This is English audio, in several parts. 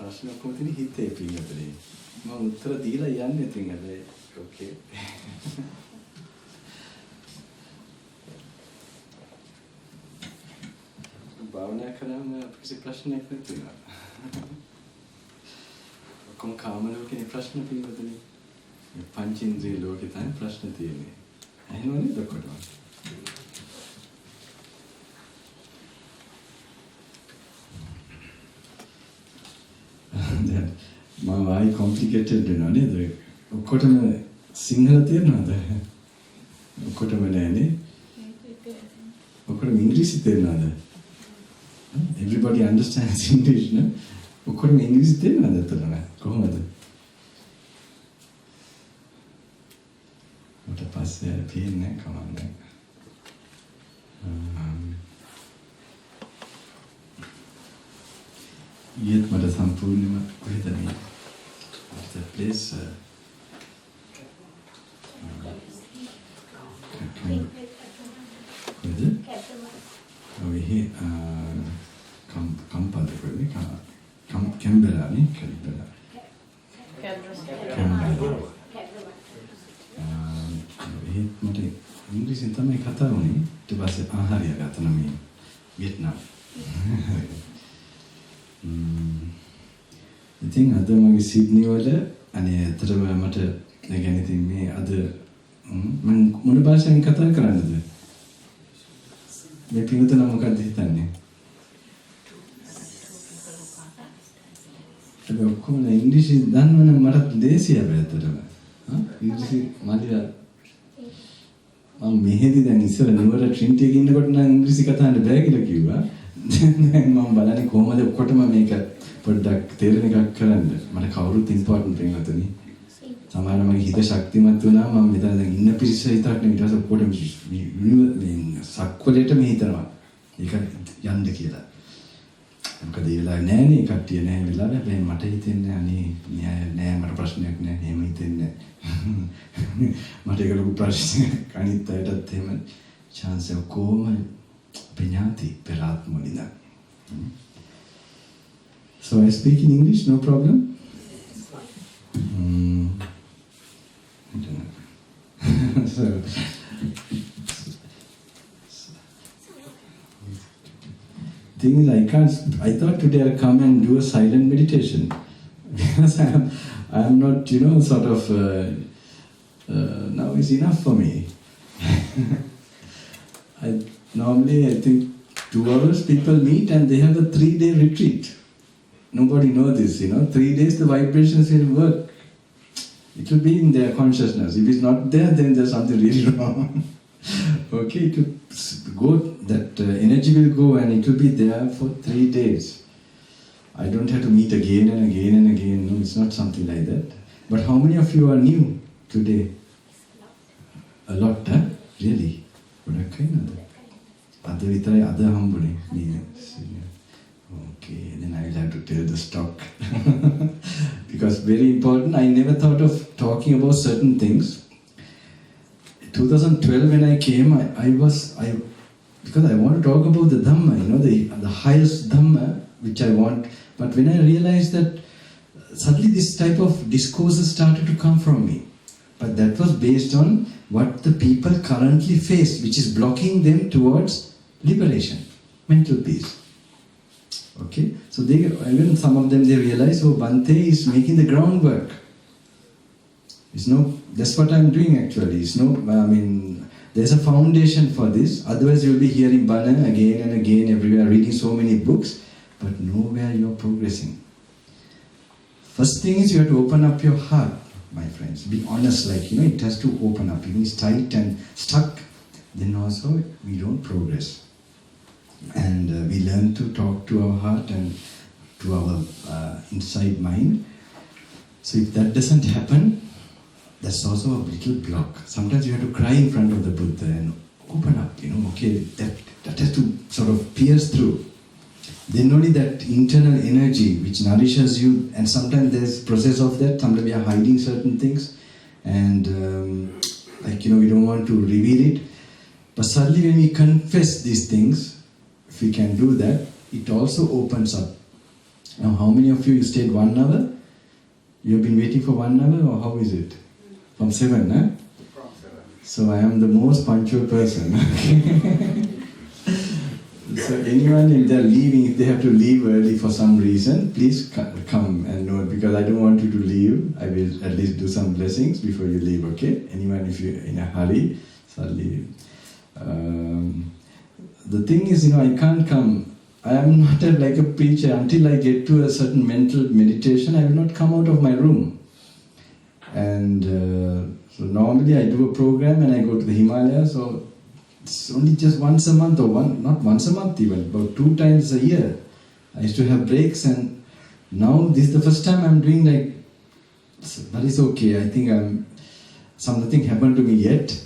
ප්‍රශ්න ඔක්කොම තියෙන හිතේ පිළිගන්නේ. මම උත්තර දීලා යන්නේ ඉතින් අද ඕකේ. භාවනා කරාම කිසි ප්‍රශ්නයක් නැතිනවා. ඔක්කොම කාම ලෝකේ ප්‍රශ්න පිළිගන්නේ. පංචේන්ද්‍රිය ලෝකේ තමයි ප්‍රශ්න තියෙන්නේ. එහෙමනේ ඔක්කොටම. මම වයි කොම්ප්ලිකේටඩ් වෙනවා නේද? ඔක්කොටම සිංහල තේරෙනවද? ඔක්කොටම නෑනේ. ඔක්කොටම ඉංග්‍රීසි තේරෙනවද? Everybody understands English, no? ඔක්කොටම ඉංග්‍රීසි තේරෙනවද අතන? කොහොමද? මට පස්සේ තියෙන්නේ කමන්නේ. Yet mata sampurnama koheda me the place we here Kampala Canberra ne Canberra we mata English තමයි කතා වුනේ ඊට පස්සේ ආහාරය ගත්තා මේ වියට්නාම් ඉතින් අද මගේ සිඩ්නි වල අනේ ඇත්තටම මට يعني ඉතින් මේ අද මම මොන භාෂාවෙන් කතා කරන්නද මේ පිටුතන මොකක්ද හිතන්නේ ඒක ඔක්කොම ඉංග්‍රීසි දන්නවනම් මට දේශිය ඇත්තටම ඉංග්‍රීසි මාදියා මම මෙහෙදි දැන් ඉස්සර නුවර ට්‍රිනිටි එකේ ඉන්නකොට නම් ඉංග්‍රීසි කතා කරන්න බෑ කියලා කිව්වා දැන් මම බලන්නේ කොහොමද ඔක්කොටම මේක පොඩ්ඩක් තේරෙන එකක් කරන්න. මට කවුරුත් ඉම්පෝටන්ට් වෙනවතුනි. සමහර මගේ හිත ශක්තිමත් වුණා මම මෙතන දැන් ඉන්න පිරිස හිතක් නෙමෙයි ඊට පස්සේ ඔක්කොටම මේ සක්වලේටම හිතනවා. ඒක යන්න කියලා. මොකද ඒ වෙලාවේ නෑනේ කට්ටිය නෑ වෙලාවේ හැබැයි මට හිතෙන්නේ අනේ නෑ මට ප්‍රශ්නයක් නෑ එහෙම හිතෙන්නේ මට ඒක ලොකු ප්‍රශ්නයක් අනිත් අයටත් එහෙම chance එක කොහොම Pinyati Peratmolina. So I speak in English, no problem? I don't know. Thing is, I thought today I'd come and do a silent meditation. Because I'm not, sort of, now it's enough for me. Normally, I think 2 hours people meet and they have a 3-day retreat. Nobody knows this, 3 days the vibrations will work. It will be in their consciousness. If it's not there, then there's something really wrong. Okay, it will go, that energy will go and it will be there for 3 days. I don't have to meet again and again and again. No, it's not something like that. But how many of you are new today? A lot, huh? Really? What a kind of that. Other vitai other hambune. Okay, then I will have to tell the stock. Because very important, I never thought of talking about certain things. 2012 when I came, because I want to talk about the Dhamma, the highest Dhamma, which I want. But when I realized that, suddenly this type of discourses started to come from me. But that was based on what the people currently face, which is blocking them towards liberation, mental peace. Okay, so even some of them, they realize, oh, Bhante is making the groundwork. That's what I'm doing actually. There's a foundation for this. Otherwise, you'll be hearing Bana again and again everywhere, reading so many books, but nowhere you're progressing. First thing is you have to open up your heart, my friends. Be honest, it has to open up. If it's tight and stuck, then also we don't progress. And we learn to talk to our heart and to our inside mind. So if that doesn't happen, that's also a little block. Sometimes you have to cry in front of the Buddha and open up, okay, that has to sort of pierce through. Then only that internal energy which nourishes you, and sometimes there's process of that, sometimes we are hiding certain things, and we don't want to reveal it. But suddenly when we confess these things, if we can do that, it also opens up. Now how many of you stayed 1 hour? You've been waiting for 1 hour, or how is it? From 7, huh? From 7. So I am the most punctual person. So anyone, if they're leaving, if they have to leave early for some reason, please come and note, because I don't want you to leave. I will at least do some blessings before you leave, okay? Anyone, if you're in a hurry, suddenly. The thing is, I can't come. I am not like a preacher. Until I get to a certain mental meditation, I will not come out of my room. And so normally I do a program and I go to the Himalayas, so it's only just once a month, or not once a month even, about 2 times a year. I used to have breaks, and now this is the first time I'm doing but it's okay. I think something happened to me yet,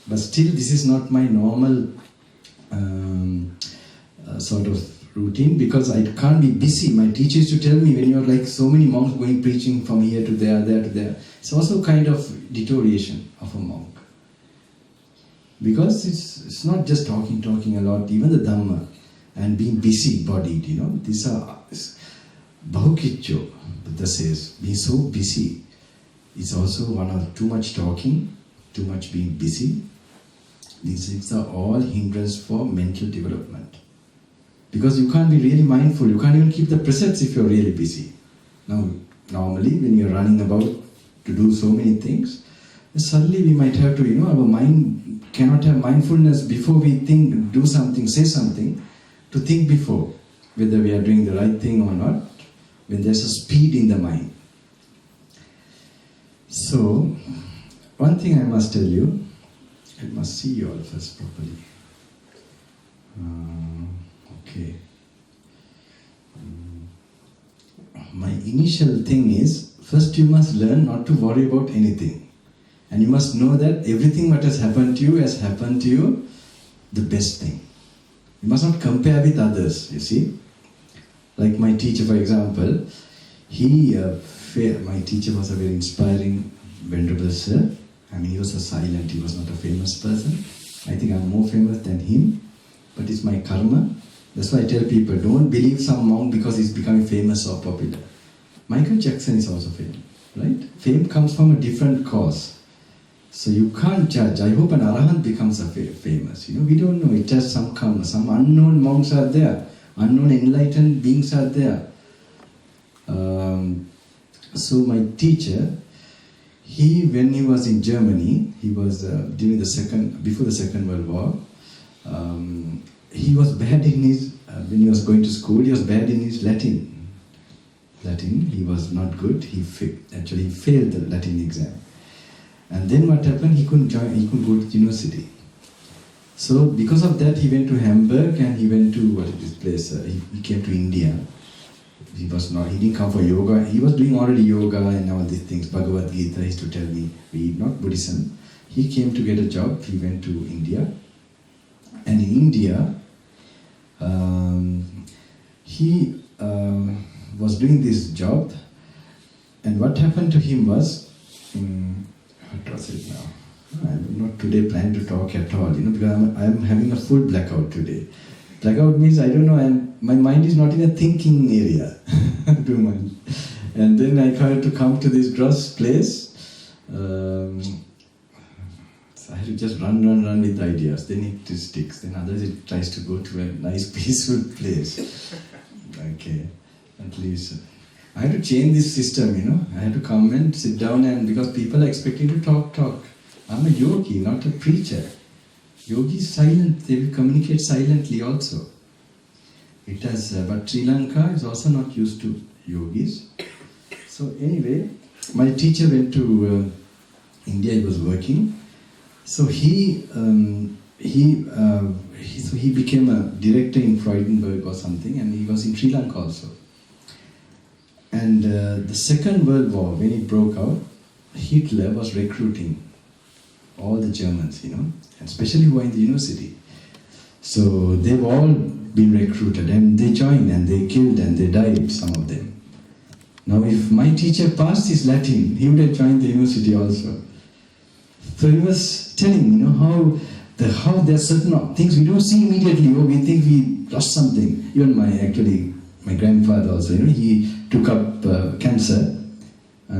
but still this is not my normal sort of routine, because I can't be busy. My teacher used to tell me, when you're like so many monks going preaching from here to there, there to there, it's also kind of deterioration of a monk. Because it's not just talking a lot, even the Dhamma, and being busy-bodied, these are Bahukiccho, Buddha says, being so busy. It's also one of too much talking, too much being busy. These are all hindrance for mental development. Because you can't be really mindful, you can't even keep the precepts if you're really busy. Now, normally when you're running about to do so many things, suddenly we might have to, our mind cannot have mindfulness before we think, do something, say something, to think before whether we are doing the right thing or not, when there's a speed in the mind. So, one thing I must tell you, I must see you all first properly. Okay. My initial thing is, first you must learn not to worry about anything. And you must know that everything what has happened to you the best thing. You must not compare with others, you see. Like my teacher, for example, my teacher was a very inspiring, venerable sir. He was a silent, he was not a famous person. I think I'm more famous than him, but it's my karma. That's why I tell people, don't believe some monk because he's becoming famous or popular. Michael Jackson is also famous, right? Fame comes from a different cause. So you can't judge. I hope an arahant becomes famous. We don't know. It has some karma. Some unknown monks are there. Unknown enlightened beings are there. So my teacher, when he was in Germany, he was before the Second World War, he was bad in his, when he was going to school, he was bad in his Latin. He was not good. He failed the Latin exam. And then what happened, he couldn't go to university. So because of that, he went to Hamburg and he went to, he came to India. He didn't come for yoga. He was doing already yoga and all these things. Bhagavad Gita, he used to tell me, read, not Buddhism. He came to get a job. He went to India. And in India, he was doing this job. And what happened to him was, what was it now? I'm not today planning to talk at all, because I'm having a full blackout today. Blackout means, I don't know, my mind is not in a thinking area too much. And then I tried to come to this gross place. So I had to just run with the ideas. Then it sticks. Then others it tries to go to a nice peaceful place. Okay, at least I had to change this system, I had to come and sit down, and because people are expecting to talk. I'm a yogi, not a preacher. Yogi is silent, they will communicate silently also. It has, but Sri Lanka is also not used to yogis. So anyway, my teacher went to India, he was working. So he became a director in Freudenberg or something, and he was in Sri Lanka also. And the Second World War, when it broke out, Hitler was recruiting all the Germans, and especially who were in the university. So they've all been recruited, and they joined, and they killed, and they died, some of them. Now if my teacher passed his Latin, he would have joined the university also. So he was telling, how there are certain things we don't see immediately, or we think we lost something. Even my grandfather also, he took up cancer. I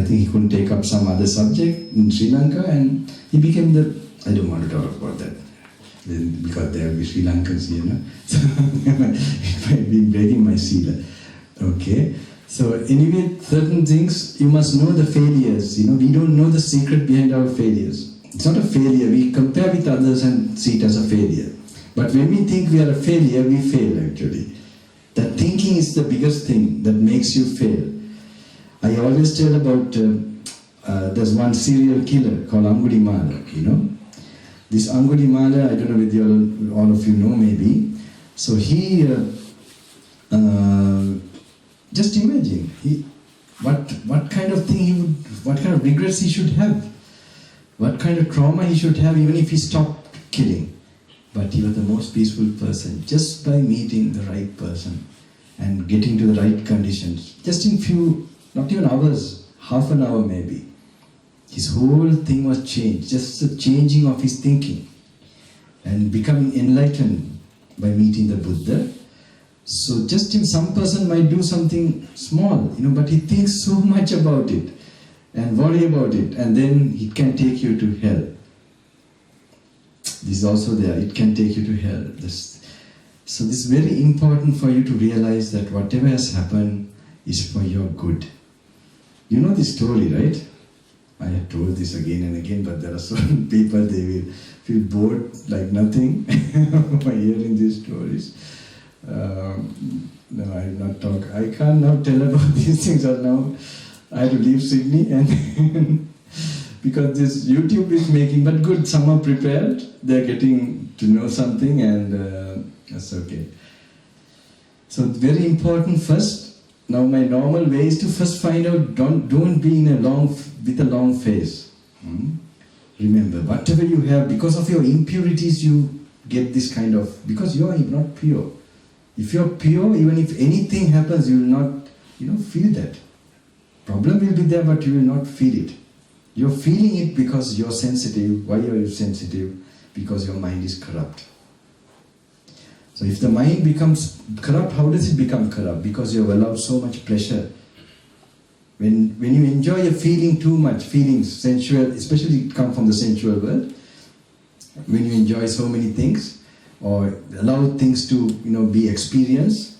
think he couldn't take up some other subject in Sri Lanka, and he became I don't want to talk about that, because there will be Sri Lankans here, so it might be breaking my seal. Okay, so anyway, certain things, you must know the failures, we don't know the secret behind our failures. It's not a failure, we compare with others and see it as a failure. But when we think we are a failure, we fail actually. That thinking is the biggest thing that makes you fail. I always tell about, there's one serial killer called Angulimala, This Angulimala, I don't know whether all of you know maybe. So he, just imagine, what kind of thing what kind of regrets he should have. What kind of trauma he should have even if he stopped killing. But he was the most peaceful person just by meeting the right person and getting to the right conditions. Just in few, not even hours, half an hour maybe. His whole thing was changed, just the changing of his thinking and becoming enlightened by meeting the Buddha. So just some person might do something small, but he thinks so much about it and worry about it, and then it can take you to hell. This is also there, it can take you to hell. So this is very important for you to realize that whatever has happened is for your good. You know this story, right? I have told this again and again, but there are certain people, they will feel bored like nothing by hearing these stories. No, I will not talk. I can't now tell about these things, or now I have to leave Sydney, and because this YouTube is making, but good, some are prepared, they're getting to know something, and that's okay. So very important first, now my normal way is to first find out, don't be with a long face. Remember, whatever you have, because of your impurities you get this kind of, because you are not pure. If you are pure, even if anything happens, you will not, feel that. Problem will be there, but you will not feel it. You're feeling it because you're sensitive. Why are you sensitive? Because your mind is corrupt. So if the mind becomes corrupt, how does it become corrupt? Because you have allowed so much pleasure. When you enjoy a feeling too much, feelings, sensual, especially come from the sensual world, when you enjoy so many things, or allow things to be experienced,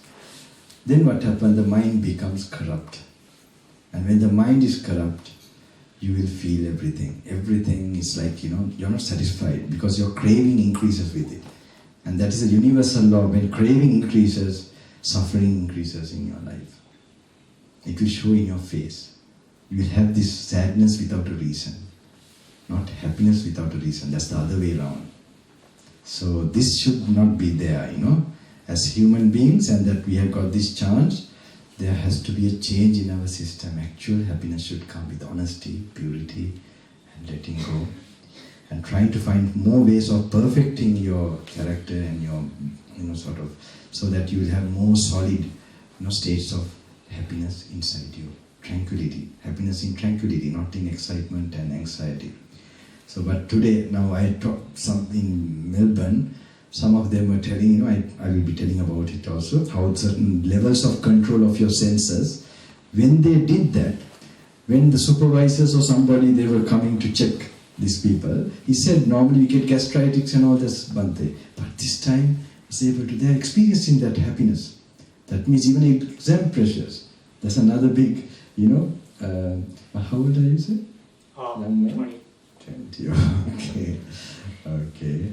then what happens? The mind becomes corrupt. And when the mind is corrupt, you will feel everything. Everything is like, you're not satisfied because your craving increases with it. And that is a universal law. When craving increases, suffering increases in your life. It will show in your face. You will have this sadness without a reason, not happiness without a reason. That's the other way around. So this should not be there, as human beings, and that we have got this chance. There has to be a change in our system. Actual happiness should come with honesty, purity, and letting go. And trying to find more ways of perfecting your character and your, so that you will have more solid, states of happiness inside you. Tranquility. Happiness in tranquility, not in excitement and anxiety. So, but today, now I taught some in Melbourne. Some of them were telling, I will be telling about it also, how certain levels of control of your senses, when they did that, when the supervisors or somebody, they were coming to check these people, he said normally we get gastritis and all this Bante. But this time, they are experiencing that happiness. That means even exam pressures. That's another big, how old are you, sir? 20. 20, okay.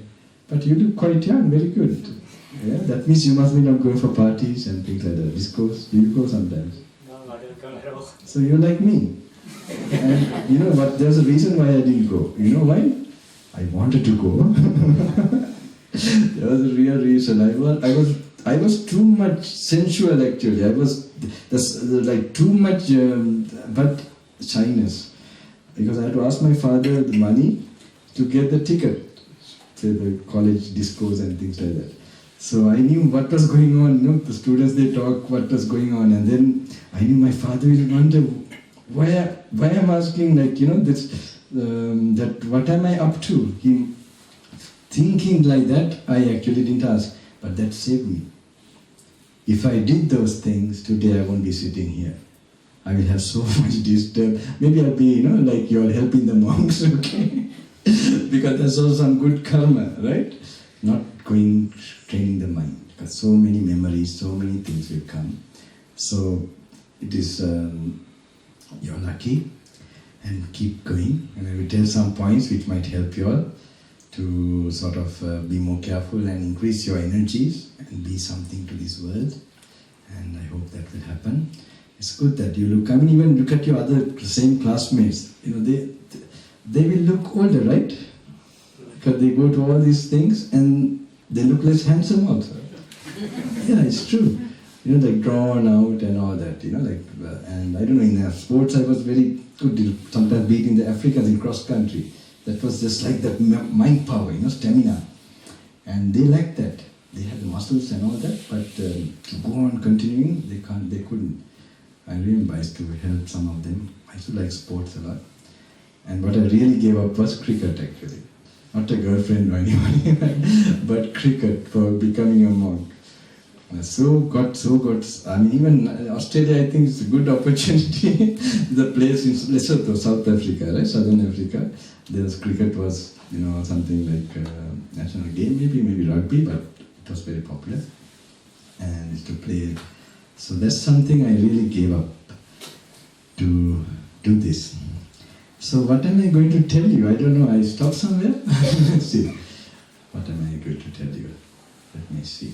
But you look quite young, very good. Yeah, that means you must be not going for parties and things like that. Discos, do you go sometimes? No, I don't go at all. So you're like me. And you know what, there's a reason why I didn't go. You know why? I wanted to go. There was a real reason. I was too much sensual actually. I was like too much but shyness. Because I had to ask my father the money to get the ticket to the college discos and things like that. So I knew what was going on, the students they talk what was going on, and then I knew my father will wonder why I'm asking this that what am I up to? Him thinking like that, I actually didn't ask, but that saved me. If I did those things today, I won't be sitting here. I will have so much disturb. Maybe I'll be like you're helping the monks, okay? Because that's also some good karma, right? Not going training the mind, because so many memories, so many things will come. So it is you're lucky, and keep going. And I will tell some points which might help you all to sort of be more careful and increase your energies and be something to this world. And I hope that will happen. It's good that you look. I mean, even look at your other same classmates. They will look older, right? Because they go to all these things and they look less handsome also. Yeah, it's true. Like drawn out and all that. And I don't know, in sports I was very good. Sometimes beating the Africans in cross country. That was just like that mind power, stamina. And they lacked that. They had the muscles and all that, but to go on continuing, they couldn't. I remember I used to help some of them. I used to like sports a lot. And what I really gave up was cricket actually. Not a girlfriend or anybody, but cricket for becoming a monk. So good. I mean, even Australia, I think it's a good opportunity. The place in Lesotho, South Africa, right? Southern Africa. There's cricket was, something like a national game, maybe rugby, but it was very popular. And used to play. So that's something I really gave up to do this. So what am I going to tell you? I don't know. I stopped somewhere. Let's see. What am I going to tell you? Let me see.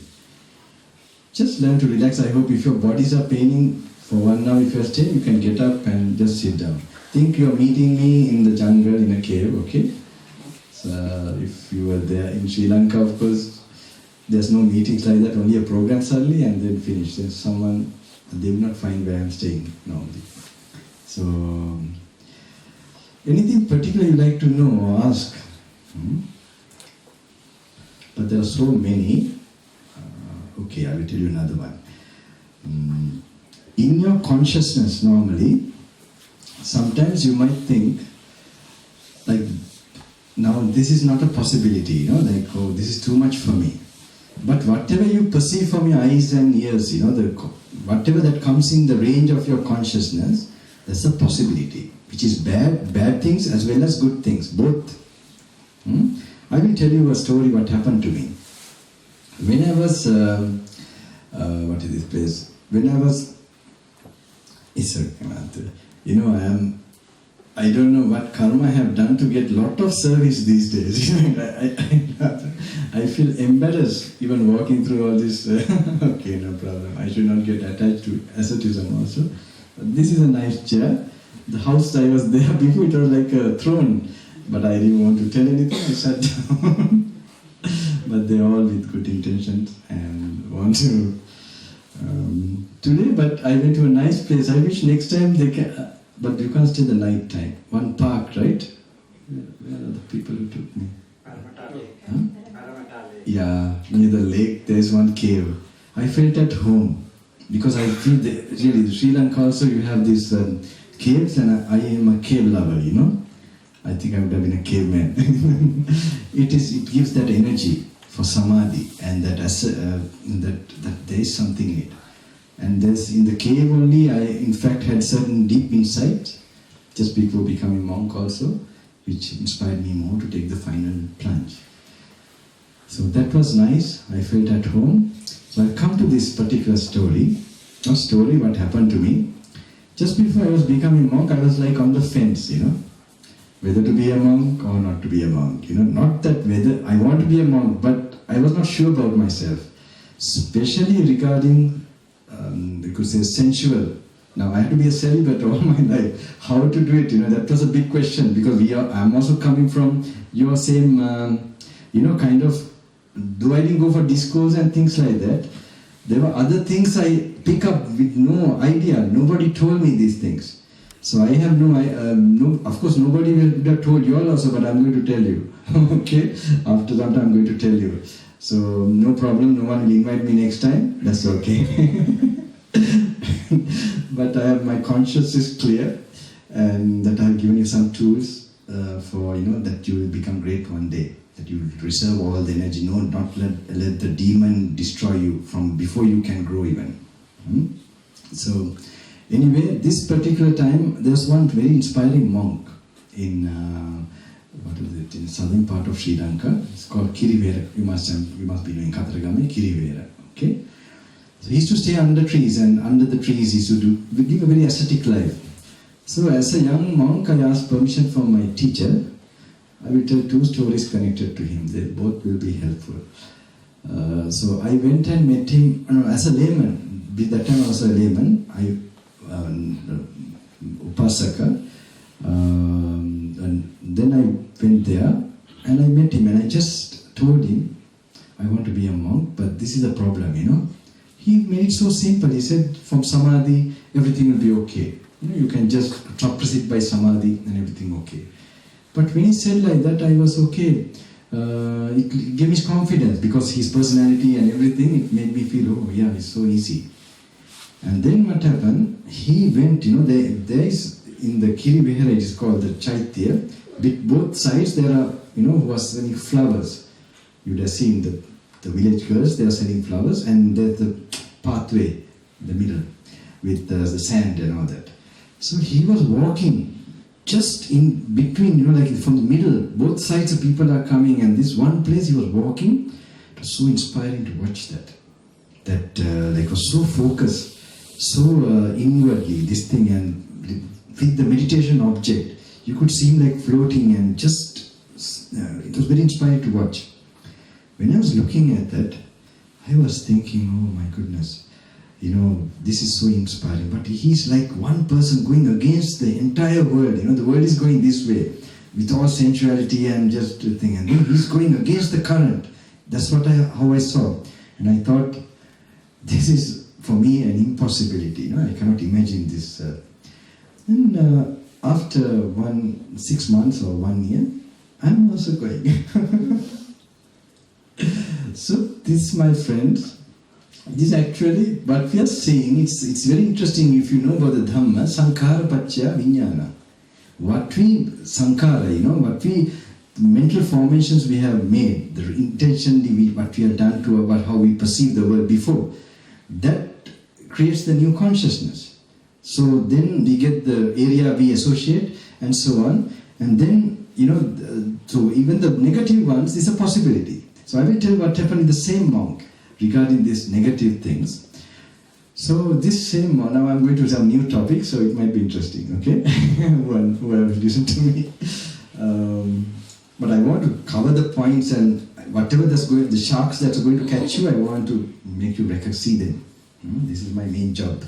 Just learn to relax. I hope if your bodies are paining for 1 hour, if you're staying, you can get up and just sit down. Think you're meeting me in the jungle in a cave, okay? So if you were there in Sri Lanka, of course, there's no meetings like that, only a program suddenly and then finish. There's someone, they will not find where I'm staying normally. So, anything particular you like to know or ask? But there are so many. Okay, I will tell you another one. In your consciousness normally, sometimes you might think, like, now this is not a possibility, like, oh, this is too much for me. But whatever you perceive from your eyes and ears, whatever that comes in the range of your consciousness, that's a possibility, which is bad things as well as good things, both. I will tell you a story what happened to me. When I was, what is this place? When I was, I don't know what karma I have done to get lot of service these days. I feel embarrassed even walking through all this. Okay, no problem. I should not get attached to asceticism also. This is a nice chair. The house I was there before, it was like a throne. But I didn't want to tell anything, I sat down. But they're all with good intentions and want to today, but I went to a nice place. I wish next time they can, but you can't stay the night time. One park, right? Where are the people who took me? Yeah, near the lake, there's one cave. I felt at home because I feel really, Sri Lanka also you have these caves, and I am a cave lover, I think I would have been a caveman. It gives that energy for samadhi, and that there is something in it. And there's in the cave only, I in fact had certain deep insight just before becoming monk also, which inspired me more to take the final plunge. So that was nice. I felt at home. So I've come to this particular story. Not story, what happened to me. Just before I was becoming monk, I was like on the fence, whether to be a monk or not to be a monk. Not that whether I want to be a monk, but I was not sure about myself. Especially regarding, you could say, sensual. Now I had to be a celibate all my life. How to do it? That was a big question, because I'm also coming from your same, kind of. Though I didn't go for discos and things like that, there were other things I pick up with no idea. Nobody told me these things. So I have no, of course nobody would have told you all also, but I'm going to tell you. Okay? After that I'm going to tell you. So no problem, no one will invite me next time. That's okay. But my conscience is clear, and that I've given you some tools for, that you will become great one day. That you reserve all the energy, not let the demon destroy you from before you can grow even. So anyway, this particular time, there was one very inspiring monk in in southern part of Sri Lanka. It's called Kirivera. You must be knowing Kataragame, Kirivera. Okay. So he used to stay under trees, and under the trees he used to live a very ascetic life. So as a young monk, I asked permission from my teacher. I will tell 2 stories connected to him. They both will be helpful. So I went and met him as a layman. At that time I was a layman. Upasaka. And then I went there and I met him, and I just told him, I want to be a monk, but this is a problem, He made it so simple. He said, from Samadhi, everything will be okay. You can just proceed by Samadhi and everything okay. But when he said like that, I was okay. It gave me confidence, because his personality and everything, it made me feel, oh yeah, it's so easy. And then what happened, he went, there is, in the Kiri Vihara, it is called the Chaitya, with both sides there are, who was selling flowers. You would have seen the village girls, they are selling flowers, and there's the pathway in the middle, with the sand and all that. So he was walking, just in between, like from the middle, both sides of people are coming, and this one place he was walking. It was so inspiring to watch that. That was so focused, so inwardly, this thing, and with the meditation object, you could see him like floating, and just, it was very inspiring to watch. When I was looking at that, I was thinking, oh my goodness, this is so inspiring. But he's like one person going against the entire world. The world is going this way with all sensuality and just a thing. And then he's going against the current. That's how I saw. And I thought, this is for me an impossibility. I cannot imagine this. And after 6 months or 1 year, I'm also going. So this, my friends, this actually, what we are saying, it's very interesting if you know about the Dhamma, Sankhara Pacchaya Vijnana. What we, Sankhara, what we, mental formations we have made, the intention, what we have done to about how we perceive the world before, that creates the new consciousness. So then we get the area we associate and so on, and then, so even the negative ones is a possibility. So I will tell what happened in the same monk regarding these negative things. So this same monk, now I'm going to some new topic, so it might be interesting, okay? Whoever listen to me. But I want to cover the points, and whatever that's going, the sharks that are going to catch you, I want to make you see them. This is my main job.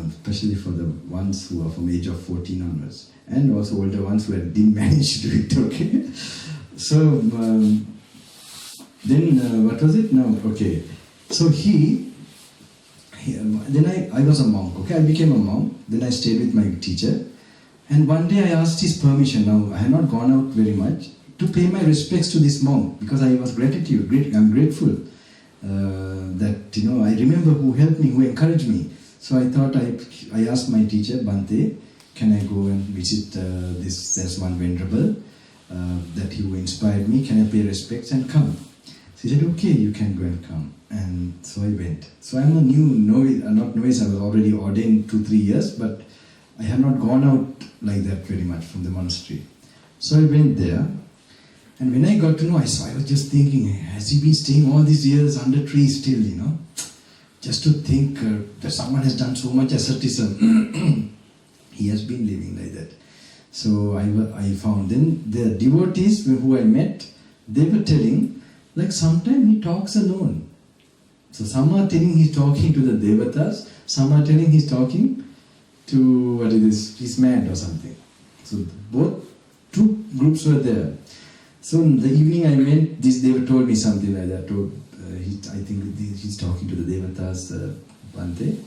Especially for the ones who are from age of 14 onwards, and also older ones who didn't manage to do it, okay? So, then what was it? No, okay. So then I was a monk, okay? I became a monk, then I stayed with my teacher, and one day I asked his permission. Now, I had not gone out very much, to pay my respects to this monk, because I was I'm grateful that, I remember who helped me, who encouraged me. So I thought, I asked my teacher, Bante, can I go and visit there's one venerable, that who inspired me, can I pay respects and come? So he said, okay, you can go and come. And so I went. So I'm not novice, I was already ordained 2-3 years, but I had not gone out like that very much from the monastery. So I went there, and when I got to know, I was just thinking, has he been staying all these years under trees still, Just to think that someone has done so much asceticism. He has been living like that. So I found then the devotees who I met, they were telling, like sometimes he talks alone. So some are telling he's talking to the devatas, some are telling he's talking to, he's mad or something. So both two groups were there. So in the evening I went, they told me something like that. I think he's talking to the devatas one day,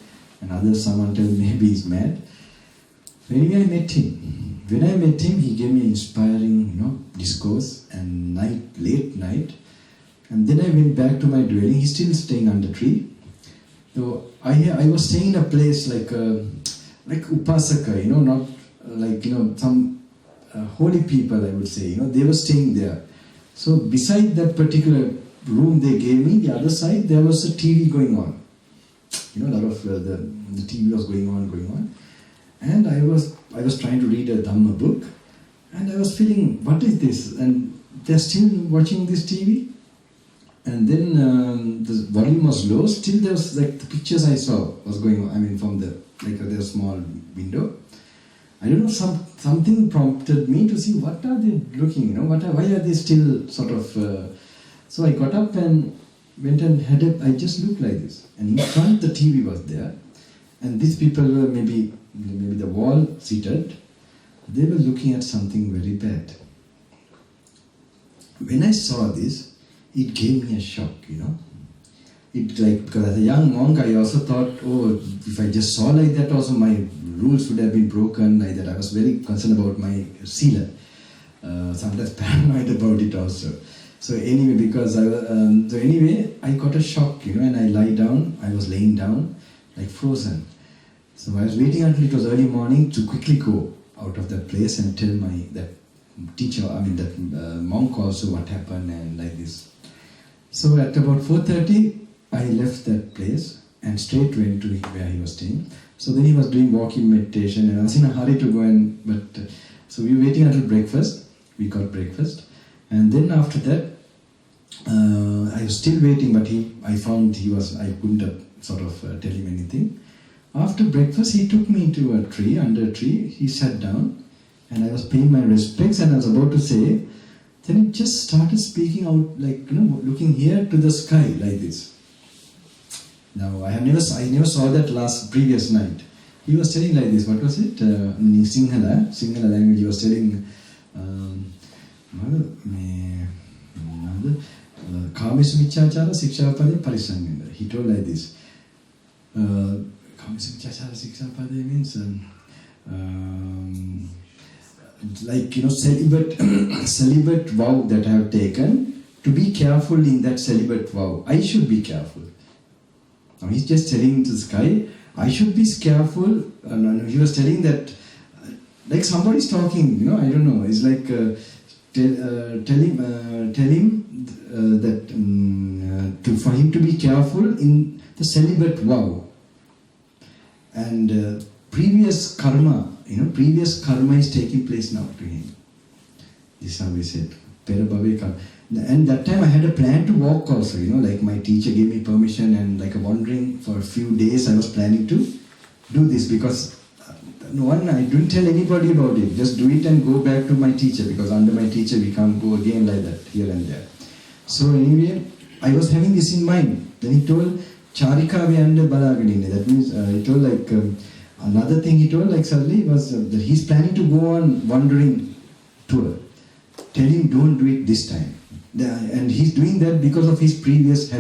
and others, someone told maybe he's mad. So anyway, I met him. When I met him, he gave me inspiring, discourse, and late night. And then I went back to my dwelling. He's still staying under tree. So I was staying in a place like Upasaka, not like, some holy people, I would say, they were staying there. So beside that particular room they gave me, the other side, there was a TV going on. A lot of the TV was going on. And I was trying to read a Dhamma book, and I was feeling, what is this? And they're still watching this TV. And then the volume was low. Still, there was like the pictures I saw was going on. From their small window. I don't know. Something prompted me to see what are they looking. Why are they still sort of? So I got up and went and I just looked like this, and in front the TV was there, and these people were maybe the wall seated. They were looking at something very bad. When I saw this, it gave me a shock, because as a young monk, I also thought, if I just saw like that, also my rules would have been broken like that. I was very concerned about my sila, sometimes paranoid about it also. So anyway, I got a shock, and I was laying down, like frozen. So I was waiting until it was early morning to quickly go out of that place and tell that teacher, that monk also what happened and like this. So at about 4:30, I left that place and straight went to where he was staying. So then he was doing walking meditation, and I was in a hurry to go so we were waiting until breakfast. We got breakfast, and then after that, I was still waiting, but I found I couldn't tell him anything. After breakfast, he took me to under a tree. He sat down, and I was paying my respects, and I was about to say, then he just started speaking out, looking here to the sky like this. Now, I never saw that previous night. He was telling like this. What was it? In Sinhala language, he was telling, Kamesu Michachara Sikshapade Parisangenda. He told like this. Kamesu Michachara Sikshapade means celibate vow that I have taken, to be careful in that celibate vow. I should be careful. Now he's just telling to the sky, I should be careful. He was telling that, like somebody's talking, I don't know. It's like tell him that for him to be careful in the celibate vow. And previous karma is taking place now to him. This is how we said. And that time I had a plan to walk also, like my teacher gave me permission, and like wandering for a few days I was planning to do this, because I didn't tell anybody about it. Just do it and go back to my teacher, because under my teacher we can't go again like that, here and there. So anyway, I was having this in mind. Then he told, Charika Vyanda Balagadine. That means he told another thing he told suddenly was that he's planning to go on wandering tour. Tell him don't do it this time. And he's doing that because of his previous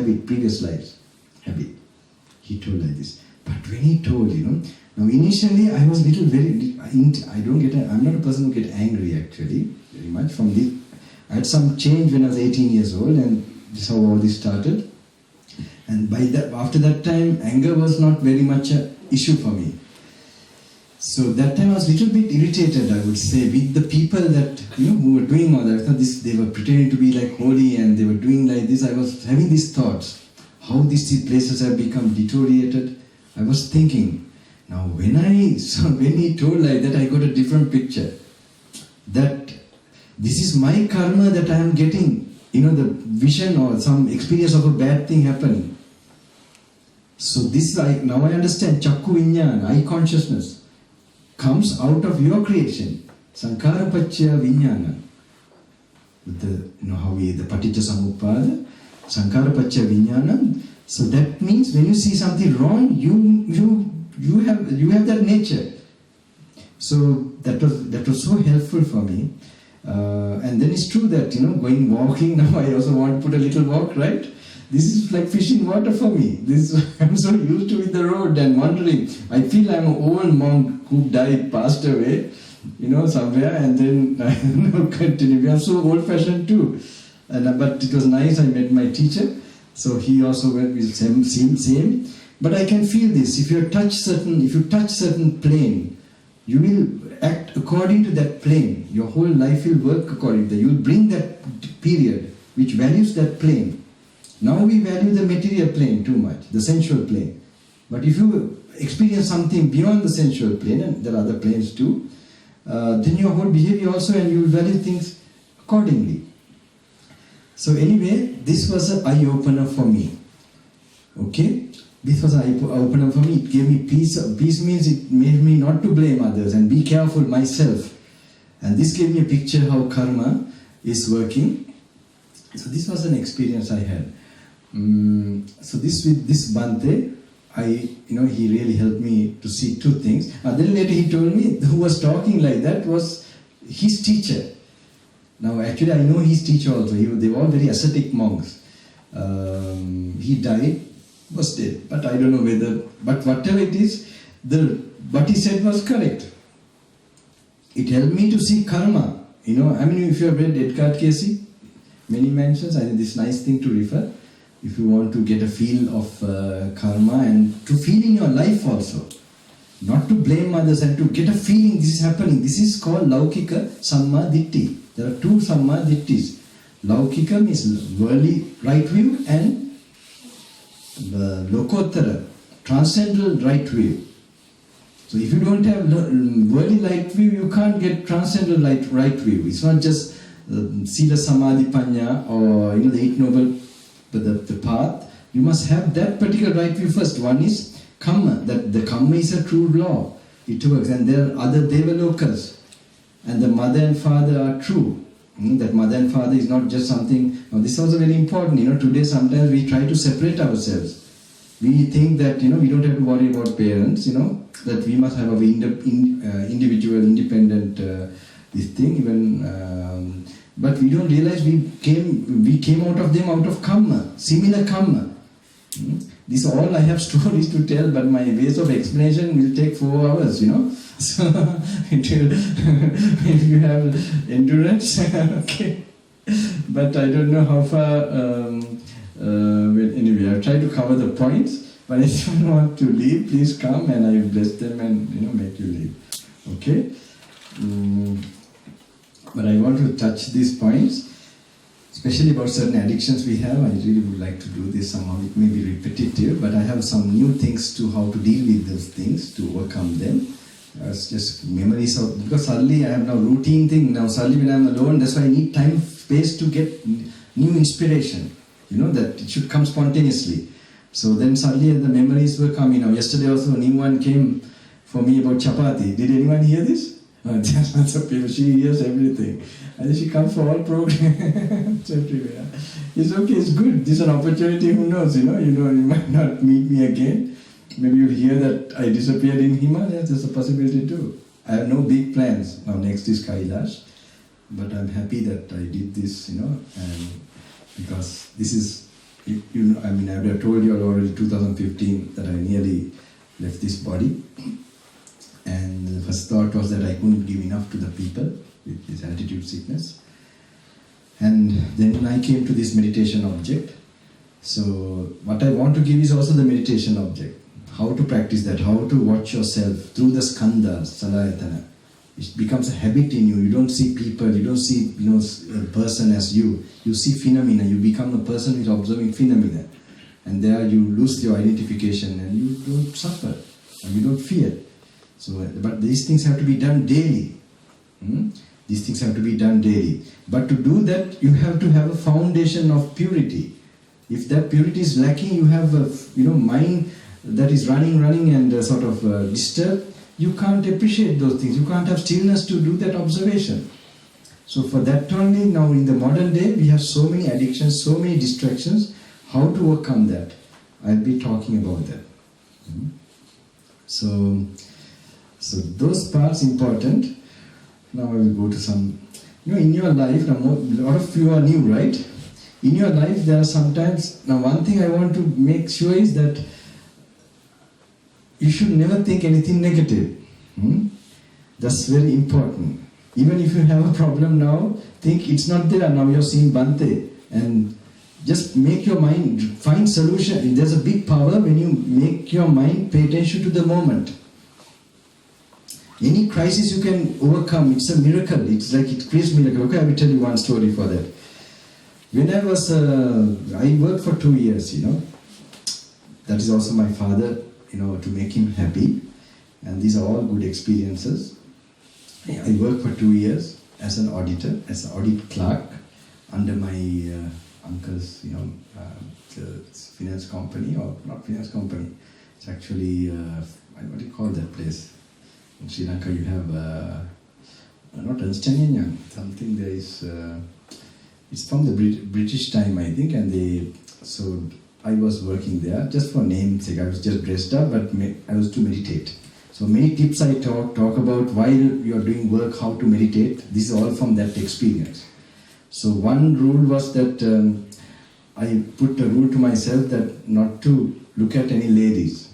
lives habit. He told like this. But when he told, now initially I was I'm not a person who get angry actually, very much from this. I had some change when I was 18 years old, and this is how all this started. And after that time, anger was not very much an issue for me. So that time I was a little bit irritated, I would say, with the people that, who were doing all that. I thought they were pretending to be like holy, and they were doing like this. I was having these thoughts, how these places have become deteriorated. I was thinking, Now when he told like that, I got a different picture. That this is my karma that I am getting, the vision or some experience of a bad thing happening. So this now I understand, Chakku Vinyana, eye consciousness, comes out of your creation. Sankhara Pacchaya Vinyana. How the Paticca Samuppada, Sankhara Pacchaya Vinyana. So that means when you see something wrong, you have that nature. So that was so helpful for me. And then it's true that going walking now, I also want to put a little walk, right? This is like fishing water for me. I'm so used to in the road and wandering. I feel I'm an old monk who passed away, somewhere, and then I continue. I'm so old-fashioned too. But it was nice. I met my teacher, so he also went with same. But I can feel this. If you touch certain plane, you will act according to that plane. Your whole life will work according to that. You will bring that period which values that plane. Now we value the material plane too much, the sensual plane. But if you experience something beyond the sensual plane, and there are other planes too, then your whole behavior also, and you will value things accordingly. So anyway, this was an eye-opener for me. Okay? This was an eye-opener for me. It gave me peace. Peace means it made me not to blame others and be careful myself. And this gave me a picture how karma is working. So this was an experience I had. So with this Bhante, he really helped me to see two things. Then later he told me who was talking like that was his teacher. Now actually I know his teacher also. They were all very ascetic monks. He died, was dead. But I don't know whether, but whatever it is, what he said was correct. It helped me to see karma. If you have read Edgar Cayce, many mentions, I think this is a nice thing to refer. If you want to get a feel of karma and to feel in your life also. Not to blame others and to get a feeling this is happening. This is called Laukika Samma Ditti. There are two Samma Dittis. Laukika means worldly right view and Lokottara, transcendental right view. So if you don't have worldly right view, you can't get transcendental right view. It's not just Sila Samadhi Panya or the Eight Noble, but the path. You must have that particular right view first. One is Kamma, that the Kamma is a true law. It works. And there are other Devalokas. And the mother and father are true. That mother and father is not just something. Now this is also very important. Today sometimes we try to separate ourselves. We think that we don't have to worry about parents. That we must have our individual, independent this thing. Even, but we don't realize we came out of them out of karma, similar karma. This all I have stories to tell, but my ways of explanation will take 4 hours. So if you have endurance, okay. But I don't know how far. Anyway, I've tried to cover the points. But if you want to leave, please come and I will bless them and make you leave. Okay. But I want to touch these points, especially about certain addictions we have. I really would like to do this somehow. It may be repetitive, but I have some new things to how to deal with those things, to overcome them. It's just memories of, because suddenly I have now routine thing. Now suddenly when I'm alone, that's why I need time, space to get new inspiration. That it should come spontaneously. So then suddenly the memories were coming. Now yesterday also a new one came for me about chapati. Did anyone hear this? She hears everything. And she comes for all programs everywhere. It's okay, it's good. This is an opportunity, who knows, you might not meet me again. Maybe you'll hear that I disappeared in Himalayas, there's a possibility too. I have no big plans. Now next is Kailash. But I'm happy that I did this, and because this is, I have told you already 2015 that I nearly left this body. And the first thought was that I couldn't give enough to the people with this altitude sickness. And then I came to this meditation object. So what I want to give is also the meditation object. How to practice that, how to watch yourself through the skandhas, salayatana. It becomes a habit in you. You don't see people, you don't see a person as you. You see phenomena, you become a person who is observing phenomena. And there you lose your identification and you don't suffer. and you don't fear. So, but these things have to be done daily. These things have to be done daily. But to do that, you have to have a foundation of purity. If that purity is lacking, you have a mind that is running and sort of disturbed. You can't appreciate those things. You can't have stillness to do that observation. So for that only, now in the modern day, we have so many addictions, so many distractions. How to overcome that? I'll be talking about that. So those parts important. Now I will go to some. In your life, now a lot of you are new, right? In your life, there are sometimes. Now, one thing I want to make sure is that you should never think anything negative. That's very important. Even if you have a problem now, think it's not there. Now you're seeing Bante, and just make your mind find solution. There's a big power when you make your mind pay attention to the moment. Any crisis you can overcome. It's a miracle. It's like it creates miracle. Okay, I will tell you one story for that. When I was, I worked for 2 years. That is also my father. To make him happy. And these are all good experiences. I worked for 2 years as an auditor, as an audit clerk under my uncle's, finance company, or not finance company. It's actually, what do you call that place? In Sri Lanka you have, not Ernst & Young, something there is, it's from the British time I think, and so I was working there, just for namesake. I was just dressed up, but I was to meditate. So many tips I talk about while you are doing work, how to meditate. This is all from that experience. So one rule was that I put a rule to myself that not to look at any ladies.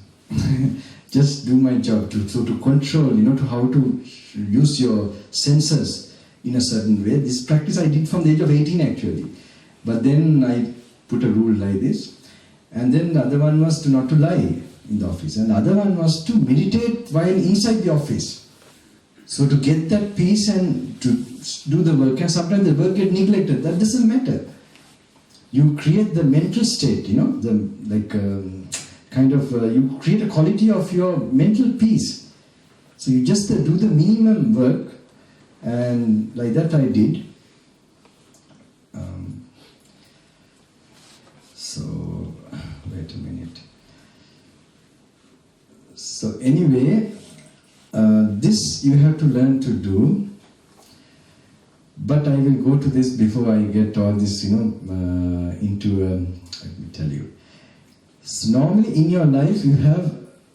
Just do my job, to control, to how to use your senses in a certain way. This practice I did from the age of 18 actually. But then I put a rule like this. And then the other one was not to lie in the office. And the other one was to meditate while inside the office. So to get that peace and to do the work, and sometimes the work gets neglected. That doesn't matter. You create the mental state, you create a quality of your mental peace. So you just do the minimum work, and like that I did. So, wait a minute. So anyway, this you have to learn to do. But I will go to this before I get all this, into, let me tell you. So normally in your life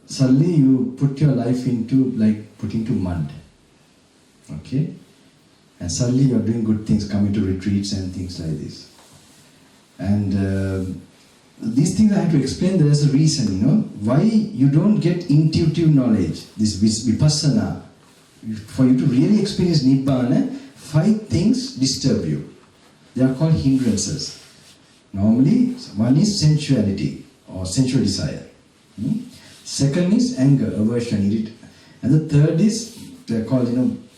suddenly you put your life into, like put into mud. Okay? And suddenly you are doing good things, coming to retreats and things like this. And these things I have to explain. There is a reason, why you don't get intuitive knowledge, this vipassana. For you to really experience Nibbana, 5 things disturb you. They are called hindrances. Normally, one is sensuality or sensual desire. Second is anger, aversion, and the third is, they are called,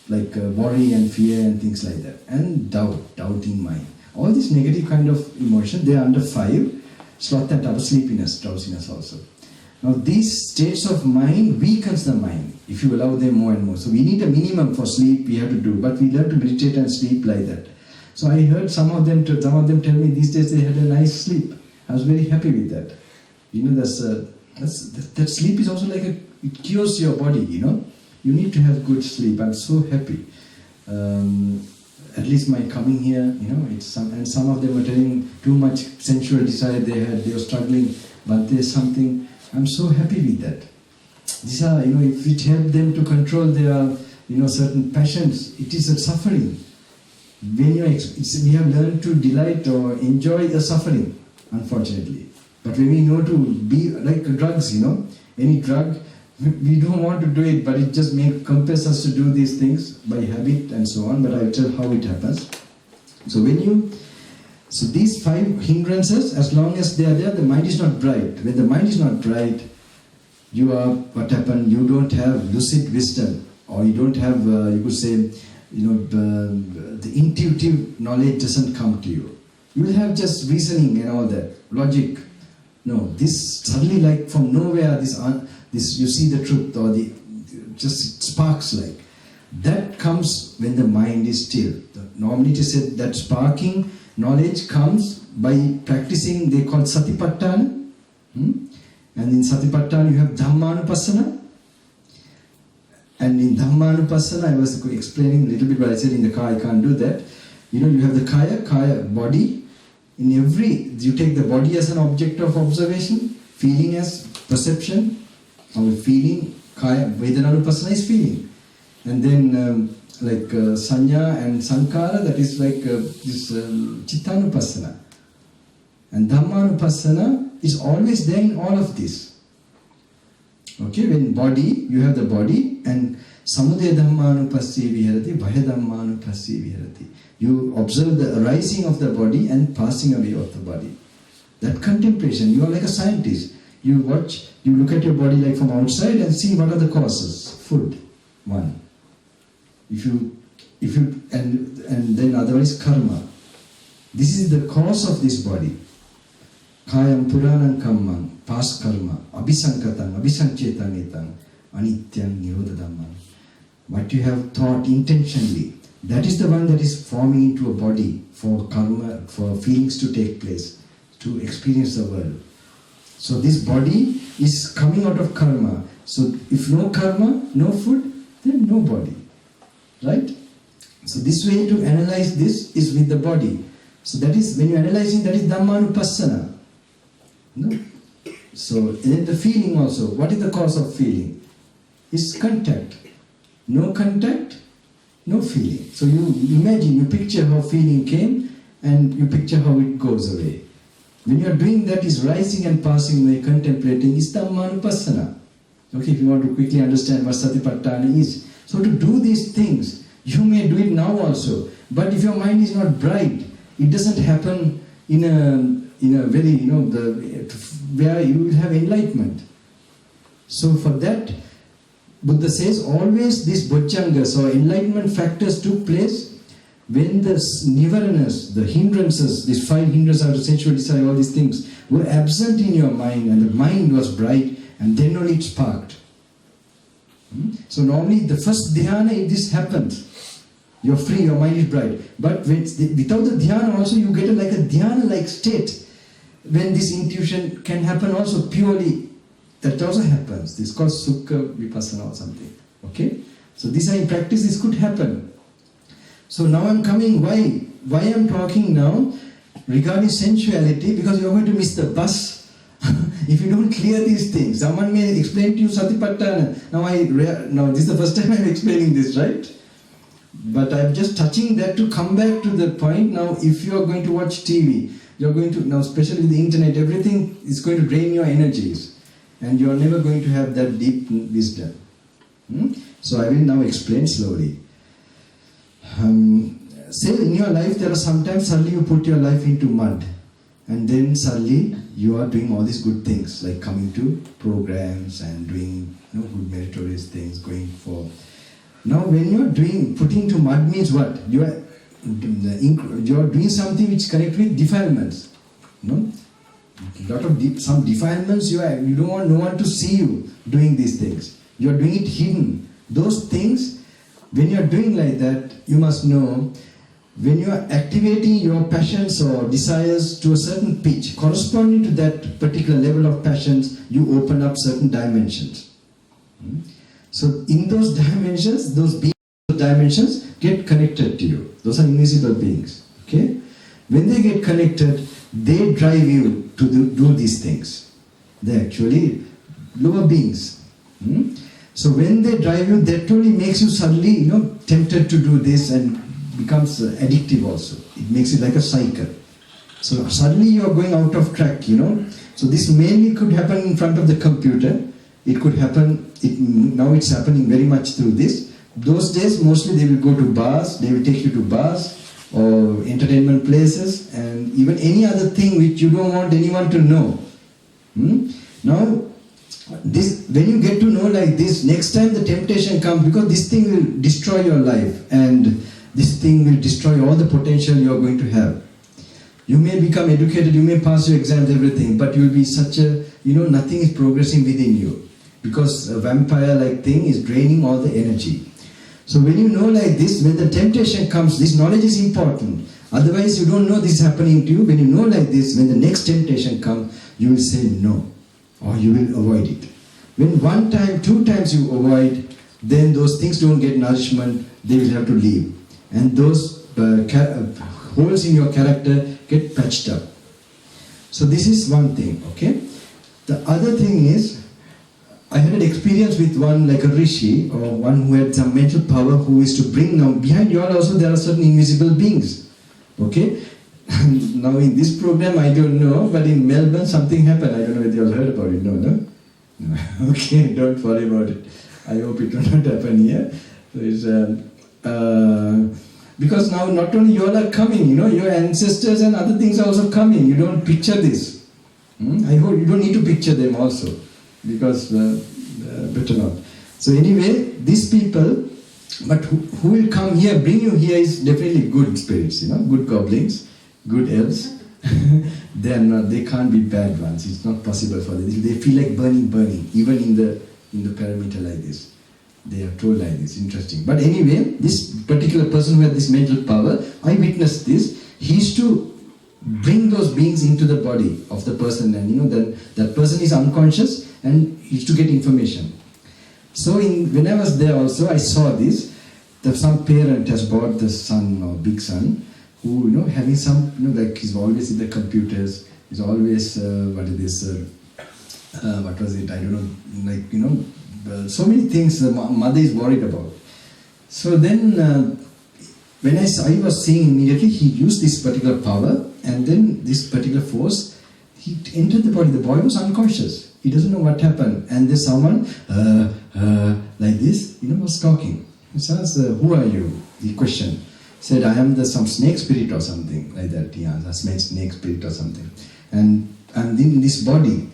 worry and fear and things like that. And doubting mind. All these negative kind of emotion, they are under 5. Sloth and sleepiness, drowsiness also. Now these states of mind weakens the mind if you allow them more and more. So we need a minimum for sleep we have to do, but we learn to meditate and sleep like that. So I heard some of them tell me these days they had a nice sleep. I was very happy with that. That sleep is also like it cures your body. You need to have good sleep. I'm so happy. At least my coming here, and some of them were telling too much sensual desire they were struggling, but there's something, I'm so happy with that. These are, if it helps them to control their, certain passions, it is a suffering. When we have learned to delight or enjoy the suffering, unfortunately. But when we know to be like drugs, any drug, we don't want to do it, but it just compels us to do these things by habit and so on. But I'll tell how it happens. So these 5 hindrances, as long as they are there, the mind is not bright. When the mind is not bright, what happened? You don't have lucid wisdom, or you don't have, you could say, the intuitive knowledge doesn't come to you. You will have just reasoning and all that, logic. No, this suddenly, like from nowhere, this, you see the truth, or just sparks like. That comes when the mind is still. Normally it is said that sparking knowledge comes by practicing, they call satipatthana. And in satipatthana you have Dhammanupassana. And in Dhammanupassana, I was explaining a little bit, but I said in the car I can't do that. You have the kaya, body. In every, you take the body as an object of observation, feeling as perception, or feeling, kaya, Vedananupasana is feeling. And then sanya and sankara, that is like this Chittanupasana. And Dhammanupassana is always there in all of this. Okay, when body, you have the body, and samudaya dhammanupassi viharati, bhaya dhammanupassi viharati. You observe the arising of the body and passing away of the body. That contemplation, you are like a scientist. You watch, you look at your body like from outside and see what are the causes. Food, one. And then otherwise karma. This is the cause of this body. Kayam puranam kammam, past karma, abhisankatang, abhisankchetang etang, anityam nirodha dhammam. What you have thought intentionally, that is the one that is forming into a body for karma, for feelings to take place, to experience the world. So this body is coming out of karma. So if no karma, no food, then no body. Right? So this way to analyze this is with the body. So that is, when you are analyzing, that is Dhammanupassana. No? So then the feeling also, what is the cause of feeling? It's contact. No contact, no feeling. So you imagine, you picture how feeling came and you picture how it goes away. When you are doing that, is rising and passing away, contemplating, is Dhammanupassana. Okay, if you want to quickly understand what Satipatthana is. So to do these things, you may do it now also. But if your mind is not bright, it doesn't happen in a very, where you will have enlightenment. So for that, Buddha says always these bojjhangas or enlightenment factors took place when the nivaranas, the hindrances, these 5 hindrances out of sensual desire, all these things were absent in your mind and the mind was bright, and then only it sparked. So normally the first dhyana, if this happens, you're free, your mind is bright. But without the dhyana also, you get like a dhyana-like state when this intuition can happen also purely. That also happens. This is called Sukha Vipassana or something. Okay? So this in practice, this could happen. So now I'm coming, why I'm talking now regarding sensuality, because you're going to miss the bus if you don't clear these things. Someone may explain to you Satipatthana. Now this is the first time I'm explaining this, right? But I'm just touching that to come back to the point. Now if you're going to watch TV, you're going to, now especially with the internet, everything is going to drain your energies. And you're never going to have that deep wisdom. So I will now explain slowly. Say in your life, there are sometimes suddenly you put your life into mud. And then suddenly you are doing all these good things, like coming to programs and doing good meritorious things, going for. Now when you're putting to mud means what? You're doing something which connects with defilements. No? Some defilements you don't want no one to see you doing these things. You are doing it hidden. Those things, when you are doing like that, you must know, when you are activating your passions or desires to a certain pitch, corresponding to that particular level of passions, you open up certain dimensions. So in those dimensions, those dimensions get connected to you. Those are invisible beings. Okay? When they get connected, they drive you to do these things. They're actually lower beings. So when they drive you, that only makes you suddenly, tempted to do this and becomes addictive also. It makes it like a cycle. So suddenly you are going out of track, So this mainly could happen in front of the computer. It could happen, now it's happening very much through this. Those days, mostly they will go to bars, they will take you to bars, or entertainment places, and even any other thing which you don't want anyone to know. Now, when you get to know like this, next time the temptation comes, because this thing will destroy your life, and this thing will destroy all the potential you are going to have. You may become educated, you may pass your exams, everything, but you will be such a, nothing is progressing within you. because a vampire-like thing is draining all the energy. So when you know like this, when the temptation comes, this knowledge is important. Otherwise you don't know this is happening to you. When you know like this, when the next temptation comes, you will say no, or you will avoid it. When one time, two times you avoid, then those things don't get nourishment, they will have to leave. And those holes in your character get patched up. So this is one thing, okay? The other thing is, I had an experience with one like a rishi, or one who had some mental power, who is to bring now, behind you all also there are certain invisible beings, okay? Now in this program I don't know, but in Melbourne something happened, I don't know whether you all heard about it, no? Okay, don't worry about it. I hope it will not happen here. So it's, because now not only you all are coming, your ancestors and other things are also coming. You don't picture this. I hope you don't need to picture them also, because better not. So anyway, these people, but who will come here, bring you here is definitely good spirits, good goblins, good elves. They are not. They can't be bad ones. It's not possible for them. They feel like burning, even in the parameter like this. They are told like this. Interesting. But anyway, this particular person who had this mental power, I witnessed this. He used to bring those beings into the body of the person, and that person is unconscious, and he used to get information. So when I was there also, I saw this. That some parent has brought the son or big son, who having some like he's always in the computers. He's always what was it? I don't know. Like so many things the mother is worried about. So then when I was seeing immediately, he used this particular power, and then this particular force, he entered the body. The boy was unconscious. He doesn't know what happened. And there's someone like this, was talking. He says, "Who are you?" He questioned. Said, "I am some snake spirit or something," like that. He answered, "A snake spirit or something." And in this body,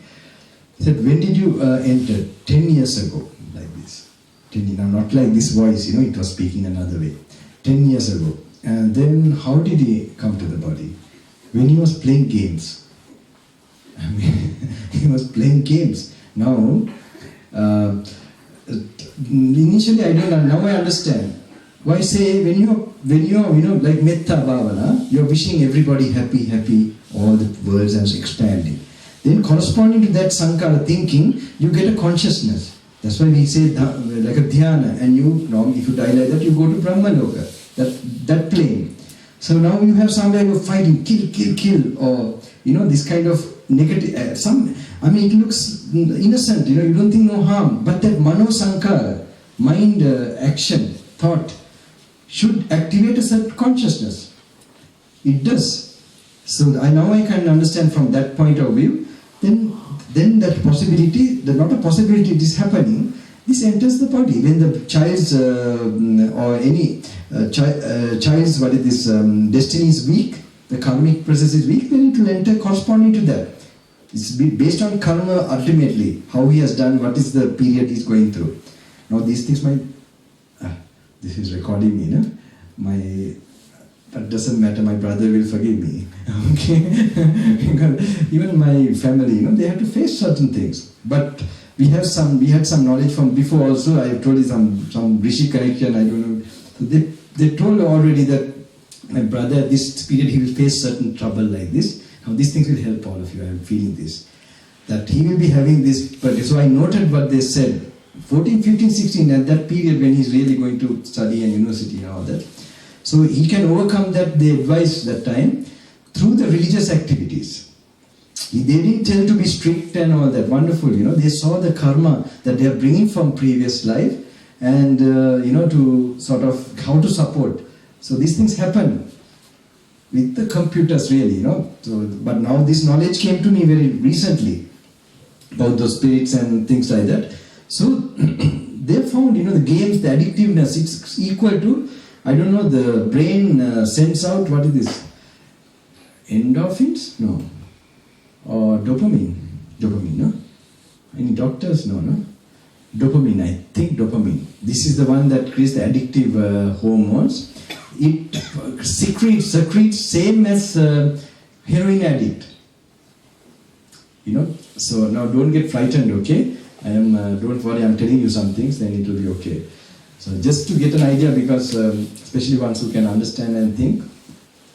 he said, "When did you enter?" 10 years ago, like this. 10 years, now not like this voice, it was speaking another way. 10 years ago. And then how did he come to the body? When he was playing games. I mean, he was playing games. Now, initially I don't know, now I understand. Why say when you're like metta bhavana, you're wishing everybody happy, all the worlds are expanding. Then corresponding to that sankara thinking, you get a consciousness. That's why we say like a dhyana, and if you die like that, you go to Brahmaloka, that plane. So now you have somewhere you're fighting, kill, or this kind of negative. It looks innocent, you don't think no harm, but that mano sankara, mind, action, thought, should activate a certain consciousness. It does. So now I can understand from that point of view. Then that possibility, not a possibility, it is happening. This enters the body. When the child's or any child's destiny is weak, the karmic process is weak, then it will enter corresponding to that. It's based on karma ultimately, how he has done, what is the period he is going through. Now these things this is recording me, but doesn't matter, my brother will forgive me. Okay? Because even my family, they have to face certain things. But we had some knowledge from before also. I told you some rishi connection, I don't know. So they told already that my brother at this period he will face certain trouble like this. Now these things will help all of you, I am feeling this. That he will be having this, so I noted what they said. 14, 15, 16, at that period when he's really going to study in university and all that. So he can overcome that, they advised that time, through the religious activities. They didn't tell to be strict and all that, wonderful, they saw the karma that they are bringing from previous life, and to sort of how to support. So these things happen with the computers really, So, but now this knowledge came to me very recently about those spirits and things like that. So they found, the games, the addictiveness, it's equal to, I don't know, the brain sends out, what is this? Endorphins? No. Or dopamine? Dopamine, no? Any doctors? No? Dopamine, I think dopamine. This is the one that creates the addictive hormones. It secretes same as heroin addict. So now don't get frightened, okay? don't worry, I'm telling you some things, then it will be okay. So just to get an idea, because especially ones who can understand and think.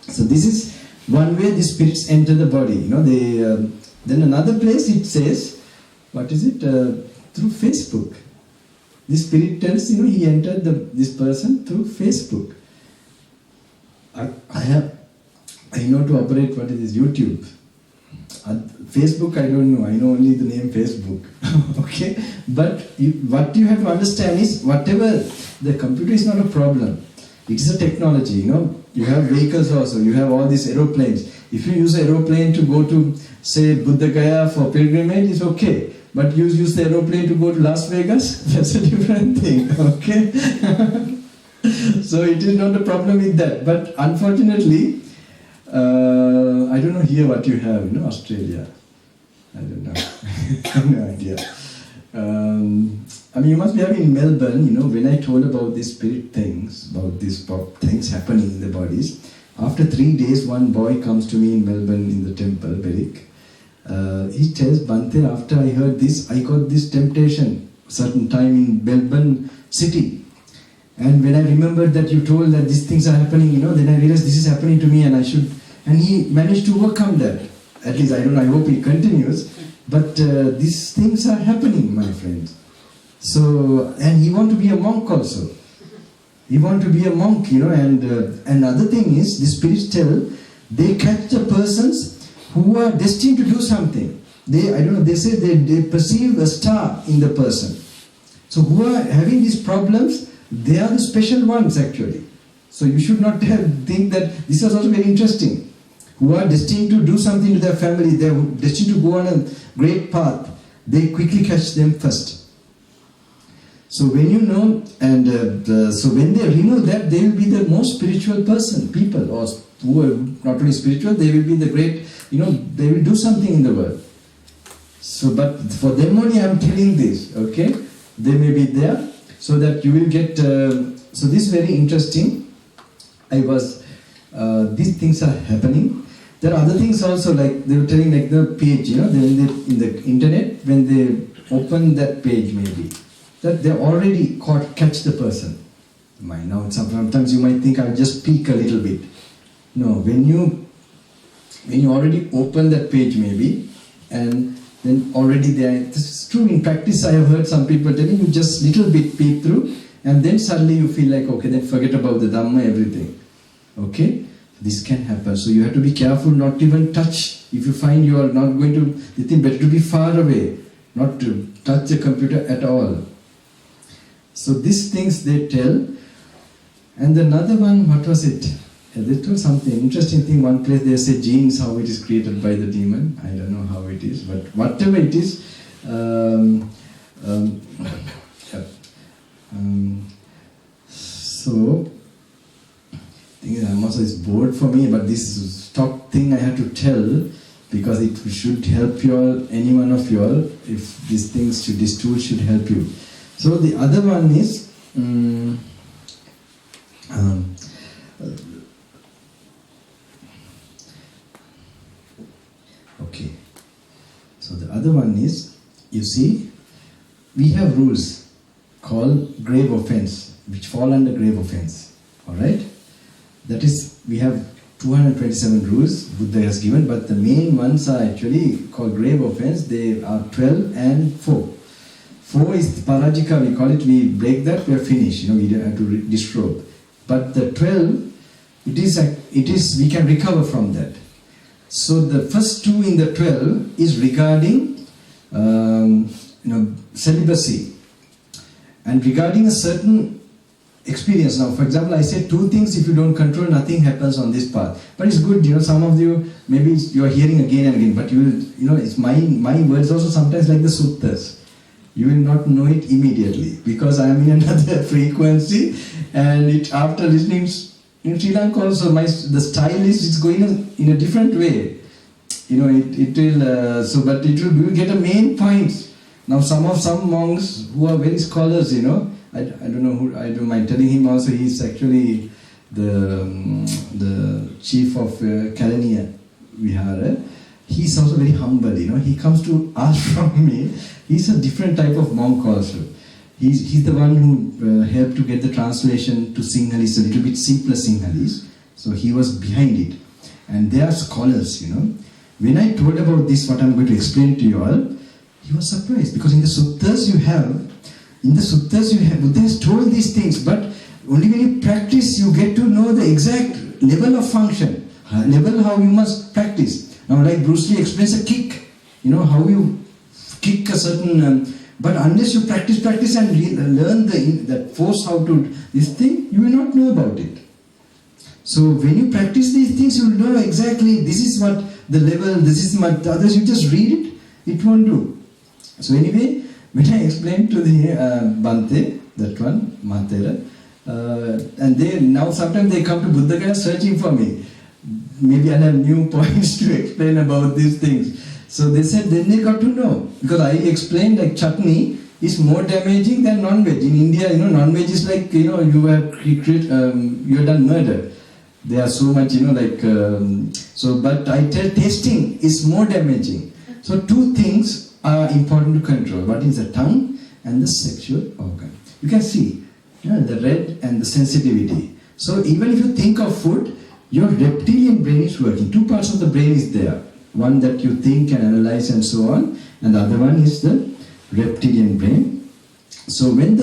So this is one way the spirits enter the body. Then another place it says, what is it? Through Facebook. The spirit tells, he entered this person through Facebook. I know to operate what is this, YouTube. Facebook, I don't know. I know only the name Facebook. Okay? But what you have to understand is, whatever, the computer is not a problem. It is a technology, You have vehicles also. You have all these aeroplanes. If you use an aeroplane to go to, say, Buddha Gaya for pilgrimage, it's okay. But you use the aeroplane to go to Las Vegas, that's a different thing. Okay? So it is not a problem with that. But unfortunately, I don't know here what you have, Australia. I don't know. I have no idea. You must be having in Melbourne, when I told about these spirit things, about these things happening in the bodies, after 3 days, one boy comes to me in Melbourne in the temple, Beric. He tells, Bante, after I heard this, I got this temptation, certain time in Melbourne city. And when I remembered that you told that these things are happening, then I realized this is happening to me and I should... And he managed to overcome that. At least, I don't know, I hope he continues. But these things are happening, my friends. So, and he wants to be a monk also. He wants to be a monk, and another thing is, the spirits tell, they catch the persons who are destined to do something. They say they perceive a star in the person. So who are having these problems, they are the special ones actually. So you should not think that, this is also very interesting. Who are destined to do something to their family, they are destined to go on a great path, they quickly catch them first. So when so when they remove that, they will be the most spiritual people, or who are not only spiritual, they will be the great, they will do something in the world. So, but for them only I am telling this, okay? They may be there, so that you will get, so this is very interesting. These things are happening. There are other things also, like they were telling, like the page, in the internet, when they open that page maybe, that they already catch the person. Now sometimes you might think I'll just peek a little bit. No, when you already open that page maybe, and then already there, this is true in practice. I have heard some people telling you just little bit peek through, and then suddenly you feel like, okay, then forget about the Dhamma, everything. Okay? This can happen. So you have to be careful not to even touch. If you find you are not going to, you think better to be far away, not to touch the computer at all. So these things they tell. And another one, what was it? They told something interesting thing. One place they say genes, how it is created by the demon. I don't know how it is, but whatever it is, so also it's bored for me, but this is top thing I have to tell, because it should help you all, any one of you all, if these things this tool should help you. So the other one is okay. So the other one is, you see, we have rules called grave offense, which fall under grave offense. Alright? That is, we have 227 rules Buddha has given, but the main ones are actually called grave offense. They are 12 and 4. 4 is parajika, we call it, we break that, we are finished, we don't have to disrobe. But the 12, it is we can recover from that. So the first 2 in the 12 is regarding celibacy and regarding a certain experience. Now, for example, I say 2 things, if you don't control, nothing happens on this path. But it's good, some of you, maybe you are hearing again and again, but you will, it's my words also sometimes like the suttas. You will not know it immediately, because I am in another frequency, and after listening in Sri Lanka also, the style is going in a different way. It will, but you will get a main point. Now some monks who are very scholars, I don't know who, I don't mind telling him also, he is actually the chief of Kalaniya Vihara. he's also very humble, he comes to ask from me. He's a different type of monk also. He's the one who helped to get the translation to Sinhalese, a little bit simpler Sinhalese. So he was behind it. And they are scholars, When I told about this, what I'm going to explain to you all, he was surprised, because in the suttas you have, Buddha has told these things, but only when you practice, you get to know the exact level of function, level how you must practice. Now, like Bruce Lee explains a kick, how you kick a certain, but unless you practice and learn the force how to this thing, you will not know about it. So when you practice these things, you will know exactly this is what the level, this is what others. You just read it won't do. So anyway, when I explained to the Bante, that one, Mahatera, and they now sometimes they come to Buddha Gaya searching for me. Maybe I have new points to explain about these things. So they said, then they got to know. Because I explained like chutney is more damaging than non-veg. In India, non-veg is like, you have done murder. They are so much, but I tell tasting is more damaging. So two things are important to control. What is the tongue and the sexual organ. You can see the red and the sensitivity. So even if you think of food, your reptilian brain is working. Two parts of the brain is there. One that you think and analyze and so on, and the other one is the reptilian brain. So when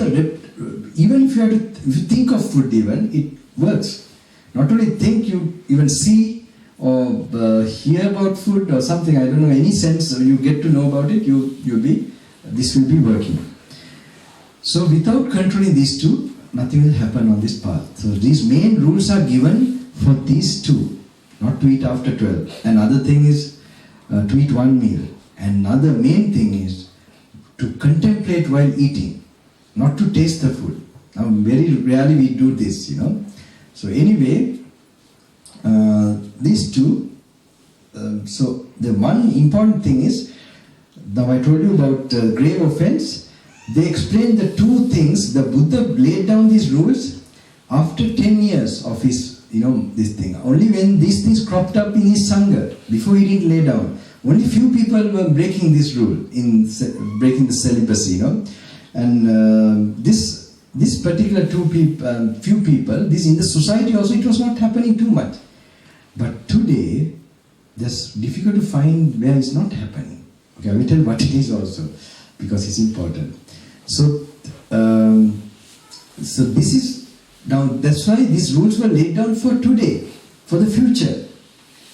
even if you think of food, even it works. Not only think, you even see or hear about food or something. I don't know, any sense you get to know about it. This will be working. So without controlling these two, nothing will happen on this path. So these main rules are given for these two. Not to eat after 12. Another thing is to eat one meal. Another main thing is to contemplate while eating, not to taste the food. Now very rarely we do this, So anyway, these two, so the one important thing is, now I told you about grave offense. They explained the two things. The Buddha laid down these rules after 10 years of his, this thing. Only when these things cropped up in his Sangha, before he didn't lay down. Only few people were breaking this rule, breaking the celibacy, And this particular few people, this in the society also, it was not happening too much. But today, it's difficult to find where it's not happening. Okay, I will tell what it is also, because it's important. So this is, now that's why these rules were laid down for today, for the future.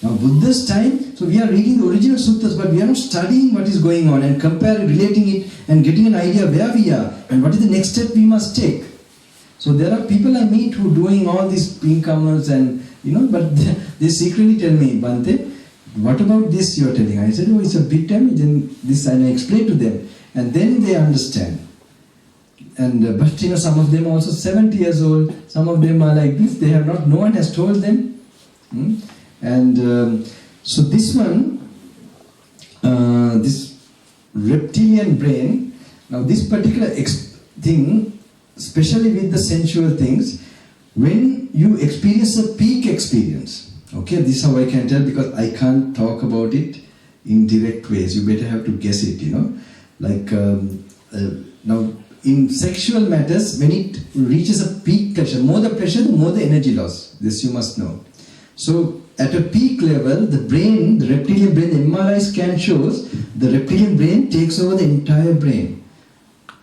Now Buddha's time, so we are reading the original suttas, but we are not studying what is going on and comparing, relating it and getting an idea where we are and what is the next step we must take. So there are people I meet who are doing all these incomers and, but they secretly tell me, Bante, what about this you are telling? I said, oh, it's a big damage, and I explain to them. And then they understand. And but some of them are also 70 years old, some of them are like this, they have not, no one has told them. And so this one, this reptilian brain, now this particular thing, especially with the sensual things, when you experience a peak experience, okay, this is how I can tell, because I can't talk about it in direct ways, you better have to guess it, like now in sexual matters, when it reaches a peak pressure, more the pressure, the more the energy loss, this you must know. So at a peak level, the brain, the reptilian brain, the MRI scan shows the reptilian brain takes over the entire brain.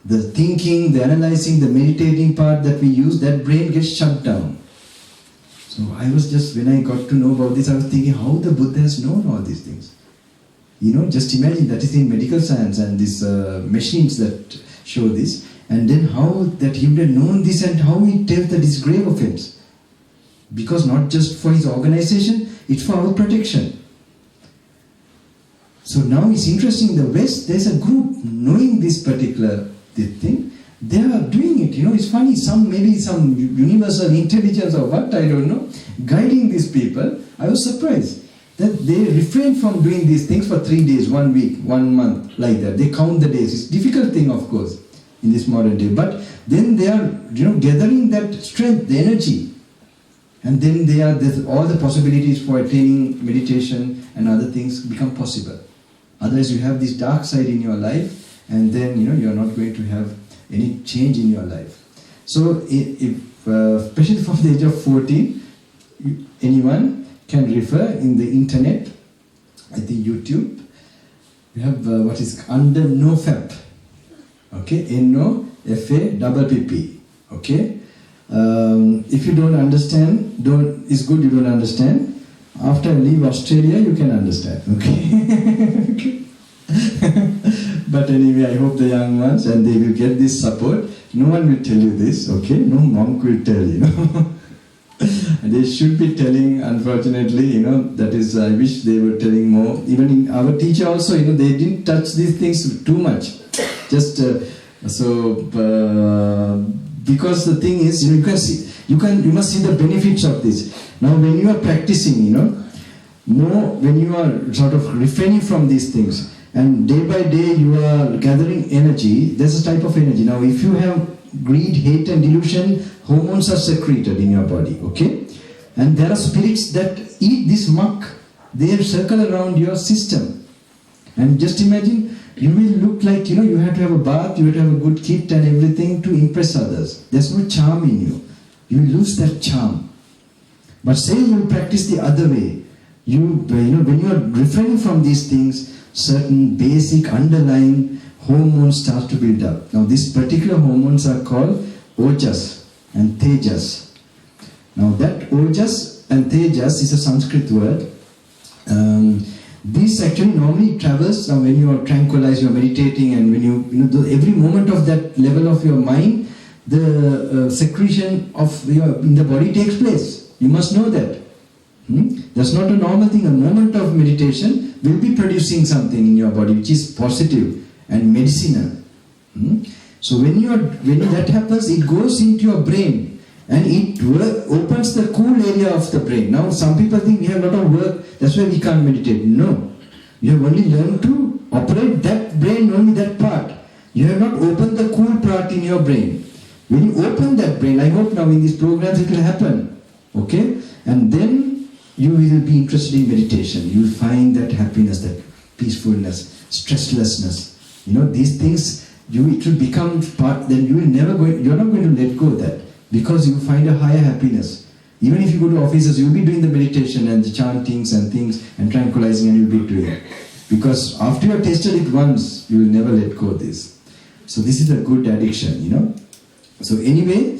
The thinking, the analyzing, the meditating part that we use, that brain gets shut down. So I was just, when I got to know about this, I was thinking how the Buddha has known all these things. Just imagine that is in medical science and these machines that show this, and then how that he would have known this and how he tells that it's grave offense. Because not just for his organization, it's for our protection. So now it's interesting, in the West, there's a group knowing this particular thing. They are doing it, it's funny, maybe some universal intelligence or what, I don't know, guiding these people. I was surprised that they refrain from doing these things for 3 days, 1 week, 1 month, like that. They count the days. It's a difficult thing, of course, in this modern day. But then they are, gathering that strength, the energy. And then all the possibilities for attaining meditation and other things become possible. Otherwise you have this dark side in your life, and then you are not going to have any change in your life. So if especially from the age of 14, anyone can refer in the internet, I think YouTube, we have what is under NoFap, okay, NoFAPP, okay. If you don't understand, it's good you don't understand. After I leave Australia, you can understand, okay. Okay. But anyway, I hope the young ones, and they will get this support. No one will tell you this, okay? No monk will tell you. They should be telling, unfortunately, that is, I wish they were telling more. Even in our teacher also, they didn't touch these things too much. Just, because the thing is, you must see the benefits of this. Now when you are practicing, when you are sort of refraining from these things, and day by day you are gathering energy, there's a type of energy. Now if you have greed, hate and delusion, hormones are secreted in your body, okay? And there are spirits that eat this muck. They circle around your system. And just imagine, you will look like, you have to have a bath, you have to have a good kit and everything to impress others. There's no charm in you. You will lose that charm. But say you practice the other way. When you are refraining from these things, certain basic underlying hormones start to build up. Now these particular hormones are called Ojas and Tejas. Now that Ojas and Tejas is a Sanskrit word. This actually normally travels when you are tranquilized, you are meditating, and when every moment of that level of your mind, the secretion in the body takes place. You must know that. That's not a normal thing. A moment of meditation will be producing something in your body which is positive and medicinal. So when that happens, it goes into your brain and it opens the cool area of the brain. Now some people think we have a lot of work, that's why we can't meditate. No. You have only learned to operate that brain, only that part. You have not opened the cool part in your brain. When you open that brain, I hope now in these programs it will happen. Okay? And then you will be interested in meditation. You will find that happiness, that peacefulness, stresslessness. These things, it will become part, then you're not going to let go of that, because you will find a higher happiness. Even if you go to offices, you'll be doing the meditation and the chantings and things and tranquilizing, and you'll be doing it. Because after you have tasted it once, you will never let go of this. So this is a good addiction, So anyway,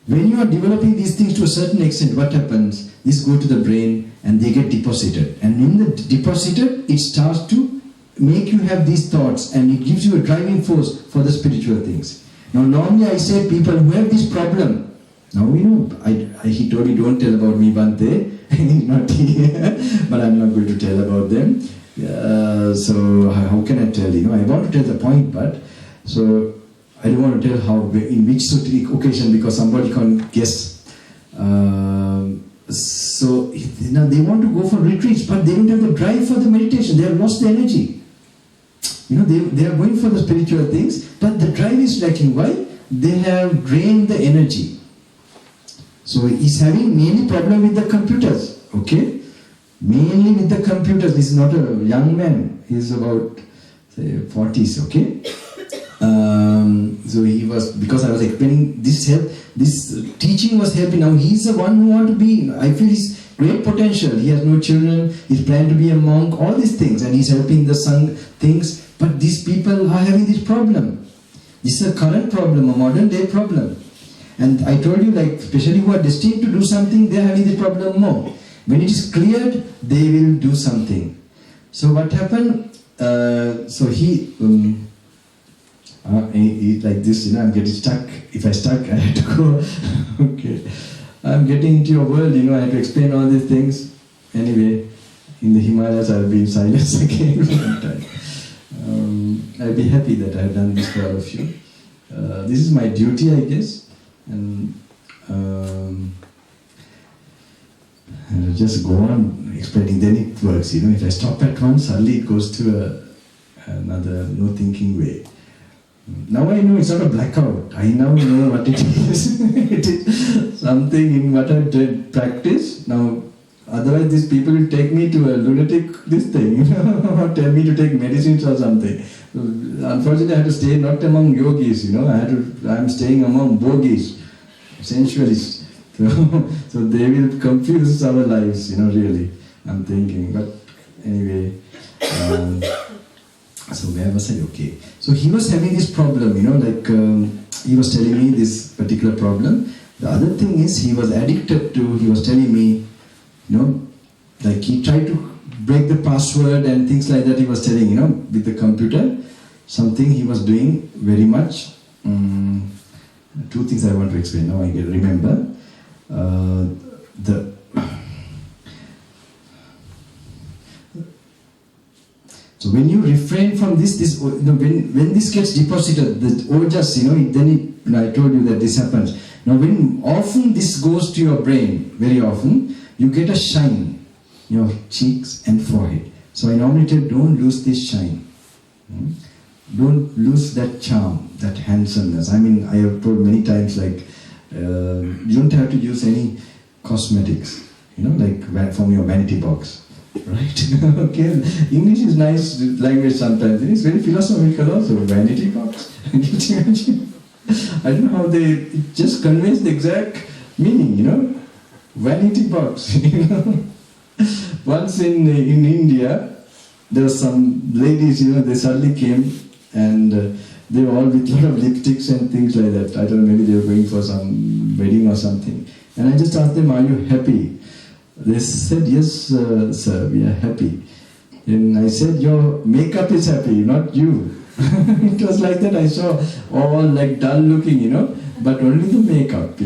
when you are developing these things to a certain extent, what happens? These go to the brain and they get deposited. And in the deposited, it starts to make you have these thoughts, and it gives you a driving force for the spiritual things. Now normally I say people who have this problem, now he told me don't tell about me Bante, not here, but I'm not going to tell about them. So how can I tell? I want to tell the point, but so I don't want to tell in which occasion, because somebody can't guess. So they want to go for retreats, but they don't have the drive for the meditation. They have lost the energy. They are going for the spiritual things, but the drive is lacking. Why? They have drained the energy. So he's having mainly problem with the computers. Okay, mainly with the computers. This is not a young man. He's about say 40s. Okay. So he was, because I was explaining this teaching was helping. Now he's the one who want to be, I feel he's great potential. He has no children, he's planning to be a monk, all these things, and he's helping the Sangh things. But these people are having this problem. This is a current problem, a modern day problem. And I told you, especially who are destined to do something, they are having this problem more. When it is cleared, they will do something. So what happened? So he like this, I'm getting stuck. If I stuck, I had to go. Okay, I'm getting into your world, I have to explain all these things. Anyway, in the Himalayas, I'll be in silence again for some time. I'll be happy that I have done this for all of you. This is my duty, I guess, and I'll just go on explaining. Then it works, If I stop at once, suddenly it goes to another no thinking way. Now I know it's not a blackout. I now know what it is. It is something in what I did practice. Now, otherwise these people will take me to a lunatic this thing, or tell me to take medicines or something. So, unfortunately, I had to stay not among yogis, I'm staying among bogis, sensualists. So they will confuse our lives, really, I'm thinking. But anyway, so where was I? Okay. So he was having this problem, he was telling me this particular problem. The other thing is he was addicted to, he was telling me, like he tried to break the password and things like that he was telling, with the computer. Something he was doing very much. Two things I want to explain, now I can remember. So when you refrain from this when this gets deposited, the ojas, then I told you that this happens. Now when often this goes to your brain, very often, you get a shine in your cheeks and forehead. So I normally tell, don't lose this shine. Don't lose that charm, that handsomeness. I mean, I have told many times, like, you don't have to use any cosmetics, like from your vanity box. Right? Okay. English is nice language sometimes. It's very philosophical also. Vanity box. Can you imagine? I don't know how it just conveys the exact meaning, Vanity box, Once in India, there were some ladies, they suddenly came and they were all with a lot of lipsticks and things like that. I don't know, maybe they were going for some wedding or something. And I just asked them, are you happy? They said, yes, sir, we are happy. And I said, your makeup is happy, not you. It was like that. I saw all like dull looking, but only the makeup,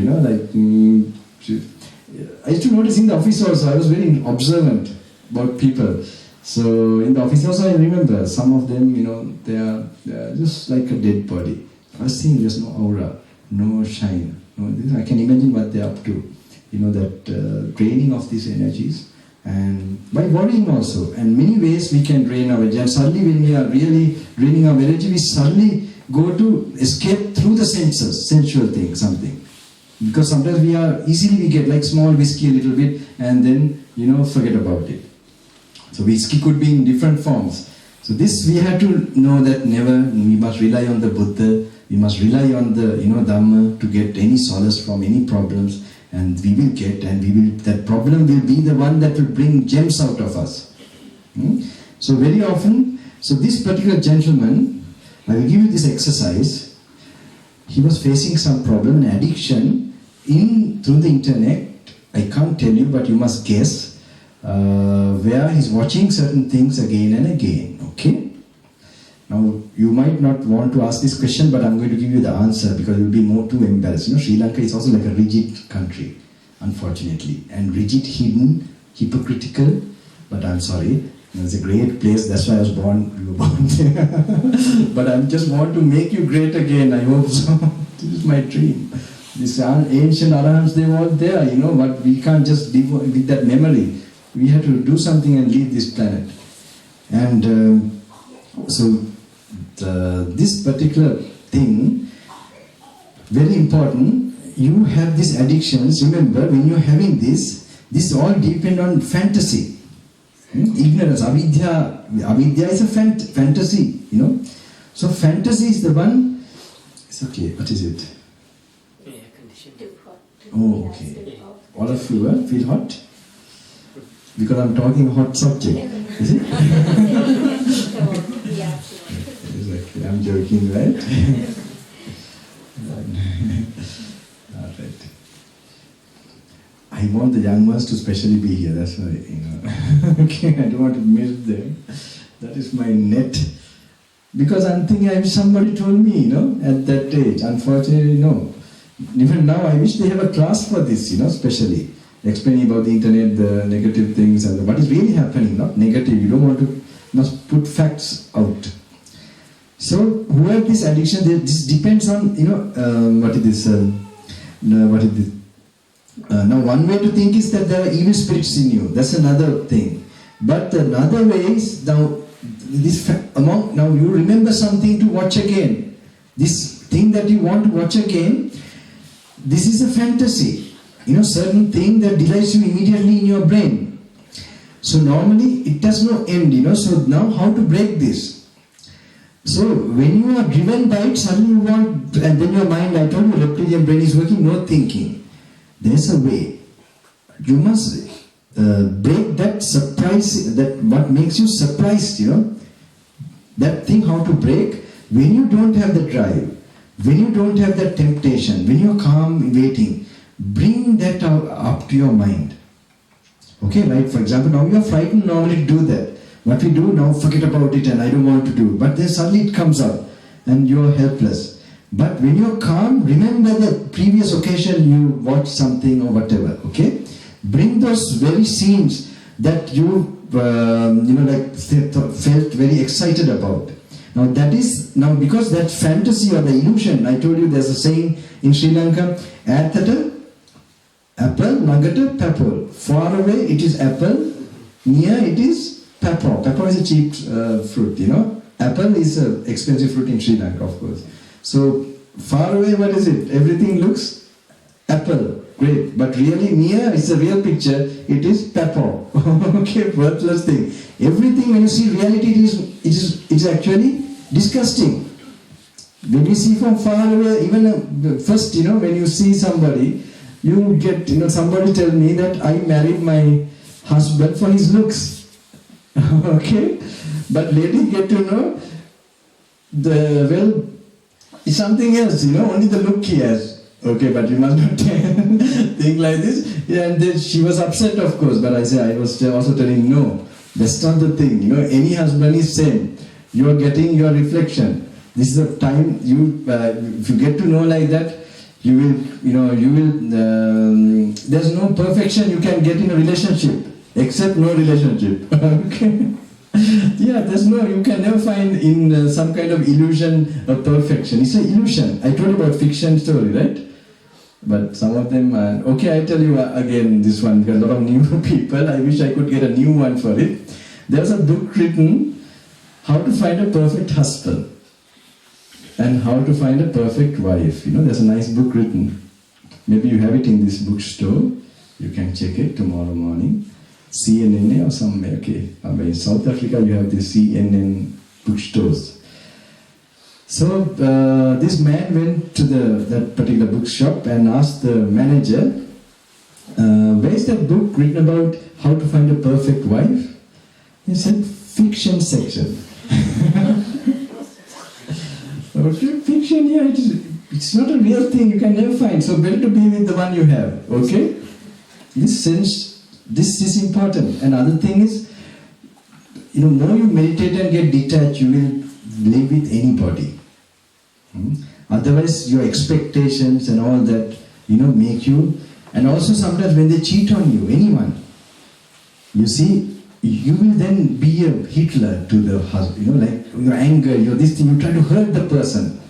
I used to notice in the office also, I was very observant about people. So in the office also I remember, some of them, they are just like a dead body. First thing, there's no aura, no shine. I can imagine what they're up to. That draining of these energies, and by worrying also. And many ways we can drain our energy. And suddenly when we are really draining our energy, we suddenly go to escape through the senses, sensual thing, something. Because sometimes we get like small whiskey a little bit and then, forget about it. So whiskey could be in different forms. So this we have to know that we must rely on the Buddha, we must rely on the, Dhamma to get any solace from any problems. And we will get, that problem will be the one that will bring gems out of us. So very often, this particular gentleman, I will give you this exercise. He was facing some problem, an addiction, through the internet. I can't tell you, but you must guess, where he's watching certain things again and again. Okay? Now, you might not want to ask this question, but I'm going to give you the answer because you'll be more too embarrassed. Sri Lanka is also like a rigid country, unfortunately. And rigid, hidden, hypocritical, but I'm sorry. It's a great place, that's why we were born there. But I just want to make you great again, I hope so. This is my dream. These ancient Arahants, they were all there, but we can't just live with that memory. We have to do something and leave this planet. And this particular thing, very important, you have these addictions. Remember, when you're having this all depend on fantasy. Ignorance, avidya is a fantasy, So fantasy is the one, it's okay, what is it? Air conditioning. Oh, okay. All of you feel hot? Because I'm talking hot subject, is it? Exactly, I'm joking, right? Alright. I want the young ones to specially be here, that's why, Okay, I don't want to miss them. That is my net. Because I'm thinking, somebody told me, at that age. Unfortunately, no. Even now, I wish they have a class for this, especially. Explaining about the internet, the negative things, and what is really happening, not negative. You don't want to, must put facts out. So, who have this addiction, this depends on, what is this, now one way to think is that there are evil spirits in you, that's another thing. But another way is, now you remember something to watch again. This thing that you want to watch again, this is a fantasy. Certain thing that delights you immediately in your brain. So normally it does no end, So now how to break this? So when you are driven by it, suddenly you want, and then your mind, I told you, reptilian brain is working, no thinking. There's a way. You must break that surprise, that what makes you surprised, That thing how to break, when you don't have the drive, when you don't have that temptation, when you're calm, waiting, bring that up to your mind. Okay, right? For example, now you're frightened normally to do that. What we do now, forget about it and I don't want to do. But then suddenly it comes up and you're helpless. But when you're calm, remember the previous occasion you watched something or whatever, okay? Bring those very scenes that you, felt very excited about. Now that is, because that fantasy or the illusion, I told you there's a saying in Sri Lanka, Athata, apple, nugget, pepper. Far away it is apple, near it is pepper. Pepper is a cheap fruit, Apple is an expensive fruit in Sri Lanka, of course. So far away, what is it? Everything looks apple, great. But really near, it's a real picture, it is pepper. Okay, worthless thing. Everything when you see reality, it is actually disgusting. When you see from far away, even first, when you see somebody, you get, somebody tell me that I married my husband for his looks. Okay? But later get to know, it's something else, only the look he has. Okay, but you must not think like this. Yeah, and then she was upset, of course, but I was also telling, no, that's not the thing. Any husband is same. You are getting your reflection. This is the time if you get to know like that, you will, there's no perfection you can get in a relationship, except no relationship. Okay? Yeah, you can never find in some kind of illusion of perfection. It's an illusion. I told you about fiction story, right? But some of them, okay, I tell you again this one, because a lot of new people, I wish I could get a new one for it. There's a book written, How to Find a Perfect Husband and How to Find a Perfect Wife. There's a nice book written. Maybe you have it in this bookstore. You can check it tomorrow morning. CNN or somewhere, okay. In South Africa you have the CNN bookstores. So this man went to that particular bookshop and asked the manager, where is that book written about how to find a perfect wife? He said, fiction section. Okay, fiction, yeah, it's not a real thing, you can never find. So better to be with the one you have, okay? This is important. Another thing is, more you meditate and get detached, you will live with anybody. Otherwise, your expectations and all that, make you. And also sometimes when they cheat on you, anyone, you see, you will then be a Hitler to the husband. Like your anger, this thing, you try to hurt the person.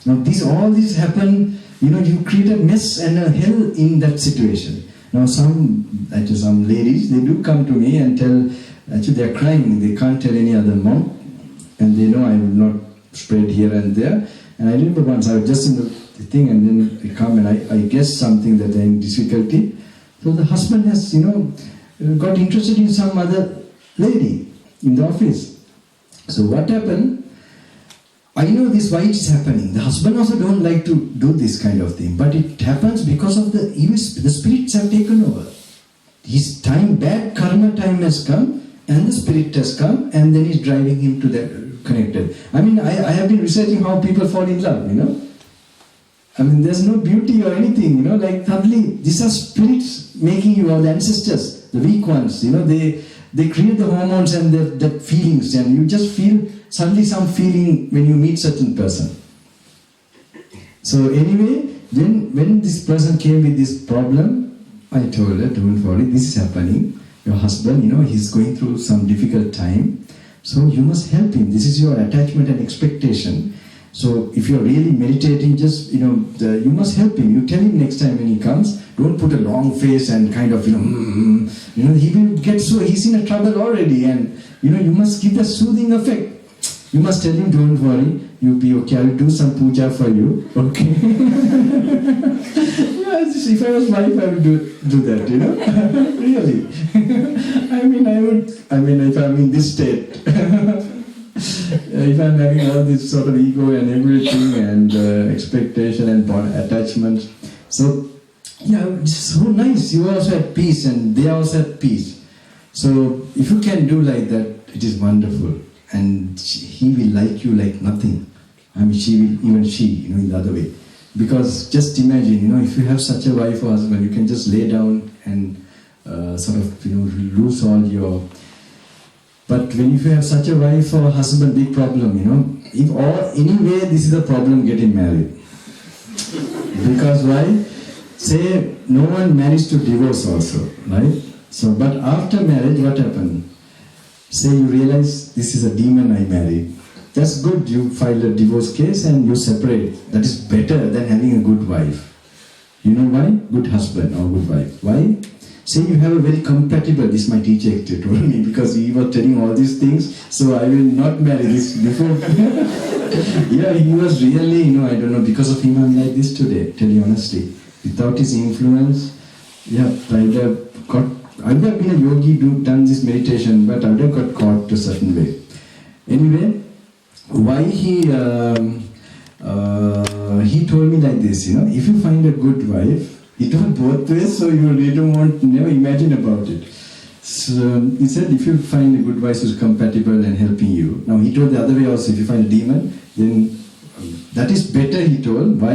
Now, all this happen. You create a mess and a hell in that situation. Now some ladies, they do come to me and tell, actually they are crying, they can't tell any other monk, and they know I will not spread here and there. And I remember once, I was just in the thing and then they come and I guess something that they're in difficulty. So the husband has, got interested in some other lady in the office. So what happened? I know this why it's happening. The husband also don't like to do this kind of thing, but it happens because of the spirits have taken over. His time, bad karma time has come, and the spirit has come, and then he's driving him to the connected. I have been researching how people fall in love, there's no beauty or anything, like suddenly, these are spirits making you, or the ancestors, the weak ones, they create the hormones and the feelings, and you just feel suddenly some feeling when you meet certain person. So anyway, when this person came with this problem, I told her, don't worry, this is happening. Your husband, he's going through some difficult time. So you must help him. This is your attachment and expectation. So if you're really meditating, just, you must help him. You tell him next time when he comes, don't put a long face and kind of, he will get he's in a trouble already, and, you must give the soothing effect. You must tell him, don't worry, you'll be okay, I'll do some puja for you, okay? Yes, if I was wife, I would do that, you know? Really. I mean, if I'm in this state, if I'm having all this sort of ego and everything and expectation and attachments, so, yeah, it's so nice, you are also at peace and they are also at peace. So, if you can do like that, it is wonderful. And he will like you like nothing. I mean, she will, even she, you know, in the other way. Because just imagine, you know, if you have such a wife or husband, you can just lay down and sort of, you know, lose all your... But when if you have such a wife or husband, big problem, you know. If anyway, this is the problem getting married. Because why? Say, no one managed to divorce also, right? So, but after marriage, what happened? Say you realize, this is a demon I married. That's good, you file a divorce case and you separate. That is better than having a good wife. You know why? Good husband or good wife. Why? Say you have a very compatible, this my teacher actually told me, because he was telling all these things, so I will not marry this before. Yeah, he was really, you know, I don't know, because of him I'm like this today, tell you honestly. Without his influence, yeah, I would have been a yogi, done this meditation, but I would have got caught to a certain way. Anyway, why he told me like this, you know, if you find a good wife, he told both ways, so you really never imagine about it. So he said, if you find a good wife who's compatible and helping you. Now he told the other way also, if you find a demon, then that is better, he told. Why?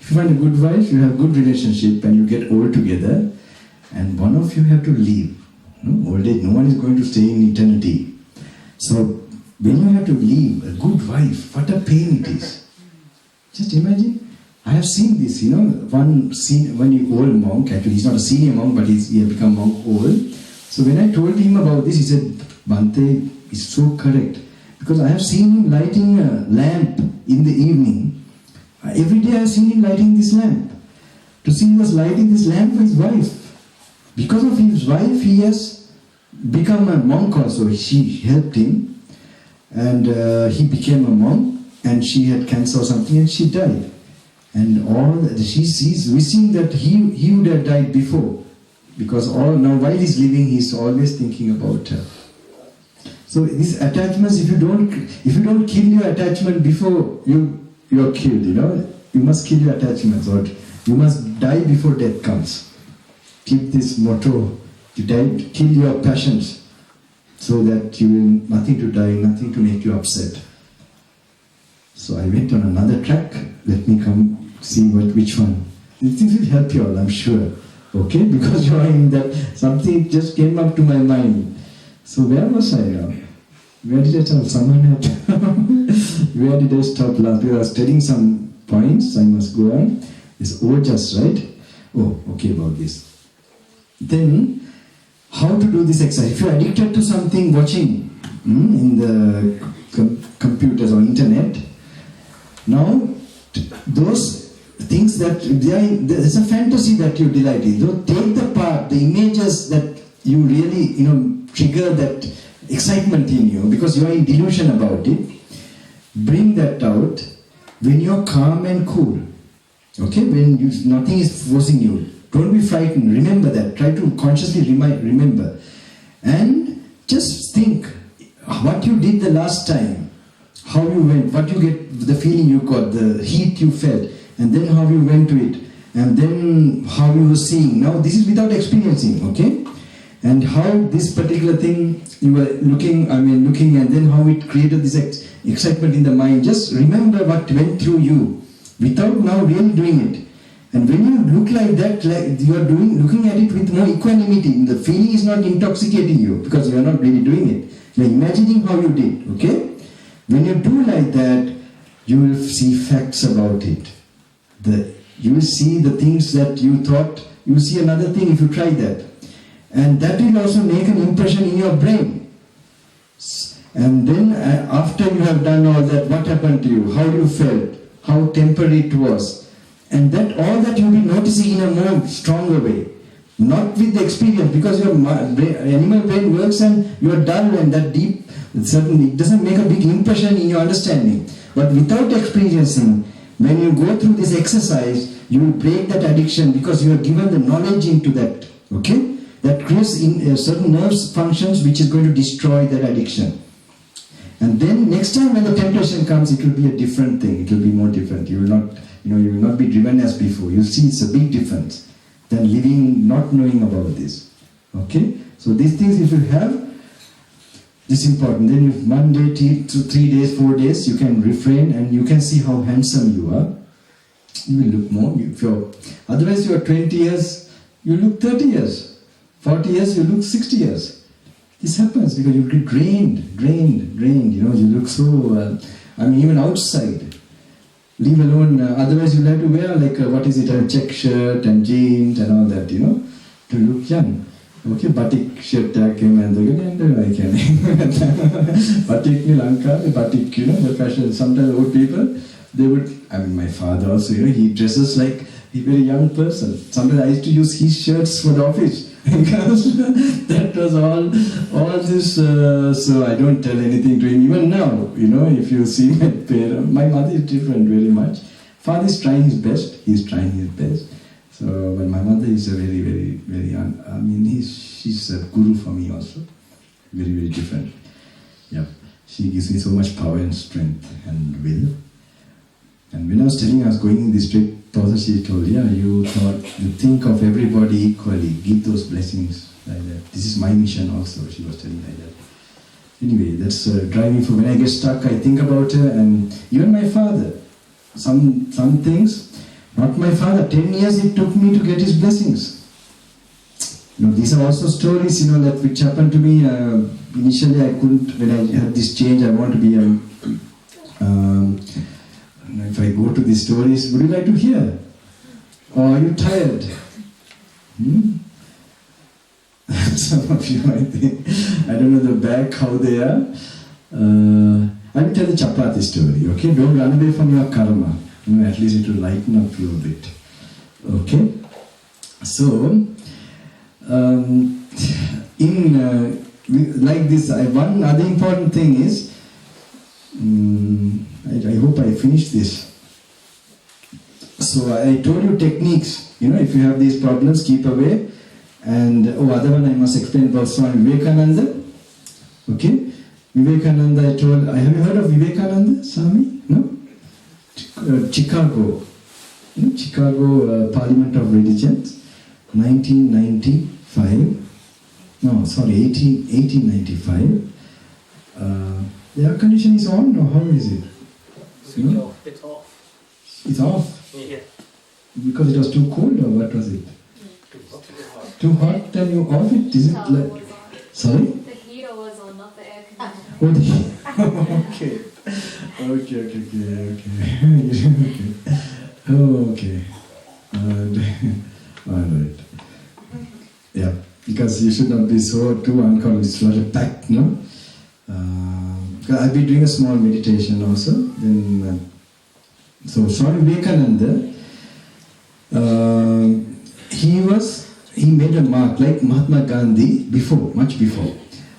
If you find a good wife, you have good relationship and you get old together, and one of you have to leave. Old age, no one is going to stay in eternity. So when you have to leave a good wife, what a pain it is. Just imagine. I have seen this, you know, one old monk, actually he's not a senior monk, but he had become monk old. So when I told him about this, he said, Bhante is so correct. Because I have seen him lighting a lamp in the evening. Every day I have seen him lighting this lamp. To see he was lighting this lamp for his wife. Because of his wife, he has become a monk also. She helped him. And he became a monk. And she had cancer or something and she died. And she sees, wishing that he would have died before. Because now while he's living, he's always thinking about her. So these attachments, if you don't kill your attachment before you're killed, you know, you must kill your attachments, or you must die before death comes. Keep this motto: kill your passions, so that you will nothing to die, nothing to make you upset. So I went on another track. Let me come see which one. This will help you all, I'm sure. Okay, because you are in that, something just came up to my mind. So where was I now? Where did I stop? Someone had where did I stop last? I was telling some points, I must go on. It's ojas, right? Oh, okay, about this. Then, how to do this exercise? If you're addicted to something, watching in the computers or internet, now those things that there's a fantasy that you delight in. Take the part, the images that you really, trigger that excitement in you because you are in delusion about it. Bring that out when you're calm and cool. Okay, when nothing is forcing you. Don't be frightened. Remember that. Try to consciously remember, and just think what you did the last time, how you went, what you get, the feeling you got, the heat you felt. And then how you went to it, and then how you were seeing. Now this is without experiencing, okay? And how this particular thing you were looking, and then how it created this excitement in the mind. Just remember what went through you, without now really doing it. And when you look like that, like you are looking at it with more equanimity. The feeling is not intoxicating you because you are not really doing it. You are imagining how you did, okay? When you do like that, you will see facts about it. You will see the things that you thought, you will see another thing if you try that. And that will also make an impression in your brain. And then after you have done all that, what happened to you, how you felt, how temporary it was. And that all that you will be noticing in a more stronger way. Not with the experience, because your animal brain works and you are dull and that deep Certainly, it doesn't make a big impression in your understanding. But without experiencing, when you go through this exercise, you will break that addiction because you are given the knowledge into that. Okay? That creates certain nerves functions which is going to destroy that addiction. And then next time when the temptation comes, it will be a different thing. It will be more different. You will not be driven as before. You see, it's a big difference than living not knowing about this. Okay? So these things, if you have, this is important. Then if 1 day, 3 days, 4 days, you can refrain and you can see how handsome you are. You will look more. Otherwise, you are 20 years, you look 30 years. 40 years, you look 60 years. This happens because you get drained. You look so, even outside. Leave alone, otherwise you'll have to wear a check shirt and jeans and all that, to look young. Okay, batik shirt came and I can. Batik ni Lanka, batik, the fashion. Sometimes old people, they would, my father also, he dresses like a very young person. Sometimes I used to use his shirts for the office. Because that was all this, so I don't tell anything to him. Even now, if you see my parents, my mother is different very much. Father is trying his best, he's trying his best. So, but my mother is a very, very, very, she's a guru for me also. Very, very different. Yeah, she gives me so much power and strength and will. And when I was telling her I was going in this trip, also she told, you think of everybody equally, give those blessings like that. This is my mission also, she was telling like that. Anyway, that's driving for when I get stuck, I think about her, and even my father. Some things, not my father, 10 years it took me to get his blessings. These are also stories, that which happened to me. Initially I couldn't, when I had this change, I want to be if I go to these stories, would you like to hear? Or are you tired? Some of you, I think. I don't know the back, how they are. I will tell the chapati story, okay? Don't run away from your karma. At least it will lighten up you a bit. Okay? So, like this, one other important thing is, I hope I finish this. So I told you techniques. If you have these problems, keep away. And other one I must explain about Swami Vivekananda. Okay, Vivekananda. Have you heard of Vivekananda, Swami? No. Chicago. Parliament of Religions, 1895. The air condition is on, or how is it? It's off. It's off? Yeah. Because it was too cold, or what was it? Too hot, then you off it? Is it like... Sorry? The heater was on, not the air conditioner. Okay. Okay. Alright. Yeah, because you should not be so too uncomfortable. It's not a pact, no? I'll be doing a small meditation also. Then, so Swami Vivekananda, he made a mark like Mahatma Gandhi much before.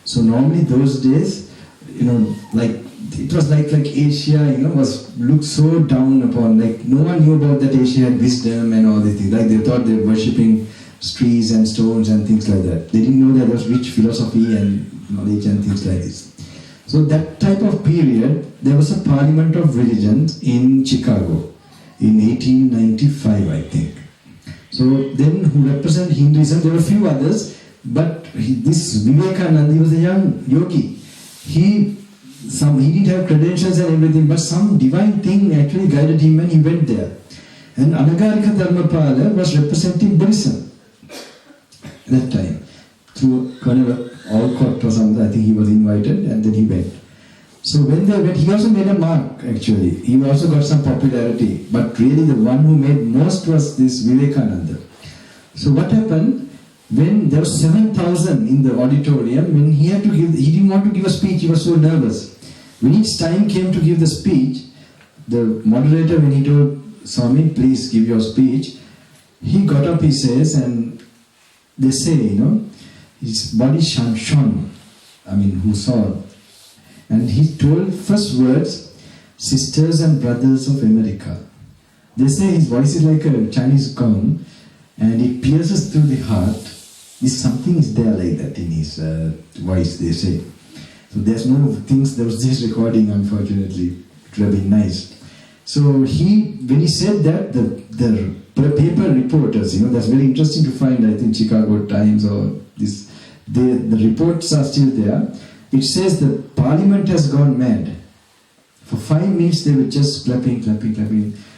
So normally those days, it was like Asia, was looked so down upon. Like no one knew about that Asia had wisdom and all these things. Like they thought they were worshipping trees and stones and things like that. They didn't know that there was rich philosophy and knowledge and things like this. So that type of period, there was a Parliament of Religions in Chicago in 1895, I think. So then who represent Hinduism, there were a few others, but this Vivekananda, he was a young yogi. He didn't have credentials and everything, but some divine thing actually guided him and he went there. And Anagarika Dharmapala was representing Buddhism at that time. Through Alcott or something, I think he was invited and then he went. So when they went, he also made a mark actually. He also got some popularity. But really the one who made most was this Vivekananda. So what happened, when there was 7,000 in the auditorium, when he didn't want to give a speech, he was so nervous. When each time came to give the speech, the moderator, when he told Swami, please give your speech, he got up, he says, and they say, his body shone. Who saw? And he told first words, sisters and brothers of America. They say his voice is like a Chinese gong, and it pierces through the heart. Something is there like that in his voice, they say. So there's no things, there was this recording, unfortunately. It would have been nice. So when he said that, the paper reporters, that's very interesting to find, I think Chicago Times or this, the reports are still there. It says the parliament has gone mad. For 5 minutes they were just clapping.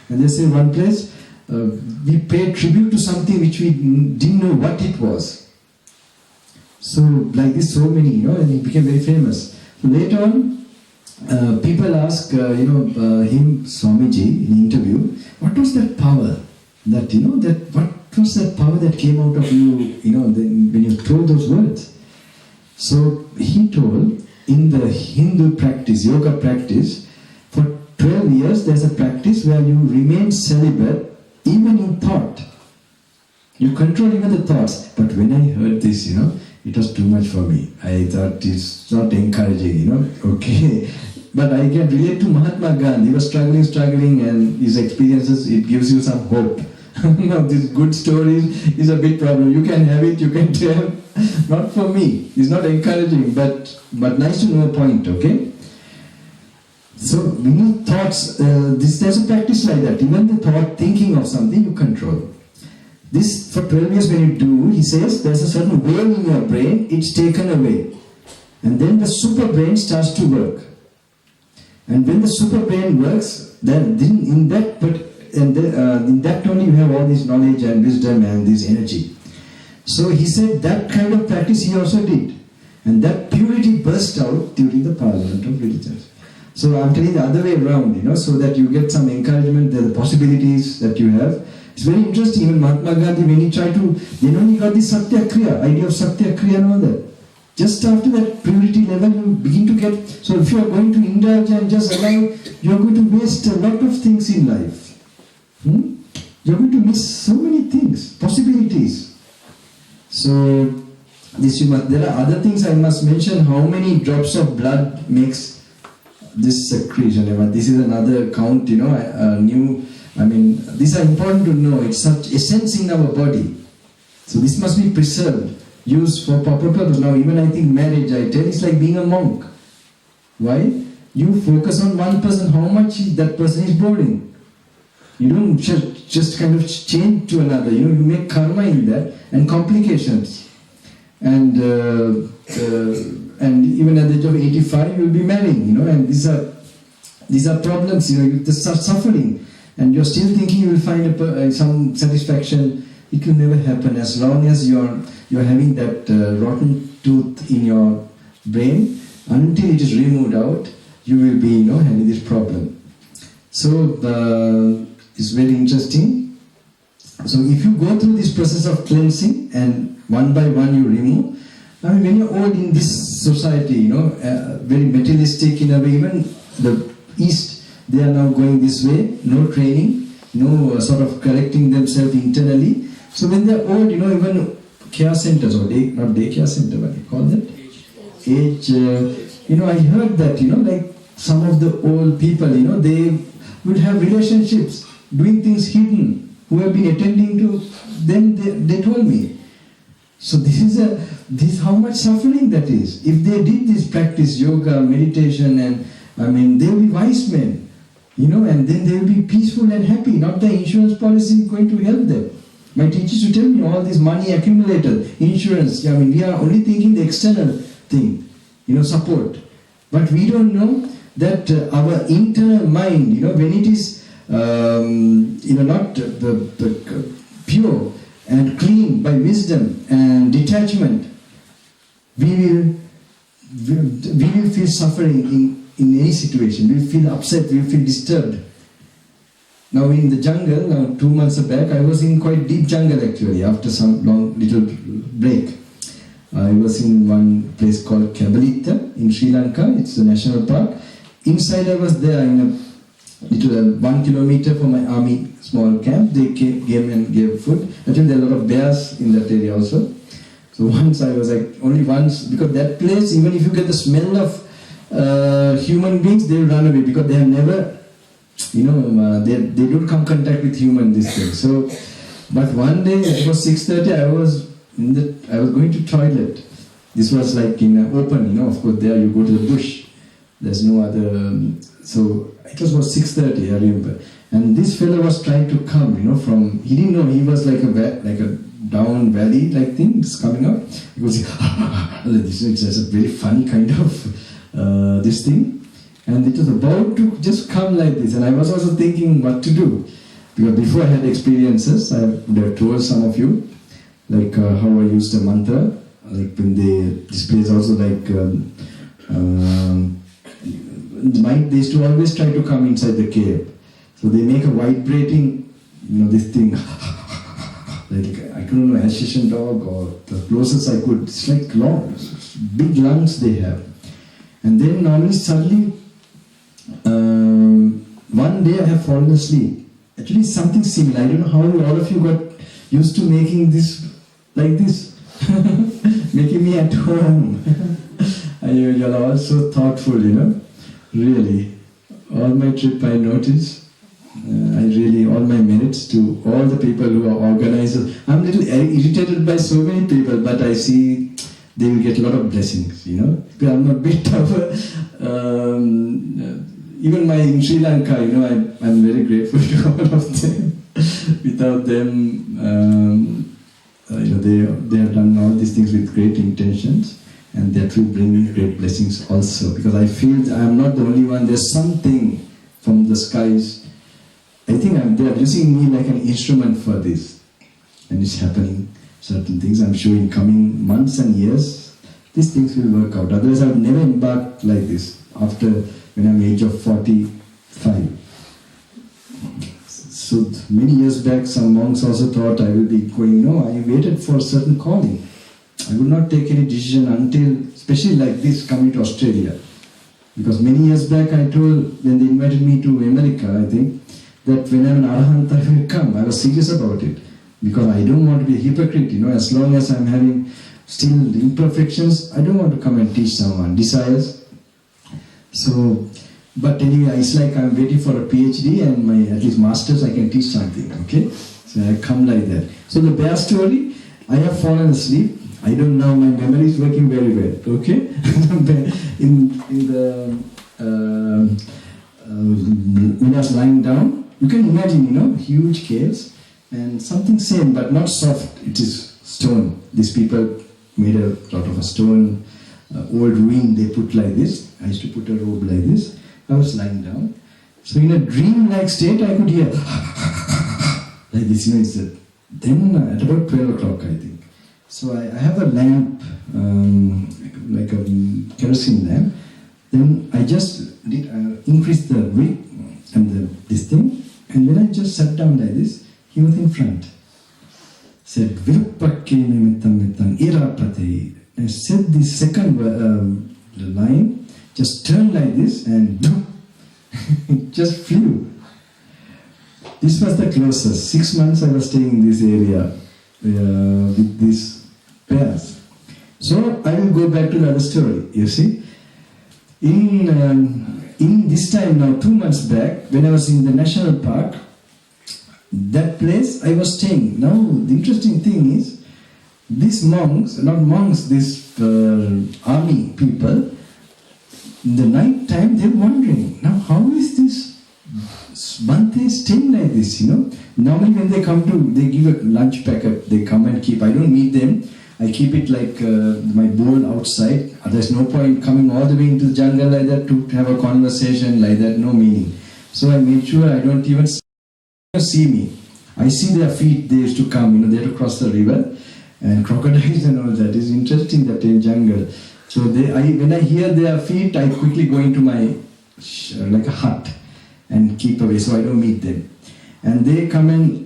And they say one place, we paid tribute to something which we didn't know what it was. So like this, so many, and he became very famous. So later on, people ask, him, Swamiji, in an interview, what was that power? What was that power that came out of you, when you told those words? So he told, in the Hindu practice, yoga practice, for 12 years there's a practice where you remain celibate even in thought. You control even the thoughts. But when I heard this, it was too much for me. I thought it's not encouraging, okay. But I can relate to Mahatma Gandhi. He was struggling, and his experiences, it gives you some hope. These good stories is a big problem. You can have it, you can tell. Not for me. It's not encouraging, but nice to know a point, okay? So, thoughts, there's a practice like that. Even the thought, thinking of something, you control. This, for 12 years when you do, he says, there's a certain wave in your brain, it's taken away. And then the super brain starts to work. And when the super brain works, then in that only you have all this knowledge and wisdom and this energy. So he said that kind of practice he also did. And that purity burst out during the Parliament of Religions. So I'm telling the other way around, so that you get some encouragement, the possibilities that you have. It's very interesting, even Mahatma Gandhi, when he tried to, then only got this Satyakriya, idea of Satyakriya and all that. Just after that purity level, you begin to get, so if you are going to indulge and just allow, you are going to waste a lot of things in life. You're going to miss so many things, possibilities. So, there are other things I must mention, how many drops of blood makes this secretion. This is another count, these are important to know. It's such essence in our body. So this must be preserved, used for proper purpose. Now even I think marriage, I tell, it's like being a monk. Why? You focus on one person, how much that person is boring. You don't just kind of change to another. You make karma in that and complications. And even at the age of 85, you'll be marrying, and these are problems, you just start suffering. And you're still thinking you will find some satisfaction. It will never happen as long as you're having that rotten tooth in your brain. Until it is removed out, you will be having this problem. So it's very interesting. So if you go through this process of cleansing and one by one you remove, when you're old in this society, very materialistic in a way, even the East, they are now going this way, no training, no sort of correcting themselves internally. So when they're old, even care centers, or not daycare center, what do you call that? Age. I heard that, like some of the old people, they would have relationships, doing things hidden, who have been attending to them, they told me. So this is how much suffering that is. If they did this practice, yoga, meditation, and they will be wise men. And then they will be peaceful and happy. Not the insurance policy going to help them. My teachers used to tell me all this money accumulated, insurance. We are only thinking the external thing, support. But we don't know that our internal mind, when it is, not pure and clean by wisdom and detachment, we will feel suffering in any situation. We will feel upset, we will feel disturbed. Now in the jungle, 2 months back, I was in quite deep jungle actually, after some long little break. I was in one place called Kabalita in Sri Lanka. It's a national park. Inside I was there in a little 1 kilometer from my army small camp. They came and gave food. Actually there are a lot of bears in that area also. So once I was only once, because that place, even if you get the smell of human beings, they will run away because they have never, they don't come contact with human this thing. So, but one day it was 6:30. I was going to toilet. This was like in an open, of course. There you go to the bush. There's no other. So it was about 6:30. I remember. And this fellow was trying to come, from. He didn't know he was like a down valley like thing. It's coming up. He was this is a very funny kind of this thing. And it was about to just come like this. And I was also thinking what to do. Because before I had experiences, I would have told some of you, like how I used a mantra. Like when this place also like, they used to always try to come inside the cave. So they make a vibrating, this thing, like I don't know, Asian dog or the closest I could. It's like long, big lungs they have. And then normally suddenly, one day I have fallen asleep. Actually something similar. I don't know how all of you got used to making this like this. Making me at home. And you're all so thoughtful, Really. All my trip I noticed. All my merits to all the people who are organizers. I'm a little irritated by so many people, but I see they will get a lot of blessings, Because I'm a bit of a, even in Sri Lanka, I'm very grateful to all of them. Without them, they have done all these things with great intentions, and that will bring me great blessings also. Because I feel I am not the only one. There's something from the skies. I think they are using me like an instrument for this, and it's happening. Certain things, I'm sure in coming months and years, these things will work out. Otherwise, I would never embark like this after when I'm age of 45. So many years back, some monks also thought I will be going. No, I waited for a certain calling. I would not take any decision until, especially like this, coming to Australia. Because many years back I told, when they invited me to America, I think, that when I'm an Arahant I will come. I was serious about it. Because I don't want to be a hypocrite, as long as I'm having still imperfections, I don't want to come and teach someone. Desires. So, but anyway, it's like I'm waiting for a PhD and my at least master's, I can teach something, okay? So I come like that. So the bare story, I have fallen asleep. I don't know, my memory is working very well, okay? When I was lying down, you can imagine, huge caves and something same, but not soft, it is stone. These people made a lot of a stone, old ruin they put like this. I used to put a robe like this. I was lying down. So in a dream-like state, I could hear like this, then at about 12 o'clock, I think. So I have a lamp, like a kerosene lamp. Then I just did increase the wick and this thing. And when I just sat down like this, he was in front. Said, Virupakke nimittam mittam irapate. And said this second line, just turned like this and it just flew. This was the closest. 6 months I was staying in this area with these pairs. So I will go back to the other story, you see. In this time now, 2 months back, when I was in the national park, that place I was staying. Now the interesting thing is, these monks, not monks, these army people, in the night time they're wondering, now how is this Bhante staying like this, Normally when they come to, they give a lunch packet, they come and keep, I don't meet them, I keep it like my bowl outside. There's no point coming all the way into the jungle like that to have a conversation like that, no meaning. So I made sure I don't even see me. I see their feet, they used to come, they had to cross the river, and crocodiles and all that. It's interesting that in jungle. So when I hear their feet, I quickly go into my, like a hut, and keep away, so I don't meet them. And they come and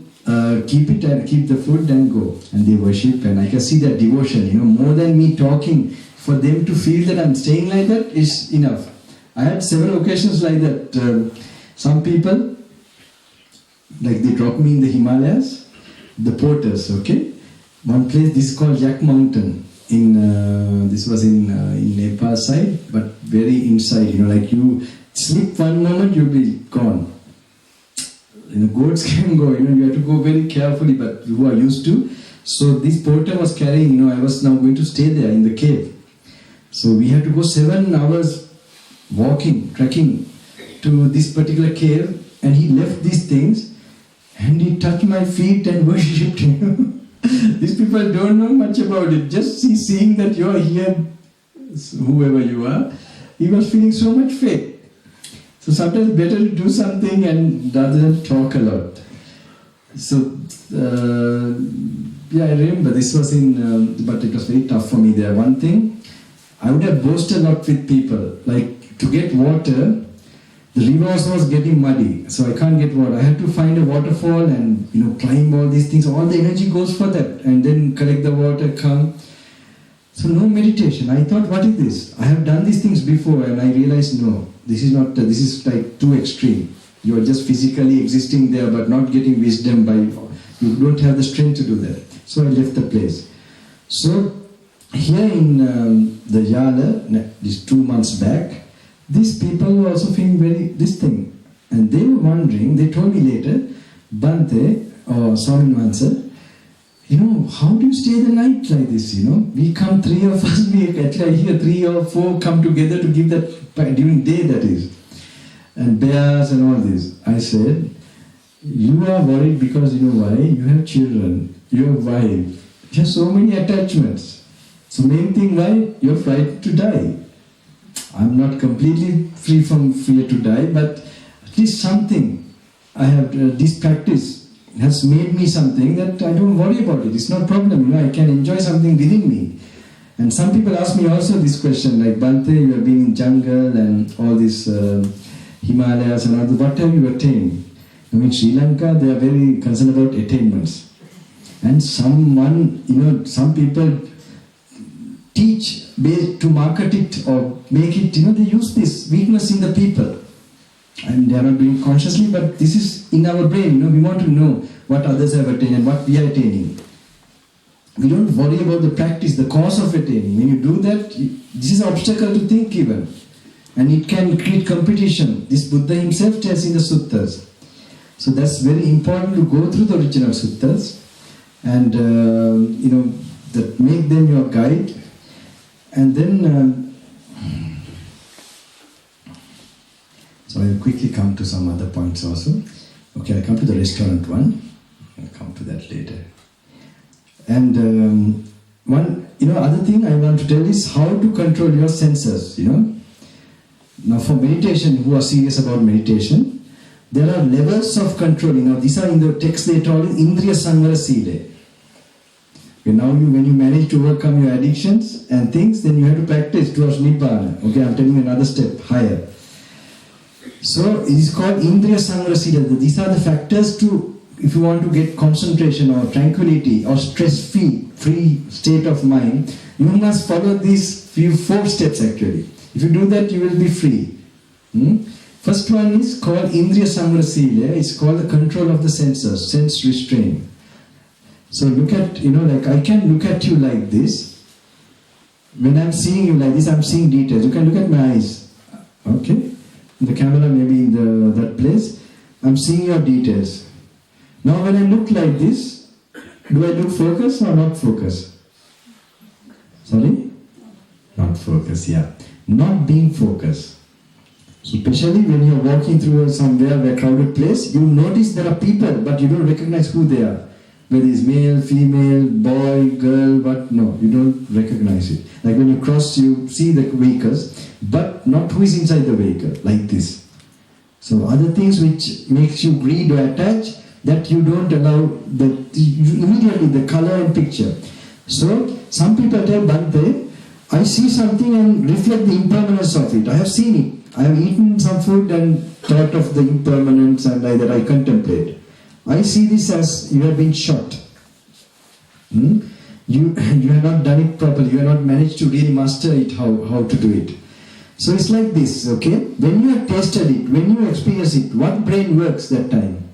keep it and keep the food and go. And they worship, and I can see their devotion, more than me talking. For them to feel that I'm staying like that is enough. I had several occasions like that. Some people, like they dropped me in the Himalayas, the porters, okay? One place, this is called Jack Mountain. this was in Nepal side, but very inside, like you slip one moment, you'll be gone. Goats can go, you have to go very carefully, but who are used to. So this porter was carrying, I was now going to stay there in the cave. So we had to go 7 hours walking, trekking to this particular cave, and he left these things and he touched my feet and worshipped him. These people don't know much about it. Just seeing that you are here, whoever you are, he was feeling so much faith. So sometimes better to do something and rather than talk a lot. So I remember this was but it was very tough for me there. One thing, I would have boasted a lot with people. Like to get water, the river was getting muddy, so I can't get water. I had to find a waterfall and climb all these things. All the energy goes for that, and then collect the water, come. So no meditation. I thought, what is this? I have done these things before, and I realized no, this is not. This is like too extreme. You are just physically existing there, but not getting wisdom by. You don't have the strength to do that. So I left the place. So here in the Yala, these 2 months back, these people were also feeling this thing. And they were wondering, they told me later, Bante or Swami Mansa, how do you stay the night like this, We come 3 of us, we at least here 3 or 4 come together to give that, during day that is. And bears and all this. I said, you are worried because you know why? You have children, you have wife, you have so many attachments. So main thing why? You're frightened to die. I'm not completely free from fear to die, but at least something. I have this practice has made me something that I don't worry about it. It's not a problem, I can enjoy something within me. And some people ask me also this question, like Bante, you have been in jungle and all this Himalayas and all that. What have you attained? In Sri Lanka, they are very concerned about attainments. And some people teach to market it or make it, they use this weakness in the people. And they are not doing consciously, but this is in our brain, we want to know what others have attained and what we are attaining. We don't worry about the practice, the cause of attaining. When you do that, this is an obstacle to think even. And it can create competition. This Buddha himself tells in the suttas. So that's very important to go through the original suttas and, that make them your guide. And then, so I'll quickly come to some other points also. Okay, I'll come to the restaurant one. I'll come to that later. And one, other thing I want to tell is how to control your senses, Now for meditation, who are serious about meditation, there are levels of control. These are in the text they call it Indriya Samvara Sile. When you manage to overcome your addictions and things, then you have to practice towards Nibbana. Okay, I'm telling you another step higher. So it is called Indriya Samvara Sila. These are the factors to, if you want to get concentration or tranquility or stress-free state of mind, you must follow these 4 steps actually. If you do that, you will be free. First one is called Indriya Samvara Sila. It's called the control of the senses, sense restraint. So look at, like I can look at you like this. When I'm seeing you like this, I'm seeing details. You can look at my eyes. Okay? The camera may be in that place. I'm seeing your details. Now when I look like this, do I look focused or not focused? Sorry? Not focused, yeah. Not being focused. So especially when you're walking through somewhere, a crowded place, you notice there are people, but you don't recognize who they are. Whether it's male, female, boy, girl, what? No, you don't recognize it. Like when you cross, you see the vehicles, but not who is inside the vehicle, like this. So other things which makes you greed or attach, that you don't allow, immediately the color and picture. So some people tell Bante, I see something and reflect the impermanence of it. I have seen it. I have eaten some food and thought of the impermanence and like that I contemplate. I see this as you have been shot. You have not done it properly. You have not managed to really master it, how to do it. So it's like this, okay? When you have tasted it, when you experience it, what brain works that time?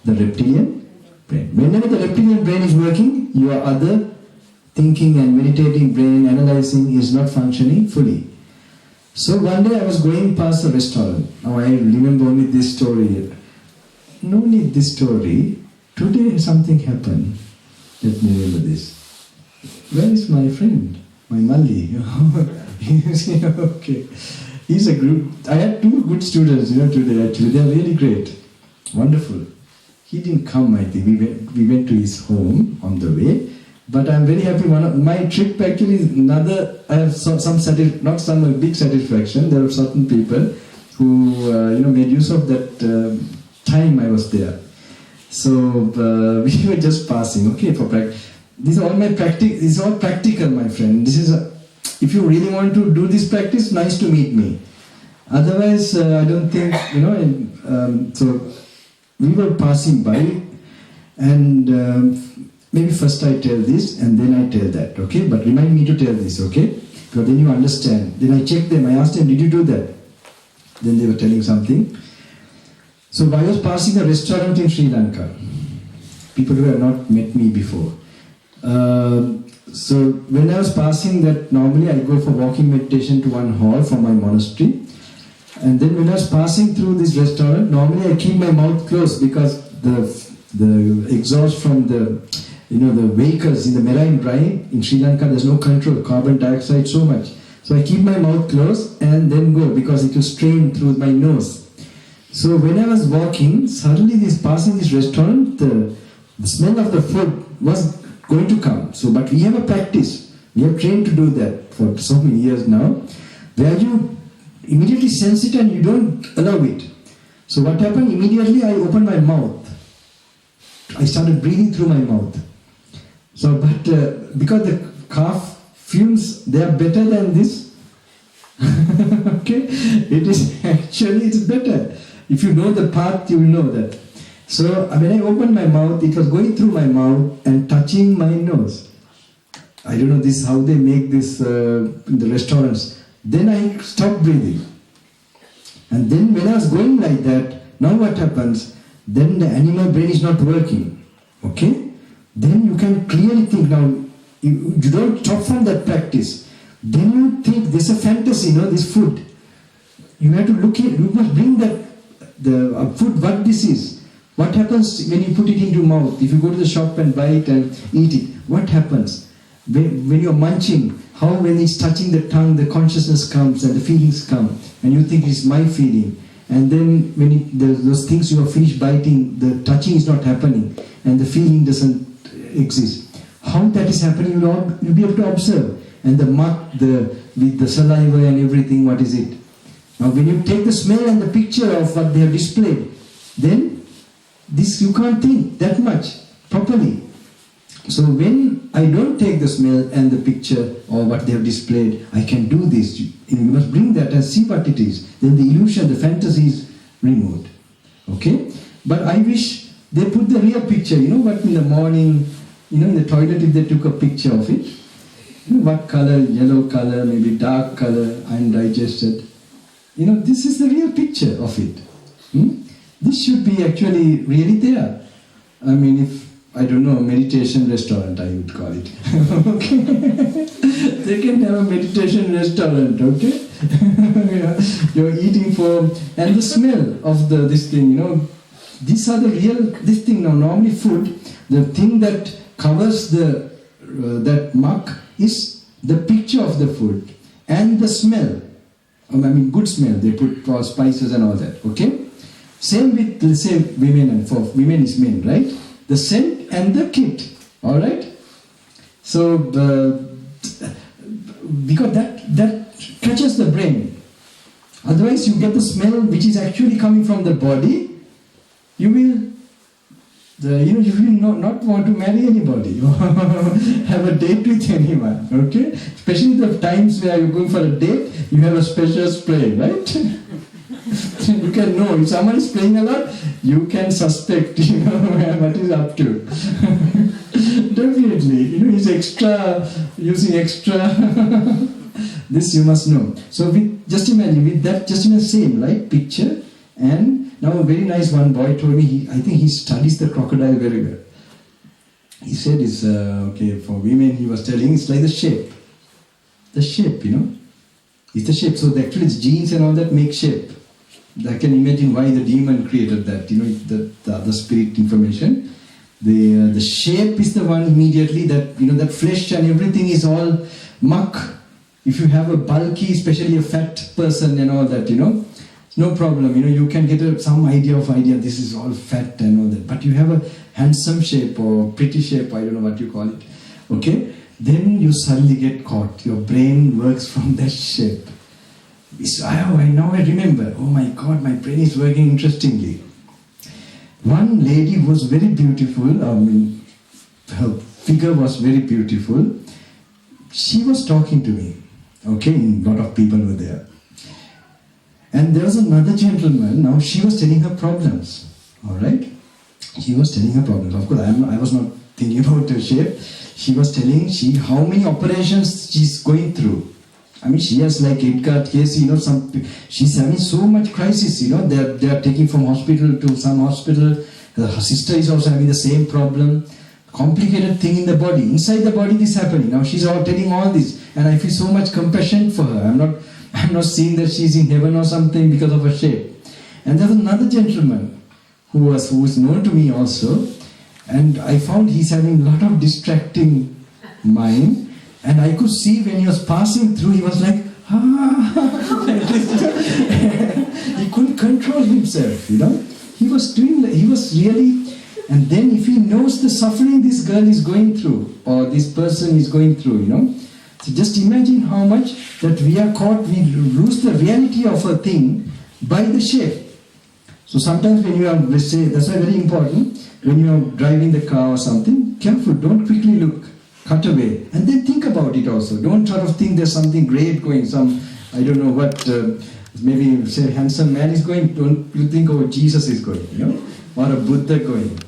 The reptilian brain. Whenever the reptilian brain is working, your other thinking and meditating brain, analyzing is not functioning fully. So one day I was going past a restaurant. Now I remember only this story. No need this story. Today something happened. Let me remember this. Where is my friend? My Malli. Okay. He's a group. I had 2 good students, today actually. They are really great. Wonderful. He didn't come, I think. We went to his home on the way. But I'm very happy. One of my trip actually is another. I have not some big satisfaction. There are certain people who made use of that time I was there. So we were just passing. Okay, for practice. This is all my practice. This is all practical, my friend. This is if you really want to do this practice, nice to meet me. Otherwise, I don't think so we were passing by, and. Maybe first I tell this and then I tell that, okay? But remind me to tell this, okay? Because then you understand. Then I checked them, I asked them, did you do that? Then they were telling something. So I was passing a restaurant in Sri Lanka. People who have not met me before. So when I was passing that, normally I go for walking meditation to one hall from my monastery. And then when I was passing through this restaurant, normally I keep my mouth closed because the exhaust from the vehicles in the marine drive in Sri Lanka, there's no control, carbon dioxide so much. So I keep my mouth closed and then go because it will strain through my nose. So when I was walking, suddenly passing this restaurant, the smell of the food was going to come. So, but we have a practice. We have trained to do that for so many years now, where you immediately sense it and you don't allow it. So what happened? Immediately I opened my mouth. I started breathing through my mouth. So, but because the calf fumes, they are better than this. Okay, it's better. If you know the path, you will know that. So when I opened my mouth, it was going through my mouth and touching my nose. I don't know this is how they make this in the restaurants. Then I stopped breathing. And then when I was going like that, now what happens? Then the animal brain is not working. Okay? Then you can clearly think now, you don't stop from that practice. Then you think there's a fantasy, this food. You have to look at, you must bring the food, what this is. What happens when you put it into your mouth? If you go to the shop and buy it and eat it, what happens? When you're munching, how when it's touching the tongue, the consciousness comes and the feelings come. And you think it's my feeling. And then when those things you have finished biting, the touching is not happening and the feeling doesn't exist. How that is happening, you'll be able to observe. And the muck, with the saliva and everything, what is it? Now when you take the smell and the picture of what they have displayed, then this you can't think that much properly. So when I don't take the smell and the picture or what they have displayed, I can do this. You must bring that and see what it is. Then the illusion, the fantasy is removed. Okay? But I wish they put the real picture. What in the morning, in the toilet if they took a picture of it. What color, yellow color, maybe dark color, undigested. This is the real picture of it. This should be actually really there. I mean, if I don't know, meditation restaurant, I would call it. Okay? They can have a meditation restaurant, okay? You're eating for, and the smell of this thing, these are the real, this thing now, normally food, the thing that covers that muck is the picture of the food and the smell. I mean, good smell, they put spices and all that, okay? Same with, let's say, women, and for women is men, right? The scent and the kit, all right? So, because that catches the brain. Otherwise, you get the smell which is actually coming from the body. You will, you will not want to marry anybody or have a date with anyone, okay? Especially the times where you're going for a date, you have a special spray, right? You can know if someone is playing a lot, you can suspect, what is up to. Definitely, he's using extra. This you must know. So just imagine same, right? Picture. And now a very nice one boy told me, I think he studies the crocodile very well. he said is, okay, for women he was telling, it's like the shape. The shape, it's the shape. So actually it's genes and all that make shape. I can imagine why the demon created that, the other spirit information. The shape is the one immediately that, that flesh and everything is all muck. If you have a bulky, especially a fat person and all that, no problem. You can get some idea, this is all fat and all that. But you have a handsome shape or pretty shape, I don't know what you call it. Okay? Then you suddenly get caught. Your brain works from that shape. Now I remember. Oh my God, my brain is working interestingly. One lady was very beautiful. Her figure was very beautiful. She was talking to me. Okay, a lot of people were there. And there was another gentleman. Now she was telling her problems. All right? She was telling her problems. Of course, I was not thinking about her shape. She was telling how many operations she's going through. She has like Edgar case, she's having so much crisis, they are taking from hospital to some hospital. Her sister is also having the same problem. Complicated thing in the body. Inside the body this happening. Now she's all telling all this. And I feel so much compassion for her. I'm not seeing that she's in heaven or something because of her shape. And there's another gentleman who is known to me also. And I found he's having a lot of distracting mind. And I could see when he was passing through, he was like, he couldn't control himself, He was really, and then if he knows the suffering this girl is going through, or this person is going through, So just imagine how much that we are caught, we lose the reality of a thing by the shape. So sometimes when you are, let's say, that's why very important, when you are driving the car or something, careful, don't quickly look. Cut away. And then think about it also. Don't sort of think there's something great going, I don't know what, maybe say handsome man is going, don't you think, Jesus is going, or a Buddha going.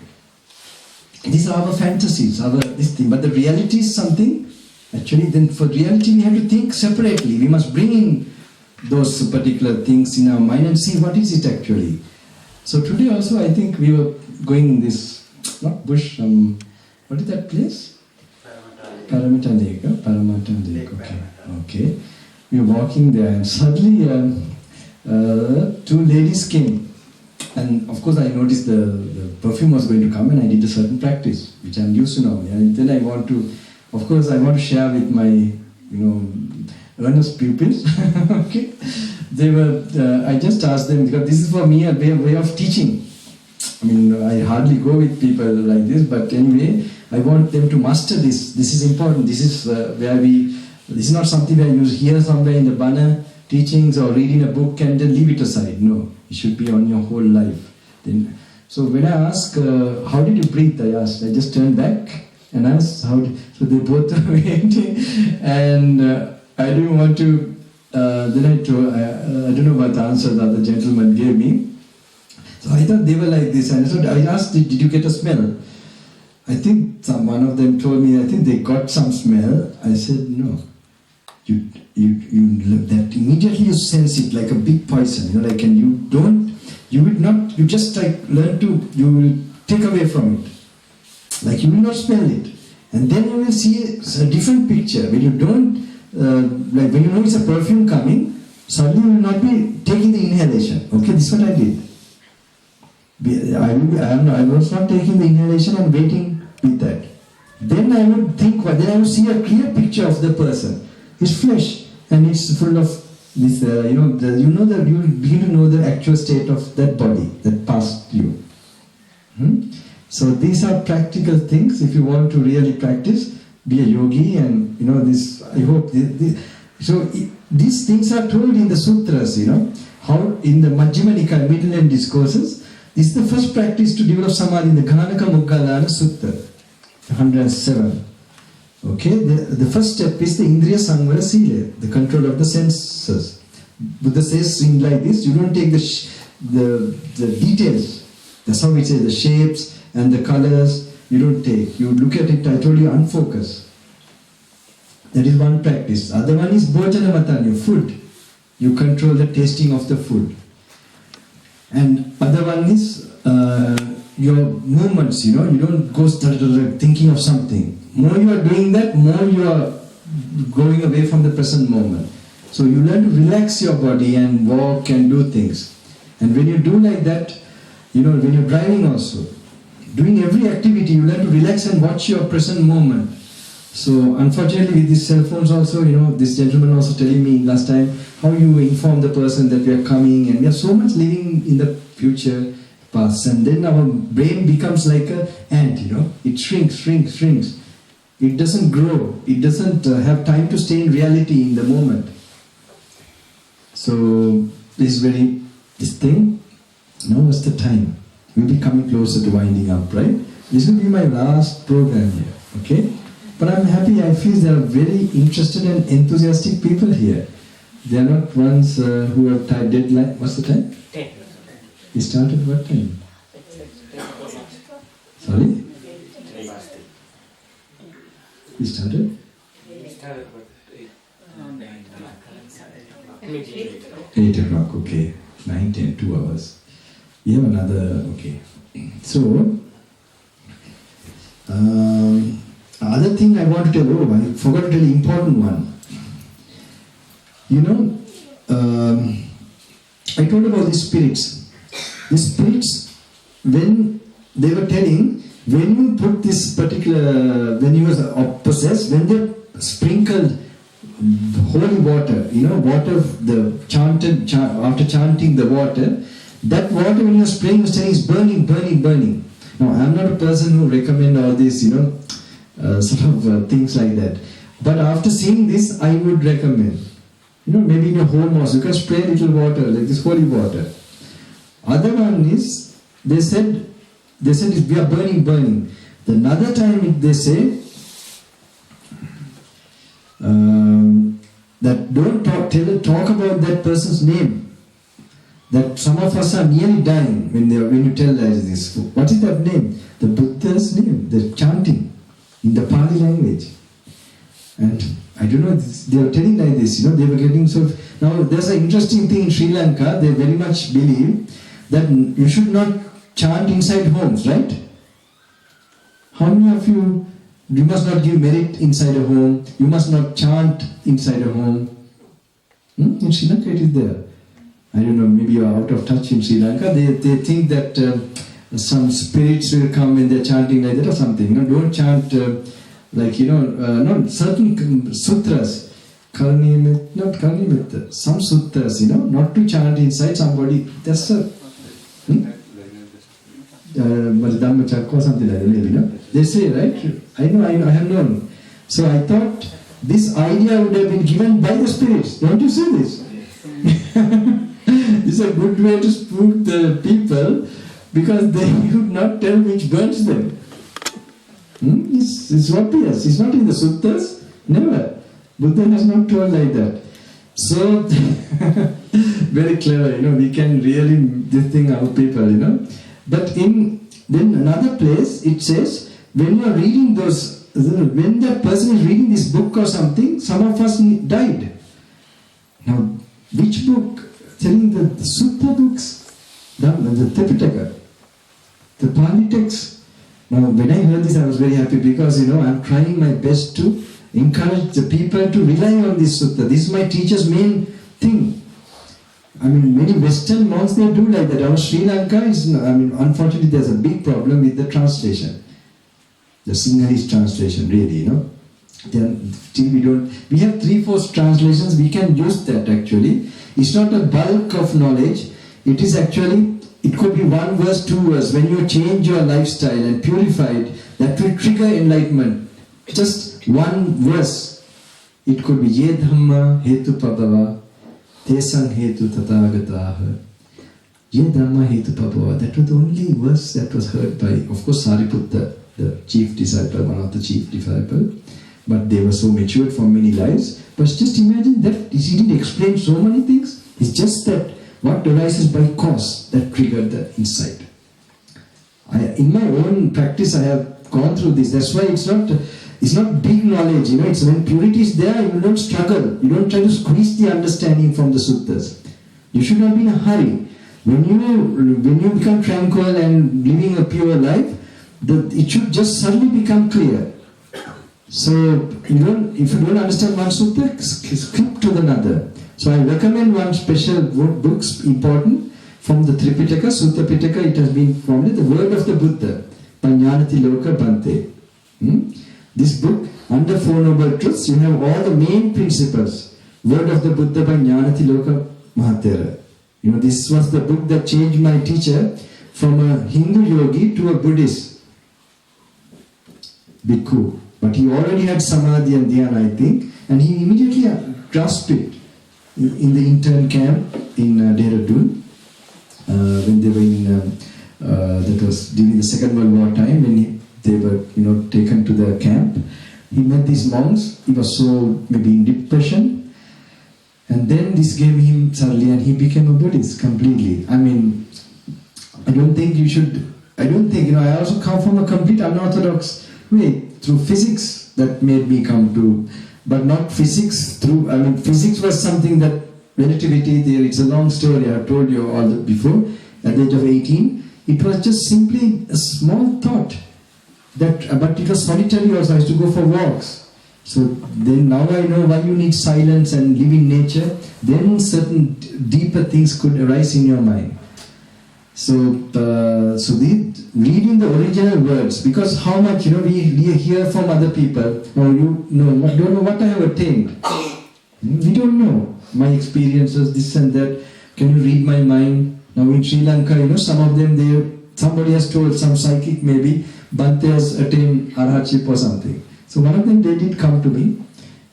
These are our fantasies, this thing. But the reality is something, actually, then for reality we have to think separately. We must bring in those particular things in our mind and see what is it actually. So today also I think we were going in this, not bush, what is that place? Paramata Lake, okay. We were walking there and suddenly two ladies came. And of course I noticed the perfume was going to come and I did a certain practice, which I'm used to now. And then I want to share with my, earnest pupils. Okay. I just asked them, because this is for me a way of teaching. I hardly go with people like this, but anyway, I want them to master this. This is important. This is this is not something where you hear somewhere in the Bana teachings or reading a book and then leave it aside. No, it should be on your whole life. So when I asked, how did you breathe? I just turned back and asked, so they both were waiting. And I didn't want to, then I don't know what answer the other gentleman gave me. So I thought they were like this. And so I asked, did you get a smell? I think one of them told me, I think they got some smell. I said, no. You that immediately you sense it like a big poison, and you just learn to, you will take away from it. Like you will not smell it. And then you will see a different picture. When you don't, when you know it's a perfume coming, suddenly you will not be taking the inhalation. Okay, this is what I did. I was not taking the inhalation and waiting with that. Then I would see a clear picture of the person. It's flesh and it's full of this, you will begin to know the actual state of that body that passed you. So these are practical things. If you want to really practice, be a yogi, and this. I hope these things are told in the sutras. How in the Majjhima Nikaya middle end discourses. This is the first practice to develop samadhi in the Ghanaka Moggallana Sutta, 107. Okay, the first step is the Indriya Samvara Sila, the control of the senses. Buddha says in like this, you don't take the details. That's how we say the shapes and the colors, you don't take. You look at it, I told you, unfocus. That is one practice. Other one is Bhojana Matanya, food. You control the tasting of the food. And other one is your movements, you don't go thinking of something. More you are doing that, more you are going away from the present moment. So you learn to relax your body and walk and do things. And when you do like that, when you're driving also, doing every activity, you learn to relax and watch your present moment. So unfortunately with these cell phones also, this gentleman also telling me last time how you inform the person that we are coming, and we are so much living in the future, past, and then our brain becomes like an ant, it shrinks. It doesn't grow, it doesn't have time to stay in reality in the moment. So this thing, now what's the time? We'll be coming closer to winding up, right? This will be my last program here, okay? But I'm happy, I feel there are very interested and enthusiastic people here. They are not ones who have tied deadline. What's the time? 10. We started what time? Sorry? We started? We started at 8 o'clock, okay. 9, 10, 2 hours. We have another, okay. So, other thing I want to tell, I forgot to tell an important one. I told about the spirits. The spirits, when they were telling, when you put this particular, when you were possessed, when they sprinkled holy water, water, after chanting the water, that water when you're spraying, you're saying is burning. Now, I'm not a person who recommend all these, things like that. But after seeing this, I would recommend. Maybe in your home also, you can spray a little water, like this holy water. Other one is, they said we are burning. Another time they say, that don't talk about that person's name. That some of us are nearly dying when you tell this. What is that name? The Buddha's name. They're chanting in the Pali language. And I don't know, they are telling like this, they were getting so... Now there's an interesting thing in Sri Lanka, they very much believe that you should not chant inside homes, right? How many of you must not give merit inside a home, you must not chant inside a home? In Sri Lanka it is there. I don't know, maybe you are out of touch in Sri Lanka. They think that some spirits will come when they're chanting like that or something. Don't chant certain sutras. Not Karnimetta. Some sutras, not to chant inside somebody. That's a... Dhammaratha or something like that, maybe, They say, right? I know, I have known. So I thought this idea would have been given by the spirits. Don't you see this? This is a good way to spook the people because they would not tell which burns them. It's obvious. It's not in the suttas. Never. Buddha has not told like that. So, very clever, we can really this thing our people, But then another place it says, when you are reading when that person is reading this book or something, some of us died. Now, which book? Telling the Sutta books, the Tripitaka, the Pali text. Now, when I heard this, I was very happy because, I'm trying my best to encourage the people to rely on this Sutta. This is my teacher's main thing. Many Western monks, they do like that. Our Sri Lanka is, unfortunately, there's a big problem with the translation. The Sinhalese translation, really, we have 3/4 translations, we can use that actually. It's not a bulk of knowledge, it is actually, it could be 1 verse, 2 verse. When you change your lifestyle and purify it, that will trigger enlightenment. Just 1 verse. It could be Ye Dhamma Hetu Pabhava Tesang Hetu Tathagataha. Ye Dhamma Hetu Pabhava. That was the only verse that was heard by, of course, Sariputta, the chief disciple, one of the chief disciples. But they were so matured from many lives. But just imagine that he didn't explain so many things. It's just that what arises by cause that triggered the insight. In my own practice, I have gone through this. That's why it's not big knowledge. It's when purity is there, you don't struggle. You don't try to squeeze the understanding from the suttas. You should not be in a hurry. When you become tranquil and living a pure life, it should just suddenly become clear. So if you don't understand one sutta, skip to another. So I recommend one special books important from the Tripitaka, Sutta Pitaka. It has been formed, the Word of the Buddha by Gnanaloka Bhante. This book, under Four Noble Truths, you have all the main principles. Word of the Buddha by Gnanaloka Thero. This was the book that changed my teacher from a Hindu yogi to a Buddhist bhikkhu. But he already had samadhi and dhyana, I think, and he immediately grasped it in the intern camp in Dehradun, when they were in, that was during the Second World War time, when they were, taken to the camp. He met these monks. He was so maybe in depression, and then this gave him sadly, and he became a Buddhist completely. I mean, I don't think, I also come from a complete unorthodox way, through physics that made me come to, but not physics physics was something that, relativity theory, it's a long story, I have told you all that before. At the age of 18, it was just simply a small thought, but it was solitary also. I used to go for walks. So then now I know why you need silence and live in nature. Then certain deeper things could arise in your mind. So reading the original words, because how much we hear from other people. Don't know what I have attained. We don't know my experiences, this and that. Can you read my mind? Now in Sri Lanka, some of them, somebody has told, some psychic maybe, Bhante has attained Arhatship or something. So one of them, they did come to me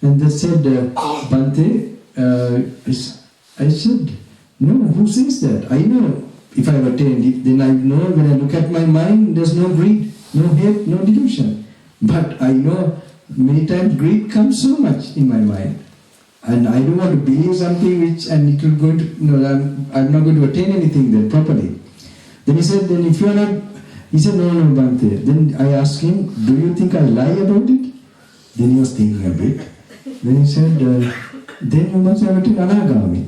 and they said, Bhante, I said, no, who says that? I know if I have attained it, then I know when I look at my mind, there's no greed, no hate, no delusion. But I know many times greed comes so much in my mind. And I don't want to believe something and it will go to, I'm not going to attain anything then properly. Then he said, then if you are not, he said, no, Bhante. Then I asked him, do you think I lie about it? Then he was thinking a bit. Then he said, then you must have attained Anagami.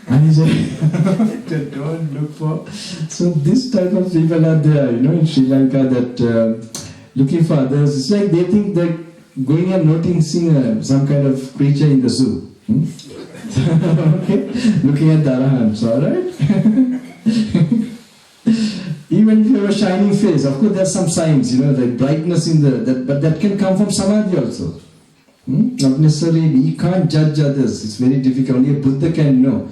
And he said, don't look for. So this type of people are there, in Sri Lanka, that looking for others. It's like they think that going and noticing some kind of creature in the zoo. Okay? Looking at the Arahants, alright? Even if you have a shining face, of course there are some signs, like brightness in but that can come from samadhi also. Not necessarily, we can't judge others. It's very difficult. Only a Buddha can know.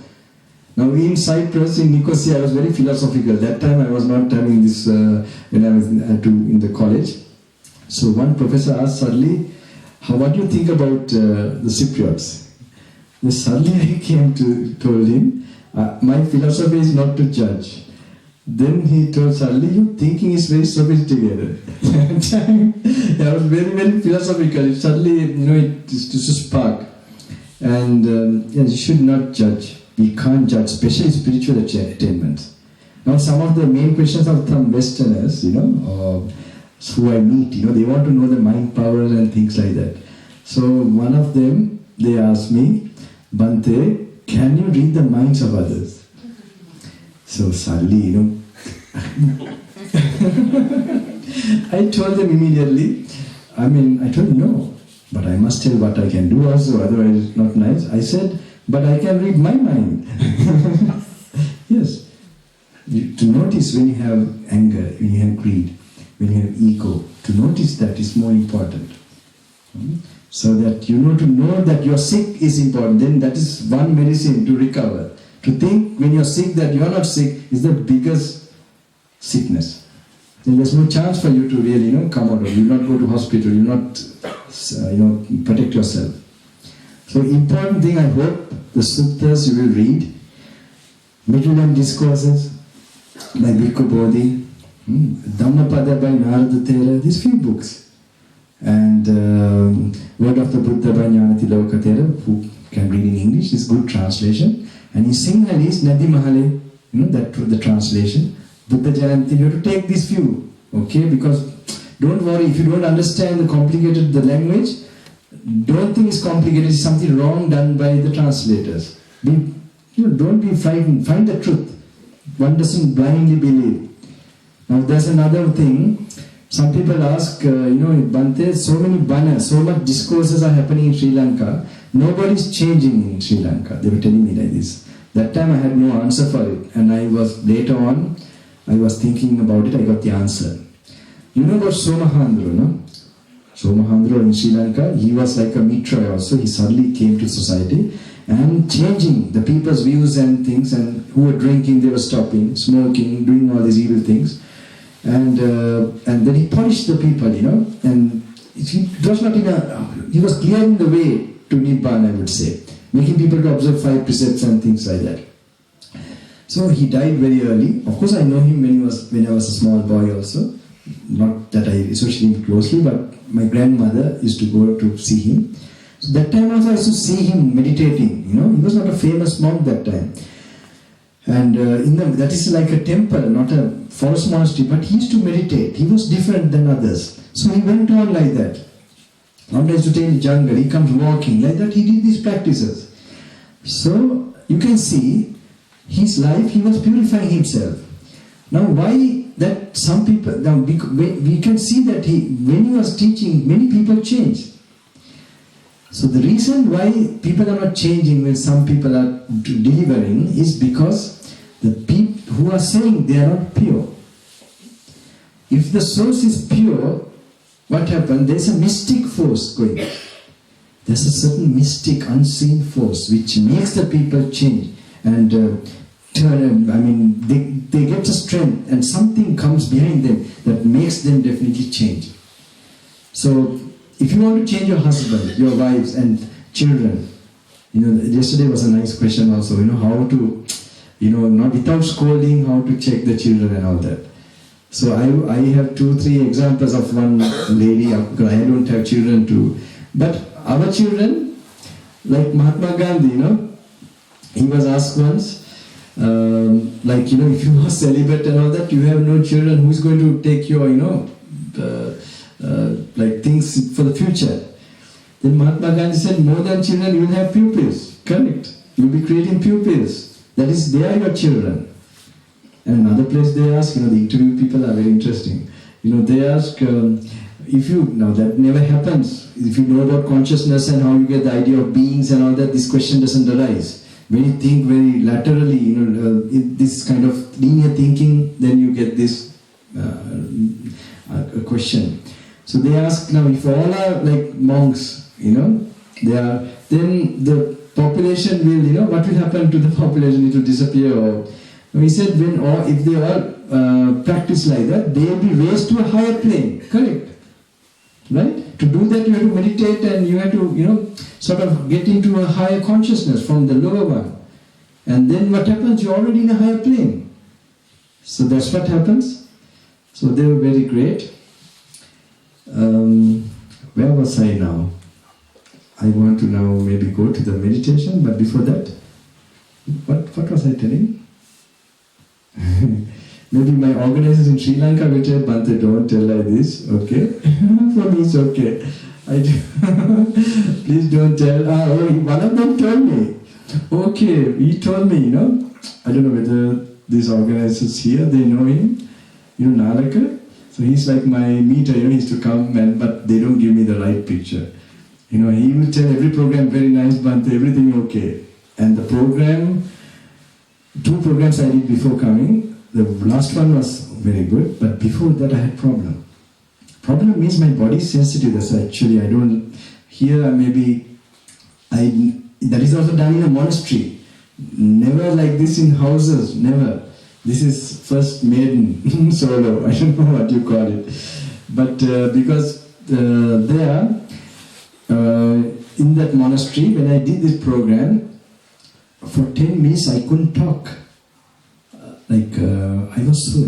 Now in Cyprus, in Nicosia, I was very philosophical. That time I was not having this when I was in the college. So one professor asked suddenly, what do you think about the Cypriots? Then suddenly I told him, my philosophy is not to judge. Then he told suddenly, your thinking is very sophisticated. I was very, very philosophical. Suddenly, it used to spark. And you should not judge. We can't judge, especially spiritual attainments. Now, some of the main questions of some Westerners, who I meet, they want to know the mind power and things like that. So one of them, they asked me, Bhante, can you read the minds of others? So suddenly, I told them immediately, I told them, no, but I must tell what I can do also, otherwise it's not nice. I said, but I can read my mind. Yes. To notice when you have anger, when you have greed, when you have ego, to notice that is more important. So that to know that you're sick is important. Then that is one medicine to recover. To think when you're sick that you're not sick is the biggest sickness. Then there's no chance for you to really, come out of it. You will not go to hospital, you will not, protect yourself. So important thing, I hope, the suttas you will read, middle and discourses by Bhikkhu Bodhi, Dhammapada by Dhammaratha Thero, these few books. And Word of the Buddha by Gnanaloka Thero, who can read in English, is good translation. And in Sinhalese, Nadi Mahale, the translation, Buddha Jayanti, you have to take these few, okay? Because don't worry, if you don't understand the language, don't think it's complicated, it's something wrong done by the translators. Don't be frightened, find the truth. one doesn't blindly believe. Now there's another thing. Some people ask, Bhante, so many banners, so much discourses are happening in Sri Lanka. Nobody's changing in Sri Lanka. They were telling me like this. That time I had no answer for it. And later on, I was thinking about it, I got the answer. You know about Somahandro, no? Somahandro in Sri Lanka, he was like a mitra also. He suddenly came to society and changing the people's views and things, and who were drinking, they were stopping, smoking, doing all these evil things. And then he punished the people, and it was not he was clearing the way to Nibbana, I would say, making people to observe 5 precepts and things like that. So he died very early. Of course, I know him when I was a small boy also. Not that I associate him closely, but my grandmother used to go to see him. So that time also I used to see him meditating. He was not a famous monk that time. And that is like a temple, not a forest monastery, but he used to meditate. He was different than others. So he went on like that. Sometimes to stay in the jungle, he comes walking, like that he did these practices. So you can see his life, he was purifying himself. Now why that some people, now we can see that when he was teaching, many people changed. So the reason why people are not changing when some people are delivering is because the people who are saying they are not pure. If the source is pure, what happens? There's a mystic force going. There's a certain mystic, unseen force which makes the people change and they get a strength, and something comes behind them that makes them definitely change. So if you want to change your husband, your wives and children, yesterday was a nice question also, how to, not without scolding, how to check the children and all that. So I have 2-3 examples of one lady, because I don't have children too. But our children, like Mahatma Gandhi, he was asked once, if you are celibate and all that, you have no children, who's going to take your, things for the future? Then Mahatma Gandhi said, more than children, you will have pupils. Correct. You will be creating pupils. That is, they are your children. And another place they ask, the interview people are very interesting. They ask, now that never happens. If you know about consciousness and how you get the idea of beings and all that, this question doesn't arise. When you think very laterally, this kind of linear thinking, then you get this question. So they ask, now if all are like monks, they are, then the population will, what will happen to the population? It will disappear. Or he said, if they all practice like that, they will be raised to a higher plane. Correct? Right? To do that, you have to meditate and you have to, sort of get into a higher consciousness from the lower one. And then what happens? You're already in a higher plane. So that's what happens. So they were very great. Where was I now? I want to now maybe go to the meditation, but before that, what was I telling? Maybe my organizers in Sri Lanka will tell, Bhante, don't tell like this, okay? For me it's okay. Please don't tell. One of them told me. Okay, he told me, I don't know whether these organizers here, they know him, Nalaka. So he's like my meter, he used to come, but they don't give me the right picture. He will tell every program, very nice, Bhante, everything okay. And the program, 2 programs I did before coming, the last one was very good, but before that I had problem. Problem means my body is sensitive, that's actually I don't, here maybe, that is also done in a monastery. Never like this in houses, never. This is first maiden solo, I don't know what you call it. But because there, in that monastery, when I did this program, for 10 minutes I couldn't talk. I was so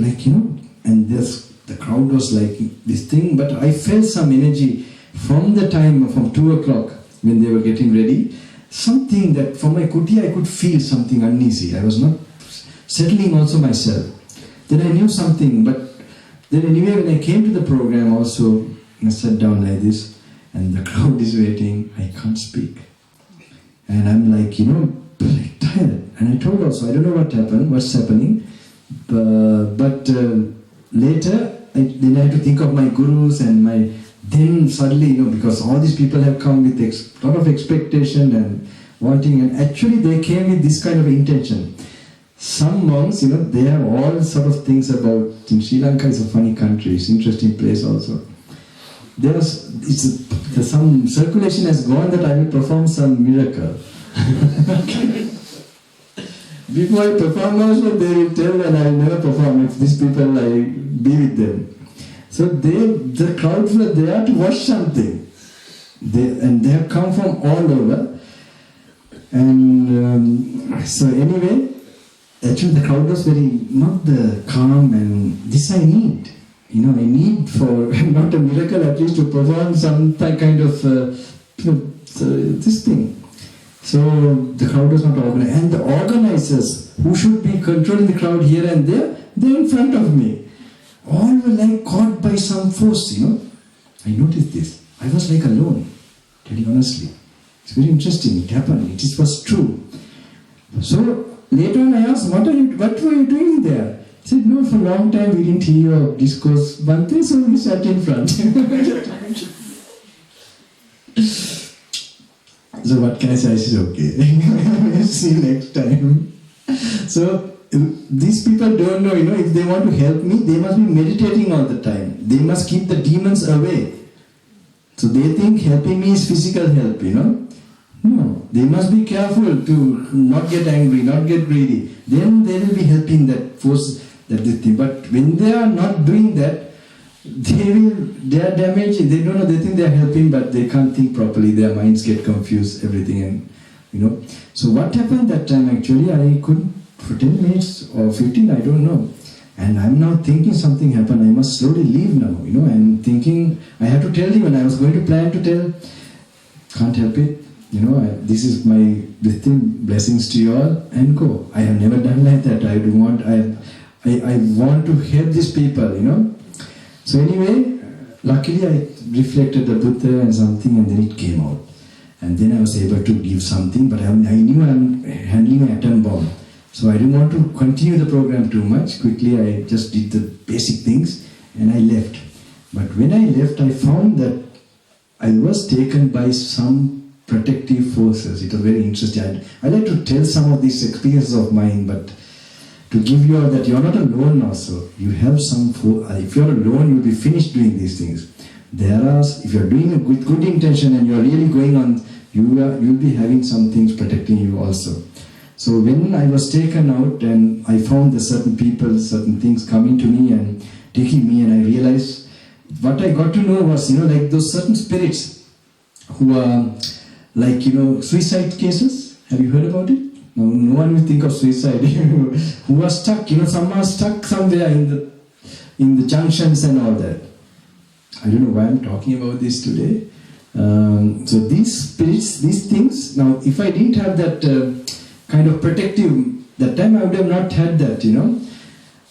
and the crowd was like this thing, but I felt some energy from the time, from 2 o'clock when they were getting ready, something that from my kuti I could feel something uneasy. I was not settling also myself. Then I knew something, but then anyway when I came to the program also, I sat down like this and the crowd is waiting, I can't speak. And I'm like, tired. And I told also, I don't know what's happening. But later, then I had to think of my gurus and then suddenly, because all these people have come with a lot of expectation and wanting, and actually they came with this kind of intention. Some monks, they have all sort of things about, Sri Lanka is a funny country, it's an interesting place also. Some circulation has gone that I will perform some miracle. Before I perform also, they will tell and I will never perform if these people, I be with them. So the crowds were there to watch something. They have come from all over. And so anyway, actually the crowd was very, not the calm, and this I need. I need for, not a miracle, at least to perform some kind of this thing. So the crowd was not organized. And the organizers, who should be controlling the crowd here and there, they're in front of me. All were like caught by some force, I noticed this. I was like alone, tell you honestly. It's very interesting, it happened, it was true. So later on I asked, what were you doing there? He said, no, for a long time we didn't hear your discourse, Bhante, so we sat in front. So what can I say? I said, okay, see you next time. So these people don't know, if they want to help me, they must be meditating all the time. They must keep the demons away. So they think helping me is physical help, No, they must be careful to not get angry, not get greedy. Then they will be helping that force, that thing. But when they are not doing that, they are damaging. They don't know, they think they are helping, but they can't think properly. Their minds get confused, everything, and So what happened that time actually, I couldn't, for 10 minutes or 15, I don't know. And I'm now thinking something happened, I must slowly leave now, I'm thinking, I had to tell him, and I was going to plan to tell, can't help it, this is my blessings to you all, and go. I have never done like that. I want to help these people, So anyway, luckily I reflected the Buddha and something, and then it came out. And then I was able to give something, but I knew I'm handling an atom bomb. So I didn't want to continue the program too much. Quickly I just did the basic things and I left. But when I left, I found that I was taken by some protective forces. It was very interesting. I like to tell some of these experiences of mine, but to give you all that you're not alone also. You have some, if you're alone, you'll be finished doing these things. If you're doing it with good intention and you're really going on, you'll be having some things protecting you also. So when I was taken out and I found the certain people, certain things coming to me and taking me, and I realized what I got to know was, like those certain spirits who are like, suicide cases. Have you heard about it? No one will think of suicide. Who are stuck, some are stuck somewhere in the junctions and all that. I don't know why I'm talking about this today. So these spirits, these things, now if I didn't have that kind of protective, that time I would have not had that,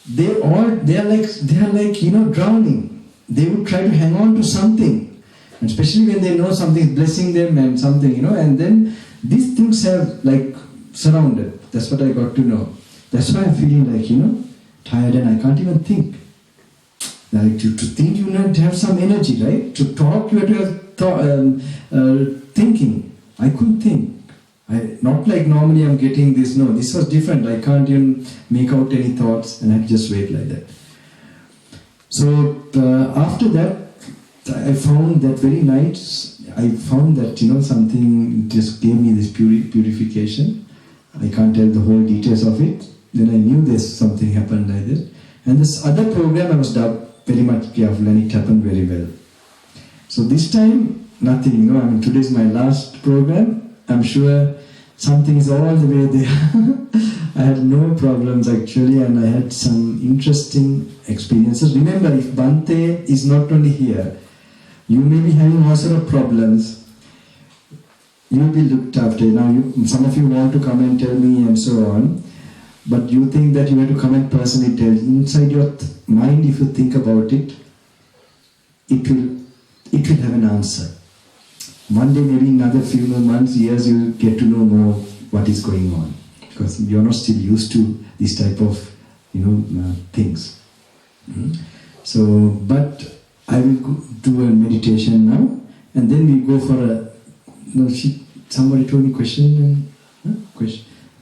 They are like, drowning. They would try to hang on to something. And especially when they know something is blessing them and something, and then these things have like surrounded. That's what I got to know. That's why I'm feeling like, tired and I can't even think. Like to think, you have to have some energy, right? To talk, you have to have thinking. I couldn't think. Not like normally I'm getting this. No, this was different. I can't even make out any thoughts, and I had to just wait like that. So after that, I found that very night, I found that something just gave me this purification. I can't tell the whole details of it. Then I knew there's something happened like this. And this other program I was very much careful, and it happened very well. So this time, nothing. Today's my last program. I'm sure something is all the way there. I had no problems actually, and I had some interesting experiences. Remember, if Bhante is not only here, you may be having all sort of problems. You'll be looked after. Now, some of you want to come and tell me and so on, but you think that you have to come and personally tell. Inside your mind, if you think about it, it will have an answer. One day, maybe in another few more months, years, you get to know more what is going on. Because you're not still used to this type of, things. So, but I will do a meditation now, and then we go for a. Somebody told me question.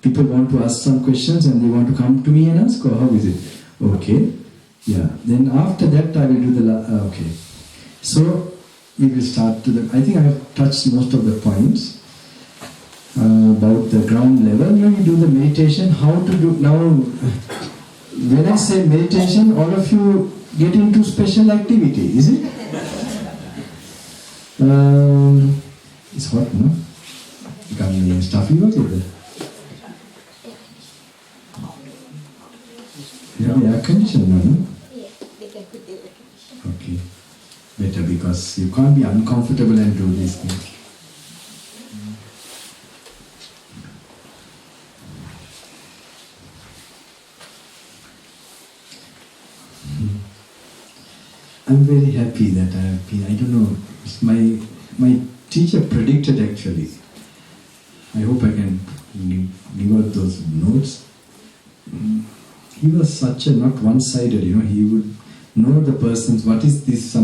People want to ask some questions, and they want to come to me and ask, or how is it? Okay, yeah. Then after that, I will do the. Okay, so we will start to the. I think I have touched most of the points about the ground level. When we do the meditation, how to do now. When I say meditation, all of you get into special activity, is it? It's hot, no? Becoming stuffy, what is it? You have air conditioner, no? Yeah, they can put the air conditioner. Okay. Better, because you can't be uncomfortable and do these things. I'm very happy that I have been, I don't know, my teacher predicted actually. I hope I can give out those notes. He was such a not one-sided, he would know the persons, what is this,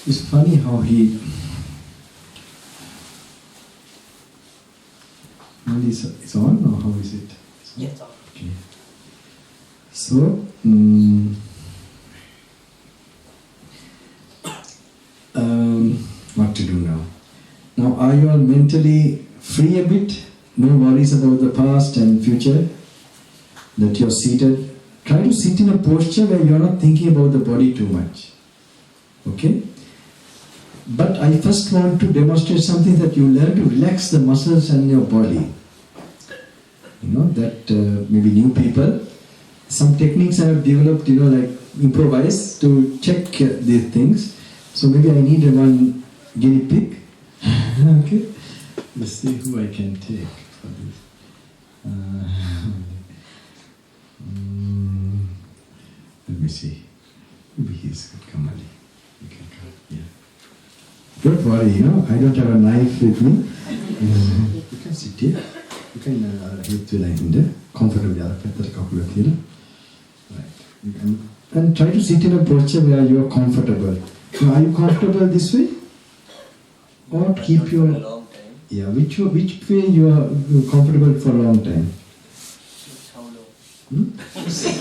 it's funny how he, it's on or how is it? Yes, on. Okay. So, what to do now? Now, are you all mentally free a bit? No worries about the past and future? That you're seated? Try to sit in a posture where you're not thinking about the body too much. Okay? But I first want to demonstrate something that you learn to relax the muscles in your body. That maybe new people, some techniques I have developed, like improvise to check these things. So maybe I need one guinea pig. Okay, let's see who I can take for this. Let me see. Maybe he's good. Come on. You can come. Yeah. Don't worry, I don't have a knife with me. You can sit here. You can hit the line there. Comfortably. Right. And try to sit in a posture where you are comfortable. Now, are you comfortable this way? Or keep your... For a long time. Yeah, which way you are comfortable for a long time? How long? Say...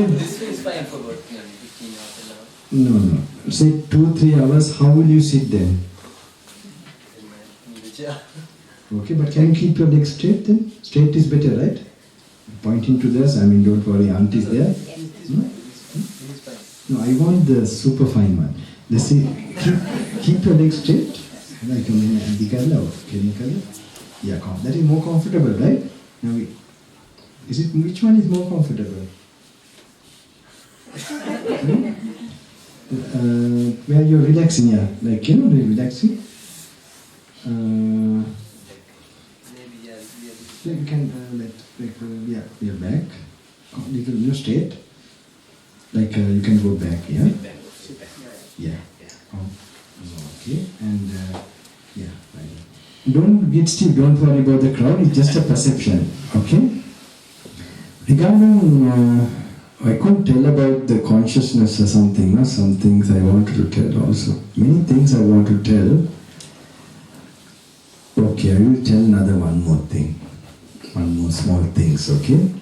This way is fine for about 15 hours an hour. No. Say 2-3 hours, how will you sit then? In the chair. Okay, but can you keep your legs straight then? Straight is better, right? Pointing to this, don't worry, aunt is there. No? No, I want the super fine one. Let's see, keep your legs straight. Like yeah, that is more comfortable, right? Now, which one is more comfortable? Where you're relaxing, yeah, relaxing. Maybe, yeah. You can your back, little straight. You can go back, yeah? Yeah. Okay, and yeah. Don't get stiff, don't worry about the crowd, it's just a perception, okay? Regarding, I couldn't tell about the consciousness or something, some things I wanted to tell also. Many things I want to tell. Okay, I will tell one more thing. One more small things, okay?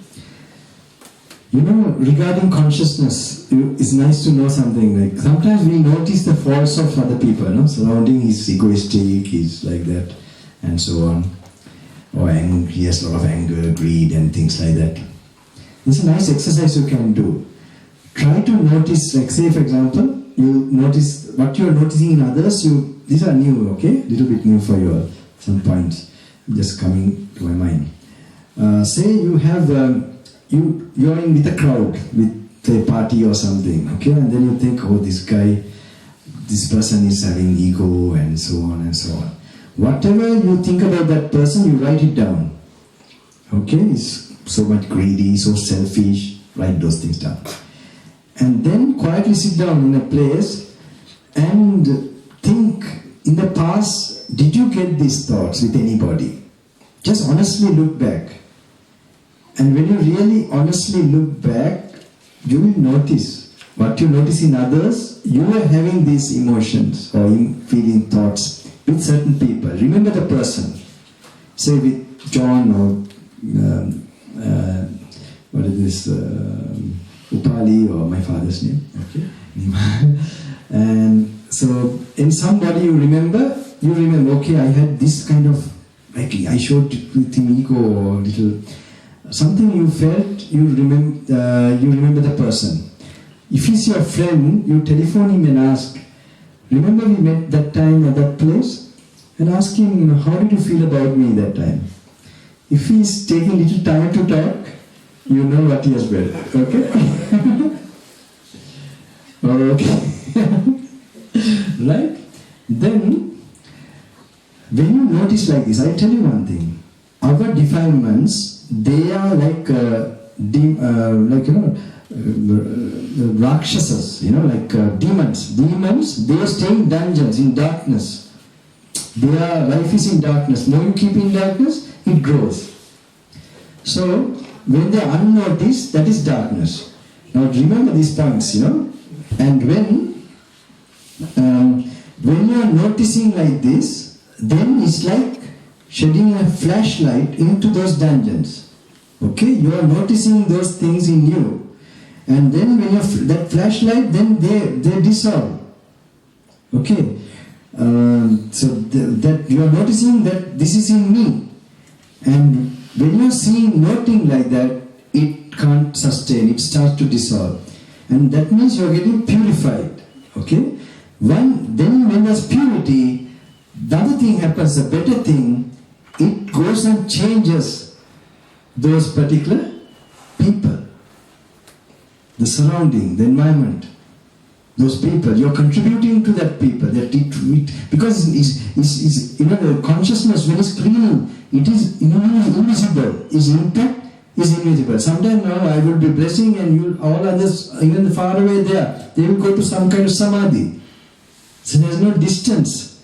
Regarding consciousness, it's nice to know something. Sometimes we notice the faults of other people, surrounding is egoistic, he's like that, and so on. Or he has a lot of anger, greed, and things like that. It's a nice exercise you can do. Try to notice, say for example, you notice what you are noticing in others, these are new, okay? Little bit new for you all, some points just coming to my mind. Say you have... you're in with a crowd, with a party or something, okay? And then you think, oh, this person is having ego and so on and so on. Whatever you think about that person, you write it down. Okay? He's so much greedy, so selfish, write those things down. And then quietly sit down in a place and think, in the past, did you get these thoughts with anybody? Just honestly look back. And when you really honestly look back, you will notice what you notice in others. You are having these emotions or feeling thoughts with certain people. Remember the person. Say with John or what is this? Upali or my father's name. Okay. And so in somebody you remember, okay, I had this kind of, like I showed with him ego or little something you felt, you remember the person. If he's your friend, you telephone him and ask, remember we met that time at that place? And ask him, how did you feel about me that time? If he's taking little time to talk, you know what he has read. Okay? Okay. Right? Then, when you notice like this, I tell you one thing. Our defilements, they are like Rakshasas, like demons. Demons, they stay in dungeons, in darkness. Their life is in darkness. More you keep in darkness, it grows. So, when they are unnoticed, that is darkness. Now remember these points, And when you are noticing like this, then it's like shedding a flashlight into those dungeons. Okay, you are noticing those things in you, and then when you that flashlight, then they dissolve. Okay, so that you are noticing that this is in me, and when you are noting like that, it can't sustain. It starts to dissolve, and that means you are getting purified. Okay, then when there's purity, the other thing happens. The better thing, it goes and changes those particular people, the surrounding, the environment, those people. You're contributing to that people. Because it's the consciousness, when it's cleaning, it is invisible. Its impact is invisible. Sometimes now I will be blessing, and all others, even far away there, they will go to some kind of samadhi. So there's no distance.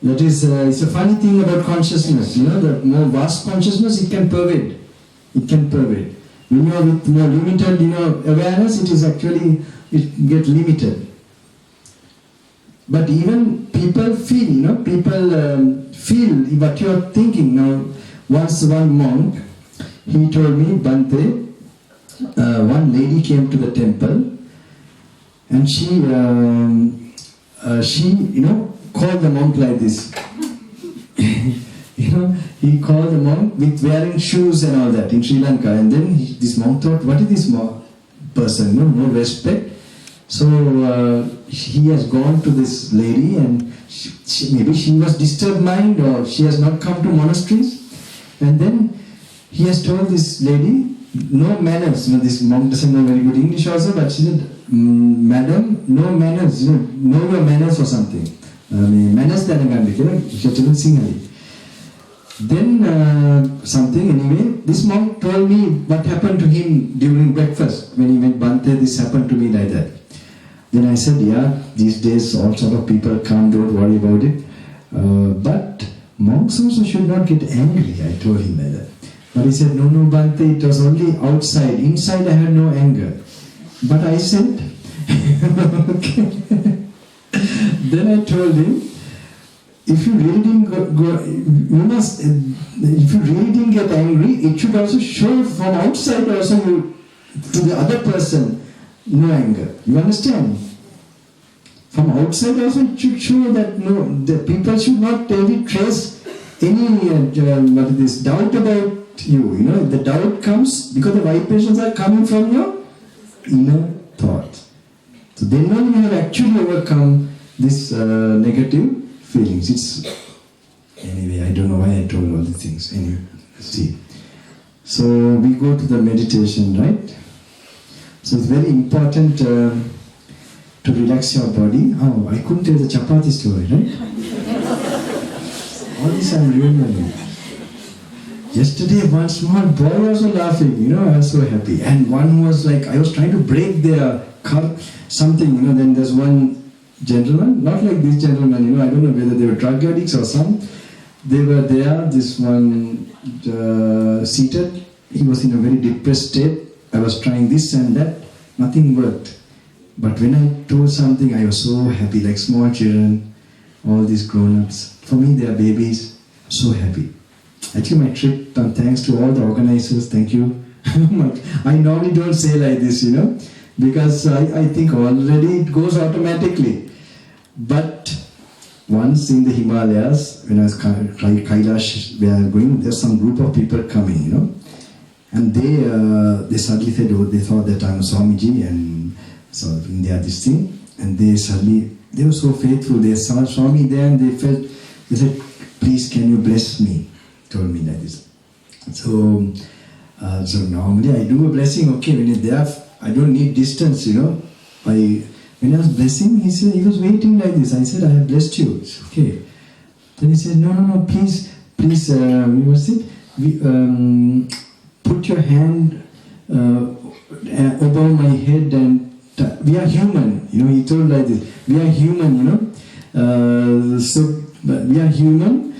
That is, it's a funny thing about consciousness. The more vast consciousness, it can pervade. It can pervade. When you are with more limited, awareness, it gets limited. But even people feel, feel what you are thinking. Now, once one monk, he told me, Bante, one lady came to the temple, and she called the monk like this. He called the monk with wearing shoes and all that in Sri Lanka. And then this monk thought, what is this person? No respect. So he has gone to this lady, and maybe she was disturbed mind, or she has not come to monasteries. And then he has told this lady, no manners. This monk doesn't know very good English also, but she said, Madam, no manners. Know your manners or something. Manners Singhali. Then something, anyway, this monk told me what happened to him during breakfast. When he went Bante, this happened to me like that. Then I said, yeah, these days all sort of people come, don't worry about it. But monks also should not get angry, I told him like that. But he said, no, Bante, it was only outside. Inside I had no anger. But I said, okay. Then I told him, if you really didn't if you really didn't get angry, it should also show from outside also to the other person, no anger. You understand? From outside also it should show that the people should not really trace any doubt about you. The doubt comes because the vibrations are coming from your inner thoughts. So then only you have actually overcome this negative feelings. Anyway, I don't know why I told all these things. Anyway, see. So we go to the meditation, right? So it's very important to relax your body. Oh, I couldn't tell the chapati story, right? All this I'm remembering. Yesterday, one small boy was laughing, I was so happy. And one was like, I was trying to break their car, something, then there's one gentleman, not like this gentleman, I don't know whether they were drug addicts or some. They were there, this one seated. He was in a very depressed state. I was trying this and that, nothing worked. But when I told something, I was so happy, like small children, all these grown-ups. For me, they are babies, so happy. Actually, my trip, thanks to all the organizers, thank you. I normally don't say like this, because I think already it goes automatically. But once in the Himalayas, when I was Kailash, we are going, there's some group of people coming, and they suddenly said, oh, they thought that I'm a Swamiji, and so they are this thing, and they were so faithful. They saw me there, and they said, please, can you bless me? Told me like this. So normally I do a blessing. Okay, when it's there, I don't need distance. When I was blessing, he said he was waiting like this. I said, I have blessed you. It's okay. Then he said, no, please, what's it? Put your hand above my head and we are human. He told like this. We are human. So we are human.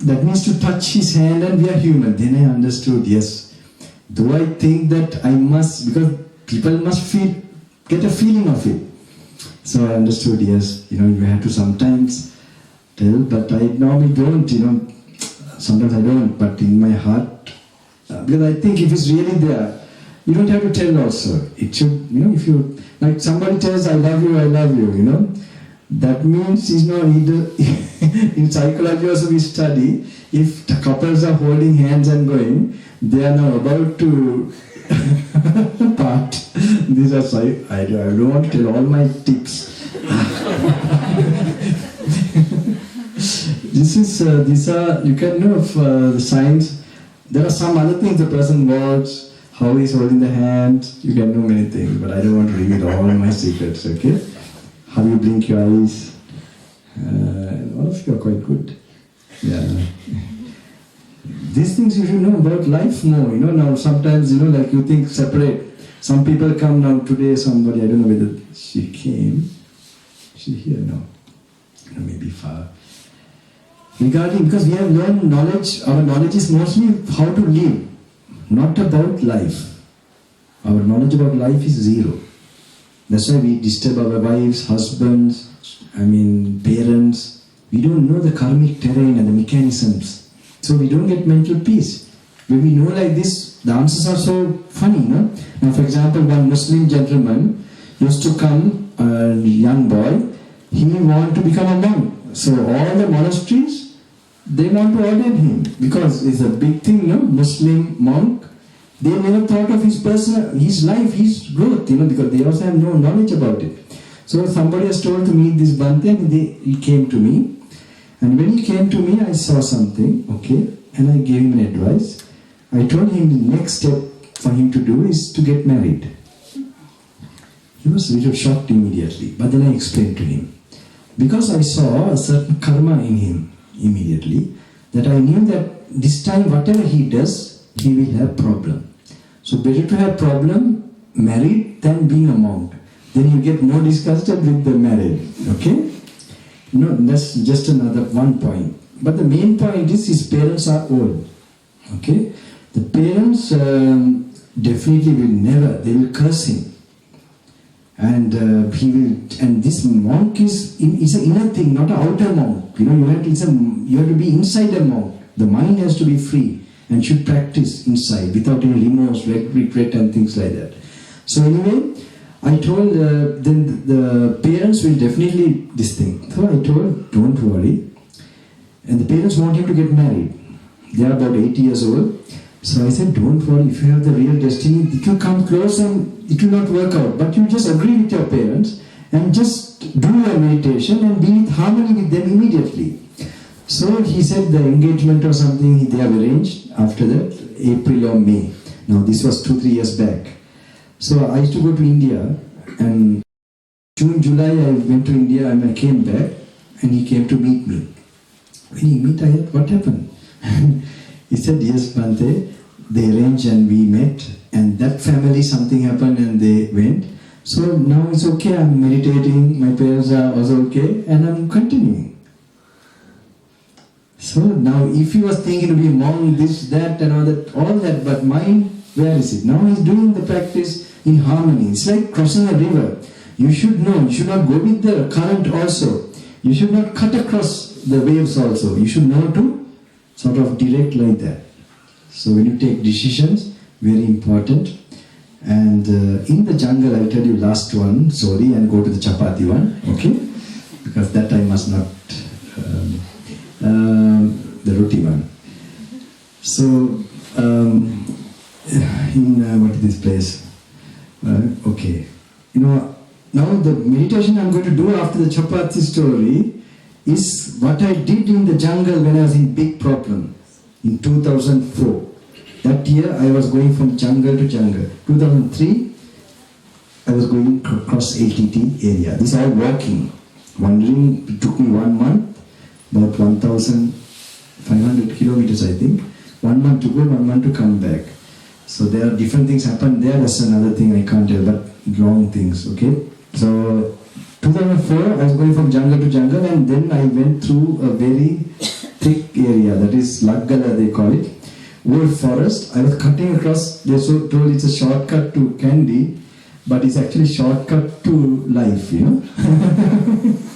That means to touch his hand and we are human. Then I understood, yes. Though I think that I must, because people must get a feeling of it. So I understood, yes, you have to sometimes tell, but I normally don't, sometimes I don't, but in my heart, because I think if it's really there, you don't have to tell also. It should, if you, like somebody tells, I love you, that means, in psychology also we study, if the couples are holding hands and going, they are now about to part. These are, I don't want to tell all my tips. These are, you can know the signs. There are some other things the person walks, how he's holding the hand, you can know many things, but I don't want to reveal all my secrets, okay? How you blink your eyes. All of you are quite good. Yeah. These things you should know about life more. Now sometimes, like you think separate. Some people come now today, somebody, I don't know whether she came. She here? No. Maybe far. Because we have learned knowledge, our knowledge is mostly how to live, not about life. Our knowledge about life is zero. That's why we disturb our wives, husbands, parents. We don't know the karmic terrain and the mechanisms. So we don't get mental peace. When we know like this, the answers are so funny, Now, for example, one Muslim gentleman used to come, a young boy, he wanted to become a monk. So all the monasteries, they want to ordain him because it's a big thing, Muslim monk. They never thought of his life, his growth, because they also have no knowledge about it. So somebody has told to meet this Bhante and he came to me. And when he came to me, I saw something, okay, and I gave him an advice. I told him the next step for him to do is to get married. He was a little shocked immediately, but then I explained to him. Because I saw a certain karma in him immediately, that I knew that this time whatever he does, he will have problem. So better to have problem married than being a monk. Then you get more disgusted with the marriage. Okay? No, that's just another one point. But the main point is his parents are old. Okay? The parents definitely will never, they will curse him. And and this monk is an inner thing, not an outer monk. You have to be inside a monk. The mind has to be free and should practice inside without any remorse, regret and things like that. So anyway, I told then the parents will definitely this thing. So I told, don't worry. And the parents want him to get married. They are about 80 years old. So I said, don't worry, if you have the real destiny, it will come close and it will not work out. But you just agree with your parents and just do your meditation and be in harmony with them immediately. So he said the engagement or something they have arranged after that, April or May. Now this was 2-3 years back. So I used to go to India and June, July I went to India and I came back and he came to meet me. When he met, I said, what happened? He said, yes, Bhante, they arranged and we met and that family something happened and they went. So now it's okay, I'm meditating, my parents are also okay and I'm continuing. So now if he was thinking to be monk, this, that and all that, but mind, where is it? Now he's doing the practice in harmony. It's like crossing a river. You should know, you should not go with the current also. You should not cut across the waves also. You should know to sort of direct like that. So when you take decisions, very important. And in the jungle, I'll tell you last one, sorry, and go to the chapati one, okay? Because that I must not, the roti one. So, in what is this place? Okay. You know, now the meditation I'm going to do after the chapati story is what I did in the jungle when I was in big problem in 2004. That year I was going from jungle to jungle. 2003 I was going across ATT area. This is all walking. Wandering, it took me 1 month, about 1,500 kilometers I think. 1 month to go, 1 month to come back. So there are different things happen there. That's another thing I can't tell, but wrong things, okay? So 2004 I was going from jungle to jungle, and then I went through a very thick area, that is Laggala they call it. Old forest. I was cutting across, they so told it's a shortcut to Kandy, but it's actually shortcut to life, you know.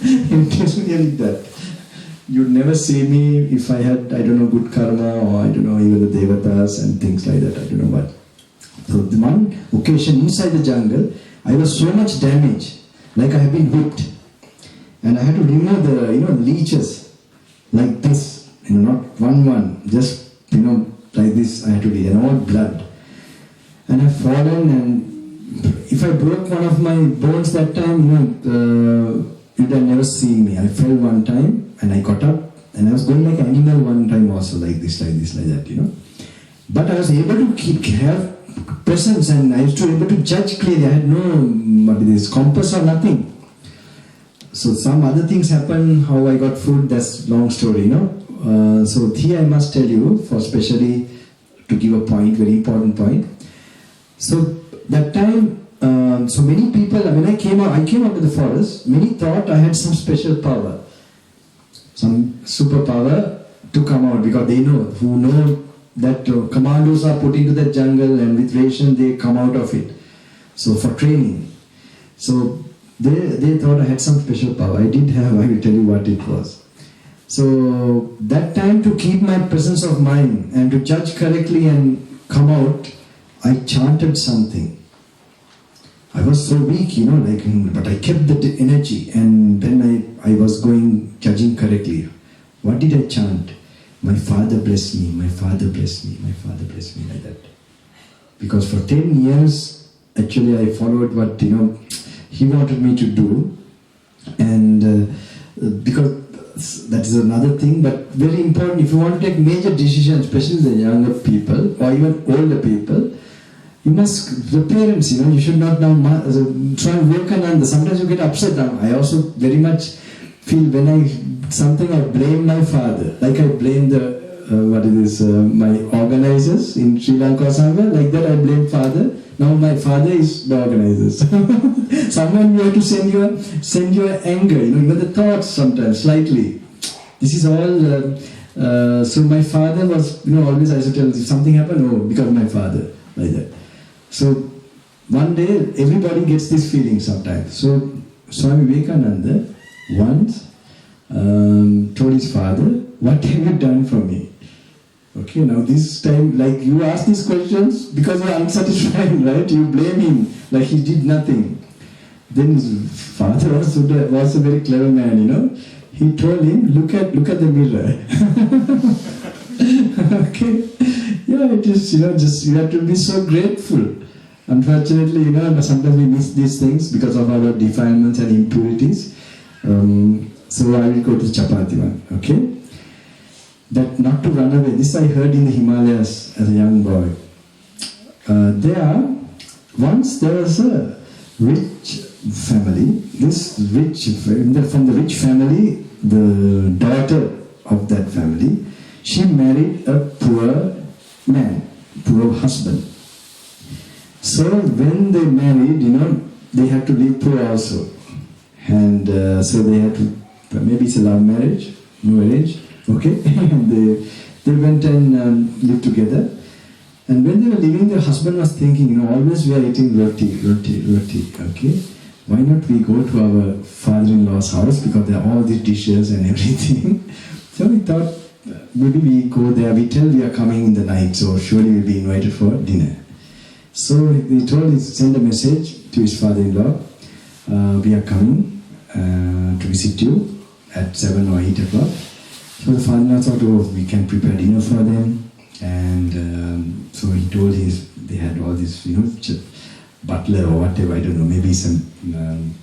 It is really that. You'd never see me if I had, I don't know, good karma, or I don't know, even the devatas and things like that, I don't know what. So the one occasion inside the jungle, I was so much damaged, like I had been whipped. And I had to remove the, leeches, like this, not one, just, like this I had to be, and all blood. And I've fallen, and if I broke one of my bones that time, you'd have never seen me. I fell one time, and I got up, and I was going like an animal one time also, like this, like that, But I was able to have presence, and I was able to judge clearly. I had no compass or nothing. So some other things happen, how I got food, that's long story, So here I must tell you, for especially to give a point, very important point. So that time, so many people, when I came out to the forest, many thought I had some special power, some superpower to come out, because they know that commandos are put into the jungle, and with ration they come out of it. So for training. So they thought I had some special power. I did have, I will tell you what it was. So that time, to keep my presence of mind and to judge correctly and come out, I chanted something. I was so weak, but I kept the energy, and then I was going, judging correctly. What did I chant? My father bless me, my father bless me, my father bless me, like that. Because for 10 years, actually I followed what, he wanted me to do. And because that is another thing, but very important, if you want to take major decisions, especially the younger people or even older people, you must, the parents, you should not now try and work on. Sometimes you get upset now. I also very much feel when I blame my father, like I blame my organizers in Sri Lanka Sangha, like that I blame father. Now my father is the organizers. Someone you have to send your anger, even the thoughts sometimes, slightly. This is all, so my father was, always I used to tell, if something happened, because of my father, like that. So one day, everybody gets this feeling sometimes. So Swami Vivekananda once told his father, what have you done for me? Okay, now this time, like you ask these questions because you're unsatisfied, right? You blame him like he did nothing. Then his father was a very clever man, He told him, look at the mirror. Okay, yeah, it is, just you have to be so grateful. Unfortunately, sometimes we miss these things because of our defilements and impurities. So I will go to chapati one, okay? That not to run away. This I heard in the Himalayas as a young boy. Once there was a rich family. From the rich family, the daughter of that family, she married a poor man, poor husband. So when they married, they had to live poor also. And so they had to, maybe it's a love marriage, no arrange. Okay, they went and lived together. And when they were living, the husband was thinking, always we are eating roti. Okay, why not we go to our father-in-law's house because there are all these dishes and everything. So we thought maybe we go there. We tell we are coming in the night, so surely we'll be invited for dinner. So he sent a message to his father-in-law. We are coming to visit you at 7 or 8 o'clock. So the father-in-law thought, we can prepare dinner for them. And so he told they had all this, butler or whatever, I don't know, maybe some,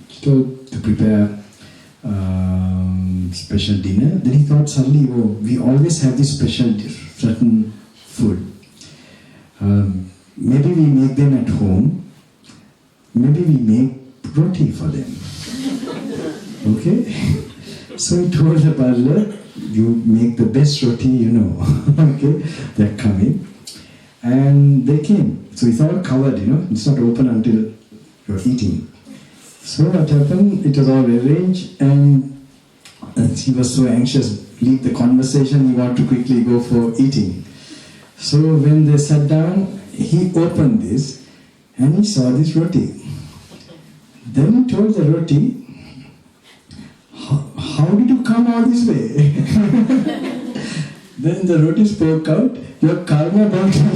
he told to prepare special dinner. Then he thought suddenly, we always have this special certain food. Maybe we make them at home. Maybe we make roti for them. Okay? So he told the butler, you make the best roti, Okay? They're coming. And they came. So it's all covered, It's not open until you're eating. So what happened, it was all arranged and he was so anxious, leave the conversation, he wanted to quickly go for eating. So when they sat down, he opened this and he saw this roti. Then he told the roti, how did you come all this way? Then the roti spoke out, your karma brought you.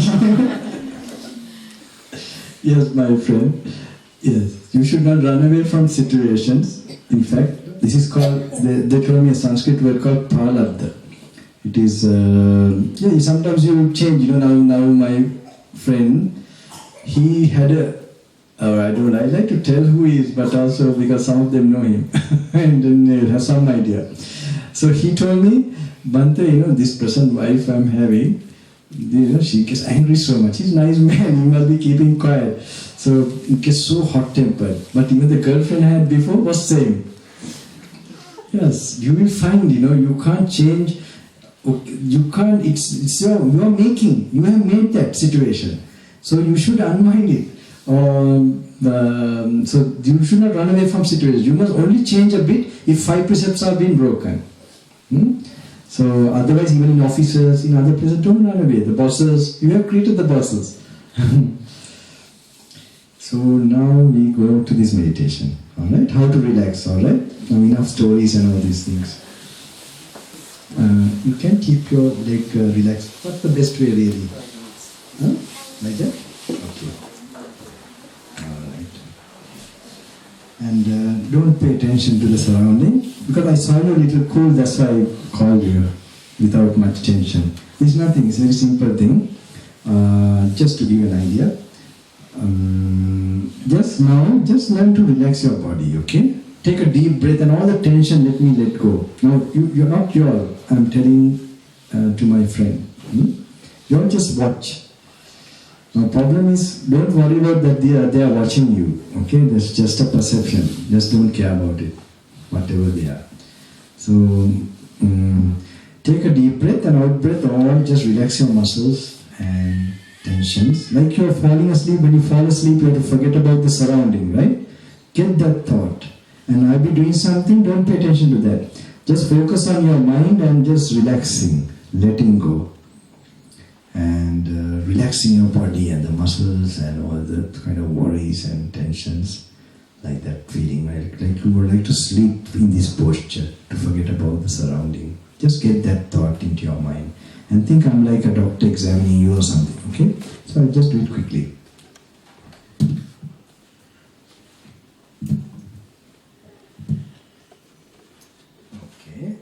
Yes, my friend. Yes, you should not run away from situations. In fact, this is called, they told me a Sanskrit word called pralabdha. It is, sometimes you change, now my friend, he had I like to tell who he is, but also because some of them know him and then they have some idea. So he told me, Bante, this present wife I'm having, she gets angry so much. He's a nice man, he must be keeping quiet. So he gets so hot-tempered. But even the girlfriend I had before was same. Yes, you will find, you can't change. You can't, it's you are making, you have made that situation. So you should unwind it. So you should not run away from situations. You must only change a bit if 5 precepts are being broken. So otherwise, even in offices, in other places, don't run away. The bosses, you have created the bosses. So now we go to this meditation. Alright, how to relax, alright? Now enough stories and all these things. You can keep your leg relaxed. What's the best way really? Huh? Like that? Okay. Alright. And don't pay attention to the surrounding. Because I saw you a little cool, that's why I called you without much tension. It's nothing, it's a very simple thing. Just to give you an idea. Just learn to relax your body, okay? Take a deep breath and all the tension, let go. Now, you're not your, I'm telling to my friend. You just watch. Now, problem is, don't worry about that they are watching you, okay? That's just a perception. Just don't care about it, whatever they are. So, take a deep breath and out breath, or just relax your muscles and tensions. Like you're falling asleep, when you fall asleep, you have to forget about the surrounding, right? Get that thought. And I'll be doing something, don't pay attention to that. Just focus on your mind and just relaxing, letting go. And relaxing your body and the muscles and all the kind of worries and tensions. Like that feeling, right? Like you would like to sleep in this posture, to forget about the surrounding. Just get that thought into your mind. And think I'm like a doctor examining you or something, okay? So I'll just do it quickly. Okay.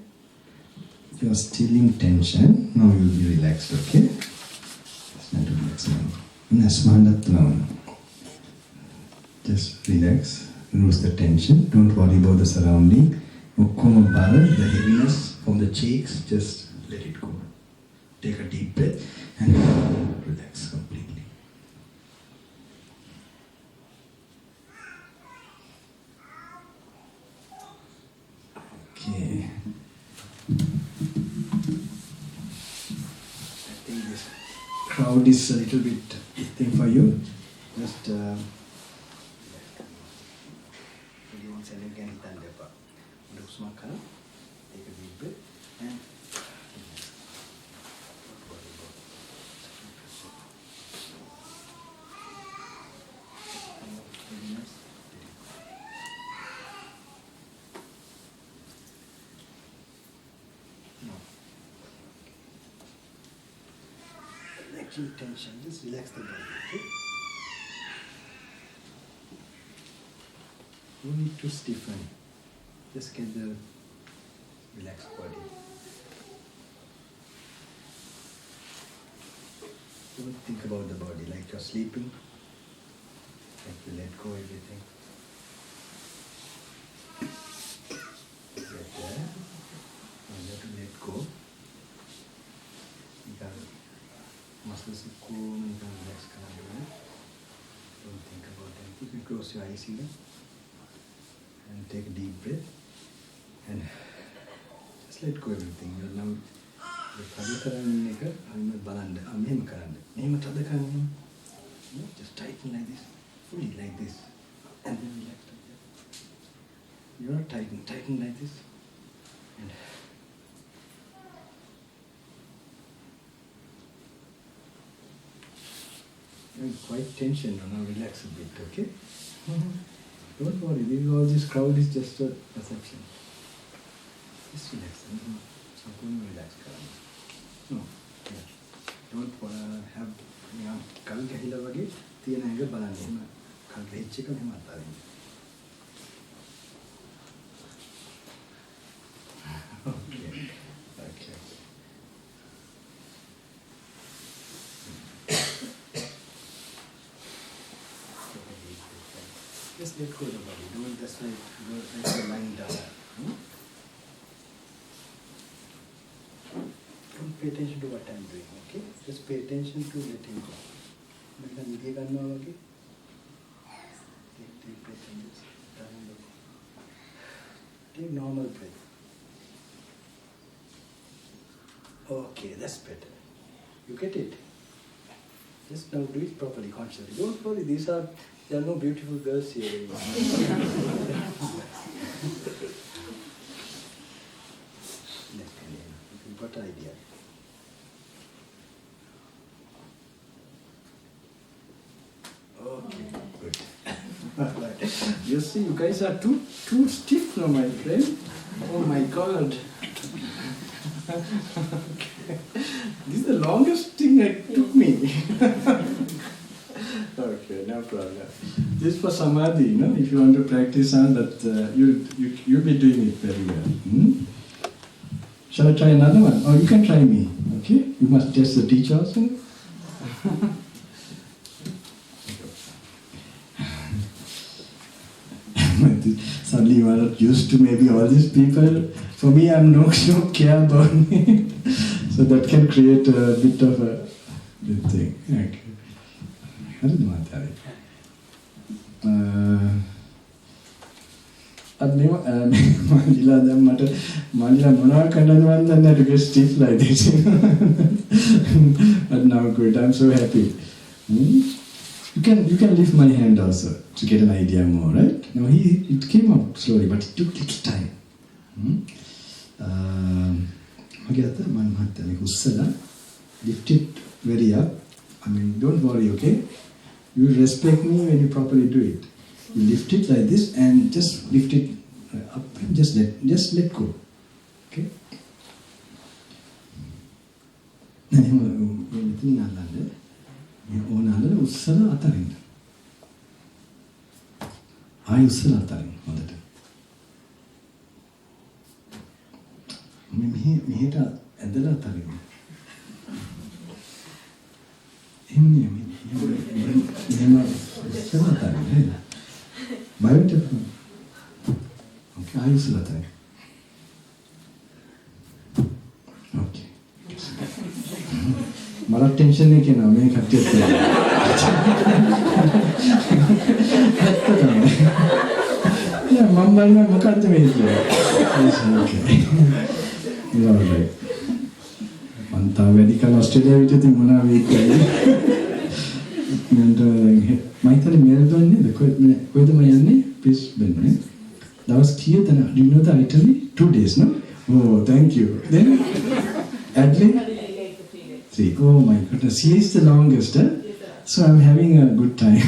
You're still in tension. Now you'll be relaxed, okay? Just try to relax now. Just relax. Lose the tension. Don't worry about the surrounding. The heaviness from the cheeks, just let it go. Take a deep breath and relax completely. Okay. I think this crowd is a little bit thing for you. Just take a deep breath and keep tension, just relax the body, okay? No need to stiffen. Just get the relaxed body. Don't think about the body like you're sleeping. Like you let go everything. Right there. Now you have to let go. You can muscles cool, you can relax calmly. Don't think about anything. You can close your eyes here. And take a deep breath. And just let go everything. You're now just tighten like this, fully like this, and then relax like that. You're not tighten like this, and quite tension. Now relax a bit, okay? Don't worry. All this crowd is just a perception. Just relax. Relax. No. Yeah. Don't have කල් ගහිලා වගේ තියෙන එක බලන්න. එහෙම කල් ගහිච්ච එක මෙහෙම අතාරින්න. Okay. Just let go of the body. Don't just like you're lying down. Don't pay attention to what I'm doing, okay? Just pay attention to letting go. Take deep breath and just down low. Take normal breath. Okay, that's better. You get it? Just now do it properly, consciously. Don't worry, there are no beautiful girls here anymore. You got an idea. Okay, good. Right. You see, you guys are too stiff now, my friend. Oh my God. Okay. This is the longest thing it took me. Okay, no problem. This for samadhi, if you want to practice on that, you'll be doing it very well. Shall I try another one? Or you can try me, okay? You must test the teacher also. Suddenly you are not used to maybe all these people. For me, I'm no care about me. So that can create a bit of a good thing. Okay. I don't know what that is. Manila Monar Kandan and to get stiff like this. But now good, I'm so happy. You can lift my hand also to get an idea more, right? Now it came out slowly, but it took little time. Lift it very up. Don't worry, okay? You respect me when you properly do it. You lift it like this and just lift it up and just let go. Okay? Okay. Mara tension nahi kena, main khatte the. Yeah, Mumbai mein mukadde mein hi. Okay. You are right. Manta American Australia විතර මොනවා වෙයිද? මන්ට මම හිතන්නේ Melbourne නේද? කොහෙද මම යන්නේ? Brisbane නේ. දවස් කීයද? Do you know the itinerary? 2 days, no? Oh, thank you. Then Adelaide? 3. Oh my goodness, he is the longest, huh? So I'm having a good time.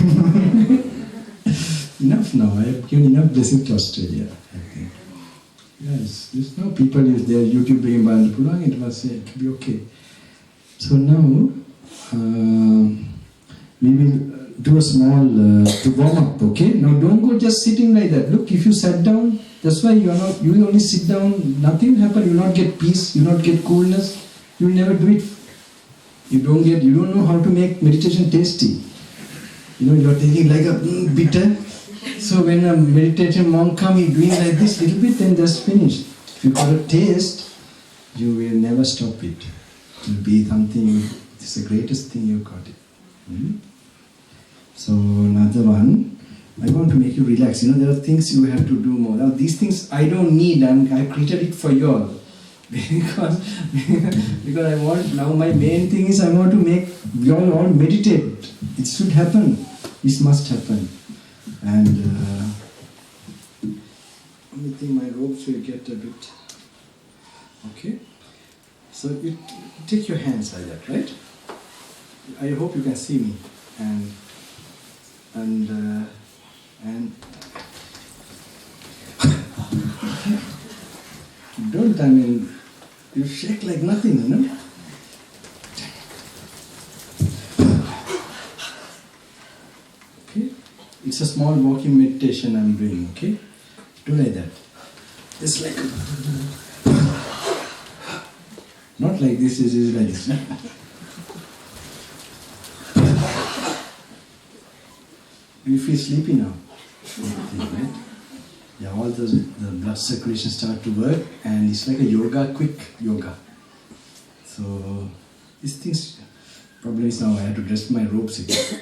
Enough now. I have given enough blessing to Australia, I think. Yes, there's people is there YouTube being banned. It will be okay. So now we will do a small to warm up, okay? Now don't go just sitting like that. Look, if you sat down, that's why you will only sit down, nothing will happen, you will not get peace, you will not get coolness, you will never do it. You don't know how to make meditation tasty. You are taking like a bitter. So when a meditation monk comes, he's doing like this little bit, then just finished. If you got a taste, you will never stop it. It will be something, it's the greatest thing you got it. So another one, I want to make you relax. There are things you have to do more. Now these things I don't need, I created it for you all. because I want, now my main thing is I want to make you all meditate. It should happen. This must happen. And only thing, my robes will get a bit. Okay? So you take your hands like that, right? I hope you can see me. And don't, you shake like nothing, Okay? It's a small walking meditation I'm doing, okay? Do like that. It's like, not like this, is like this. You feel sleepy now. Right? Yeah, all the blood circulation start to work, and it's like a yoga, quick yoga. So these things, problem is now I have to dress my robes again.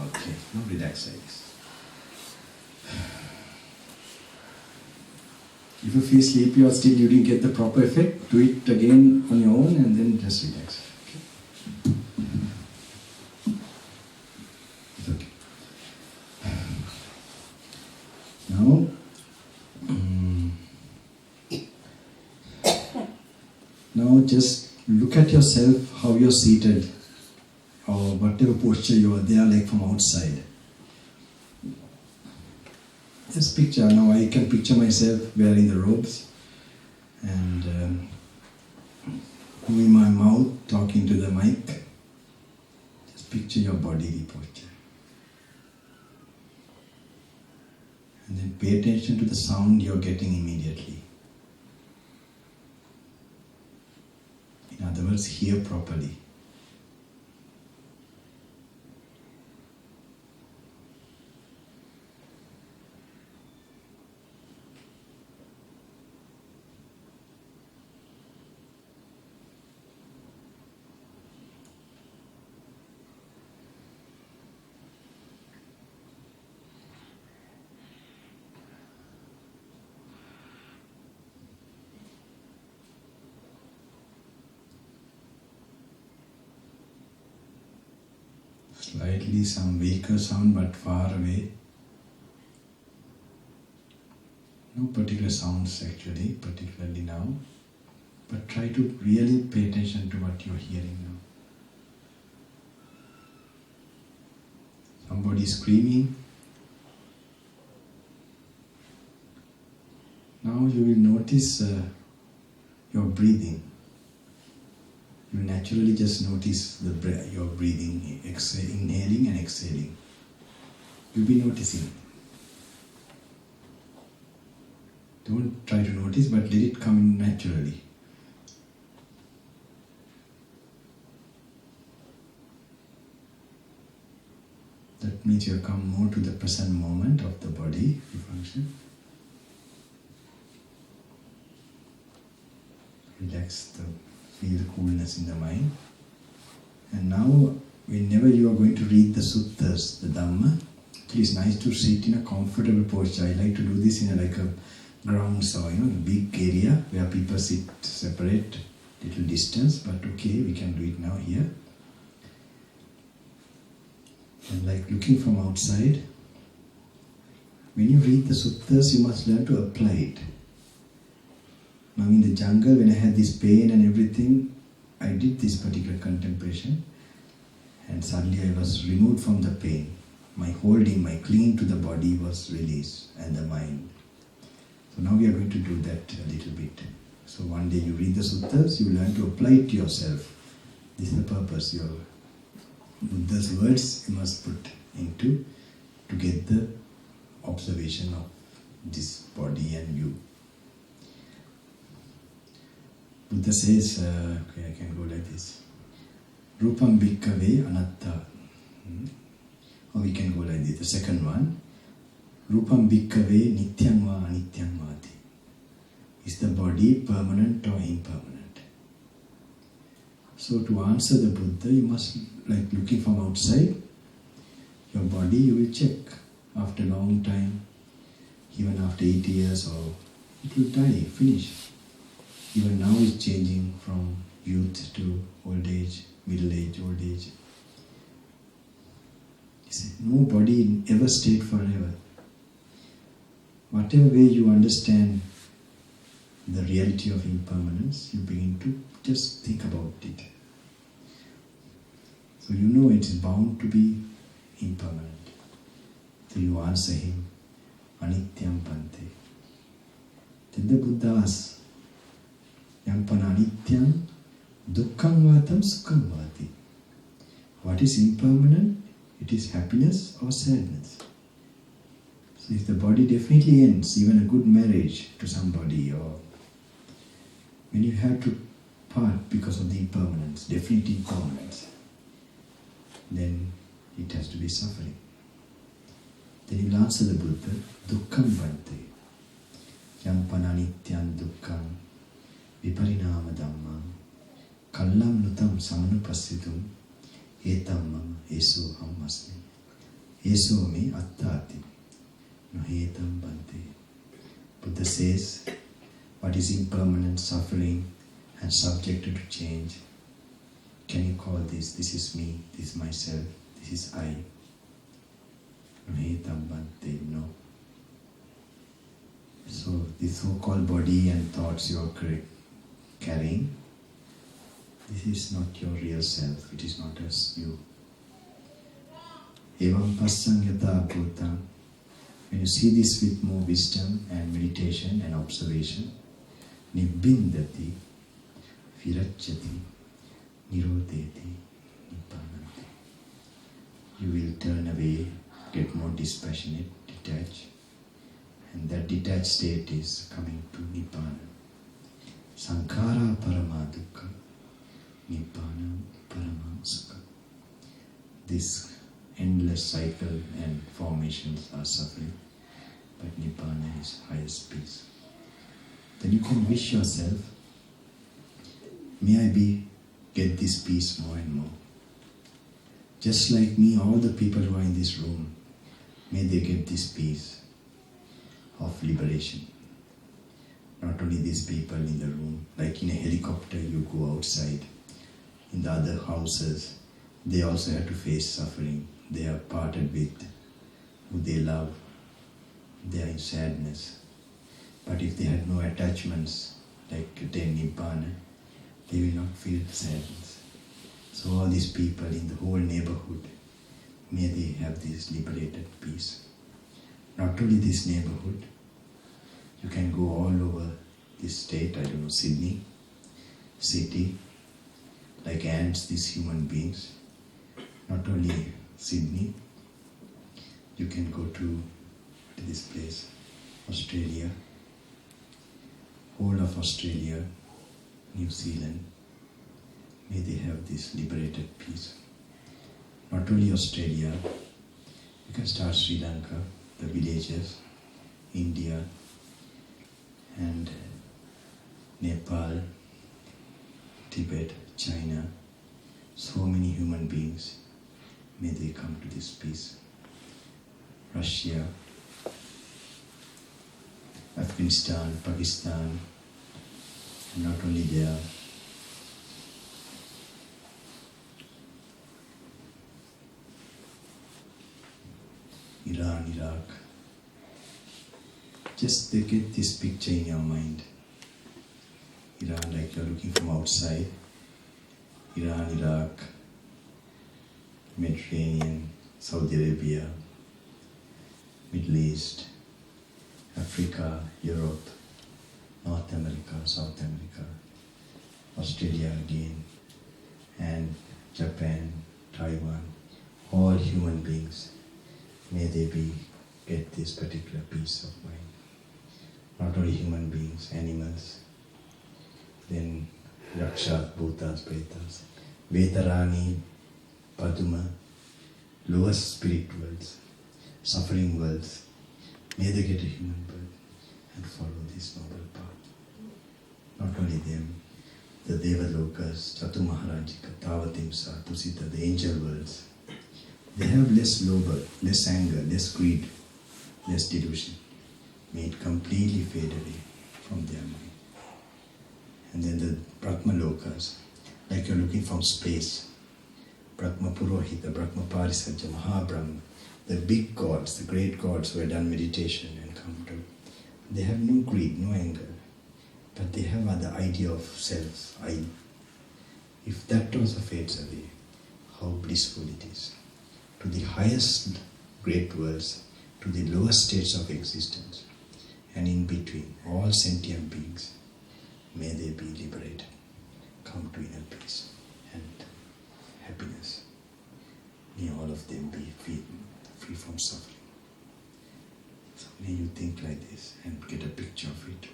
Okay, now relax like this. If you feel sleepy or still you didn't get the proper effect, do it again on your own and then just relax. Now just look at yourself, how you're seated, or whatever posture you are there, like from outside. Just picture, now I can picture myself wearing the robes and moving my mouth, talking to the mic. Just picture your bodily posture. And then pay attention to the sound you're getting immediately. In other words, hear properly. Slightly some weaker sound but far away. No particular sounds actually, particularly now. But try to really pay attention to what you're hearing now. Somebody screaming. Now you will notice your breathing. You naturally just notice your breathing, inhaling and exhaling. You'll be noticing. Don't try to notice, but let it come naturally. That means you come more to the present moment of the body, the function. Relax feel the coolness in the mind. And now, whenever you are going to read the suttas, the Dhamma, it is nice to sit in a comfortable posture. I like to do this in a grounds or a big area where people sit separate, little distance. But okay, we can do it now here. And like looking from outside, when you read the suttas, you must learn to apply it. Now in the jungle, when I had this pain and everything, I did this particular contemplation and suddenly I was removed from the pain. My holding, my clinging to the body was released and the mind. So now we are going to do that a little bit. So one day you read the suttas, you learn to apply it to yourself. This is the purpose. Your Buddha's words you must put into to get the observation of this body and you. Buddha says, okay, I can go like this. Rupam bhikkhave anatta. Or we can go like this. The second one. Rupam bhikkhave nityam va anityam vati. Is the body permanent or impermanent? So to answer the Buddha, you must, like looking from outside, your body you will check after a long time, even after 80 years or it will die, finish. Even now it's changing from youth to old age, middle age, old age. You see, no body ever stayed forever. Whatever way you understand the reality of impermanence, you begin to just think about it. So you know it is bound to be impermanent. So you answer him, Anityam Pante. Then the Buddha asks, Yampana Anityam Dukkham Vatam Sukham Vati. What is impermanent? It is happiness or sadness. So if the body definitely ends, even a good marriage to somebody, or when you have to part because of the impermanence, definite impermanence, then it has to be suffering. Then he will answer the Buddha, Dukkham Bhante, Yampana Nityam Dukkham, Viparinama Dhammam, Kallam Nutam Samanupassitum, Etam Mama, Eso Ham Asmi, Eso Me Attati, Nohetam Bhante. Buddha says, what is impermanent, suffering, and subjected to change? Can you call this? This is me, this is myself, this is I. Nohetam Bhante, no. So this so-called body and thoughts you are carrying, this is not your real self, it is not as you. Evam passam yata bhutam. When you see this with more wisdom and meditation and observation, nibbindati, viracchati, nirodheti, nibbanati. You will turn away, get more dispassionate, detached, and that detached state is coming to Nibbana. Sankhara parama dukkha, Nibbana parama sukha. This endless cycle and formations are suffering, but Nibbana is highest peace. Then you can wish yourself, may I get this peace more and more. Just like me, all the people who are in this room, may they get this peace of liberation. Not only these people in the room, like in a helicopter you go outside, in the other houses, they also have to face suffering. They are parted with who they love. They are in sadness. But if they had no attachments, like attain Nibbana, they will not feel sadness. So all these people in the whole neighborhood, may they have this liberated peace. Not only this neighborhood, you can go all over this state, I don't know, Sydney, city, like ants, these human beings. Not only Sydney, you can go to this place, Australia, whole of Australia, New Zealand. May they have this liberated peace. Not only Australia, you can start Sri Lanka, the villages, India, and Nepal, Tibet, China. So many human beings, may they come to this peace. Russia, Afghanistan, Pakistan, and not only there, Iran, Iraq. Just get this picture in your mind. Iran, like you're looking from outside. Iran, Iraq, Mediterranean, Saudi Arabia, Middle East, Africa, Europe, North America, South America, Australia again, and Japan, Taiwan, all human beings, may they get this particular peace of mind. Not only human beings, animals, then Rakshas, Bhutas, Pretas, Vetarani, Paduma, lowest spirit worlds, suffering worlds, may they get a human birth and follow this noble path. Not only them, the Devalokas, Chatu Maharajika, Tavatimsa, Tusita, the angel worlds, they have less lover, less anger, less greed, less delusion. May it completely fade away from their mind. And then the Brahma Lokas, like you're looking from space, Brahma Purohita, Brahma Parisajya, Mahabrahma, the big gods, the great gods who have done meditation and come to, they have no greed, no anger, but they have the idea of self, I. If that also fades away, how blissful it is. To the highest great worlds, to the lowest states of existence, and in between, all sentient beings, may they be liberated, come to inner peace and happiness. May all of them be free from suffering. So may you think like this and get a picture of it.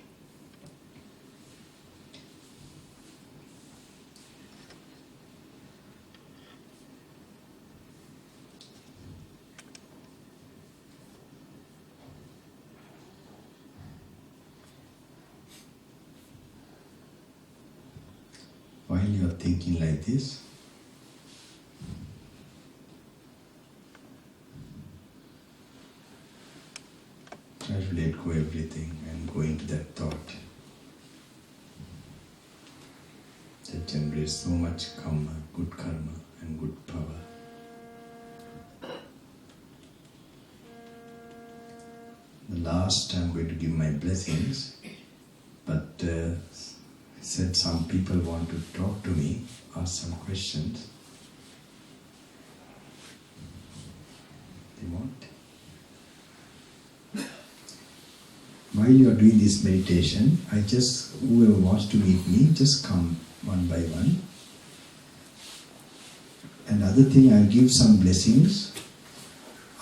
While you are thinking like this, try to let go everything and go into that thought that generates so much karma, good karma and good power. The last I'm going to give my blessings, but I said some people want to talk to me, ask some questions. They want. While you are doing this meditation, whoever wants to meet me, just come one by one. Another thing, I'll give some blessings.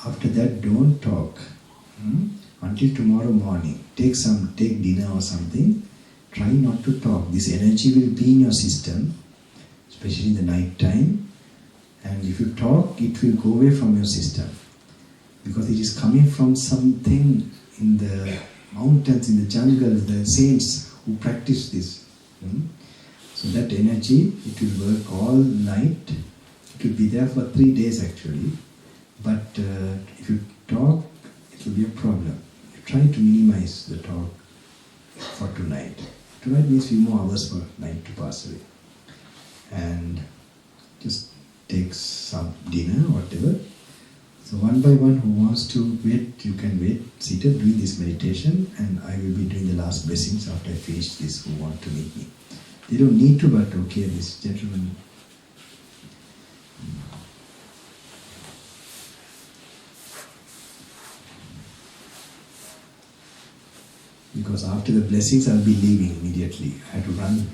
After that, don't talk. Until tomorrow morning. Take dinner or something. Try not to talk. This energy will be in your system, especially in the night time. And if you talk, it will go away from your system. Because it is coming from something in the mountains, in the jungle, the saints who practice this. So that energy, it will work all night. It will be there for 3 days actually. But if you talk, it will be a problem. You try to minimize the talk for tonight. Tonight means few more hours for night to pass away. And just take some dinner, whatever. So one by one, who wants to wait, you can wait seated doing this meditation, and I will be doing the last blessings after I finish this, who want to meet me. They don't need to, but okay, this gentleman. Because after the blessings, I'll be leaving immediately. I have to run.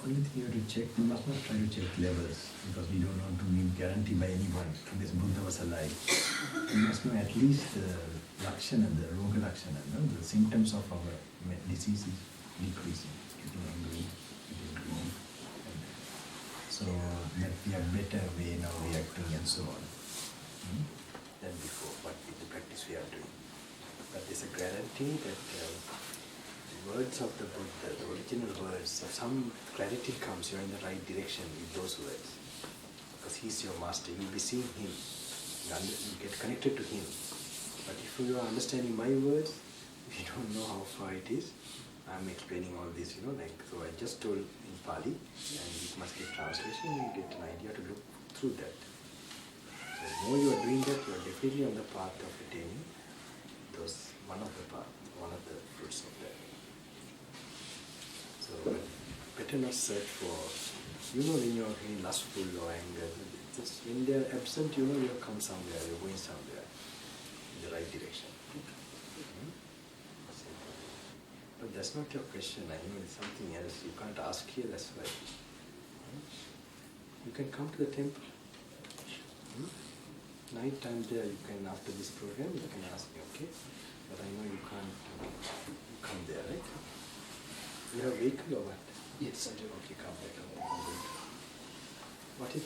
Only thing you have to check, you must not try to check levels, because we don't want to give guarantee by anyone this Buddha was alive. You must know at least the lakshana, the roga lakshana, the symptoms of our disease is decreasing, getting angry, getting green. So that we have better way now reacting and so on than before, but with the practice we are doing. But there's a guarantee that words of the Buddha, the original words, some clarity comes, you're in the right direction with those words. Because he's your master, you'll be seeing him, you get connected to him. But if you are understanding my words, you don't know how far it is. I'm explaining all this, so I just told in Pali, and it must get translation, you get an idea to look through that. So the more you are doing that, you are definitely on the path of attaining one of the fruits of that. So better not search for, when you're really lustful or anger, just when they're absent, you'll come somewhere, you're going somewhere in the right direction. But that's not your question, I know it's something else. You can't ask here, that's why. You can come to the temple. Night time there, you can, after this program, you can ask me, okay? But I know you can't come there, right? You have vehicle or what? Yes, I do. Okay, come back. What is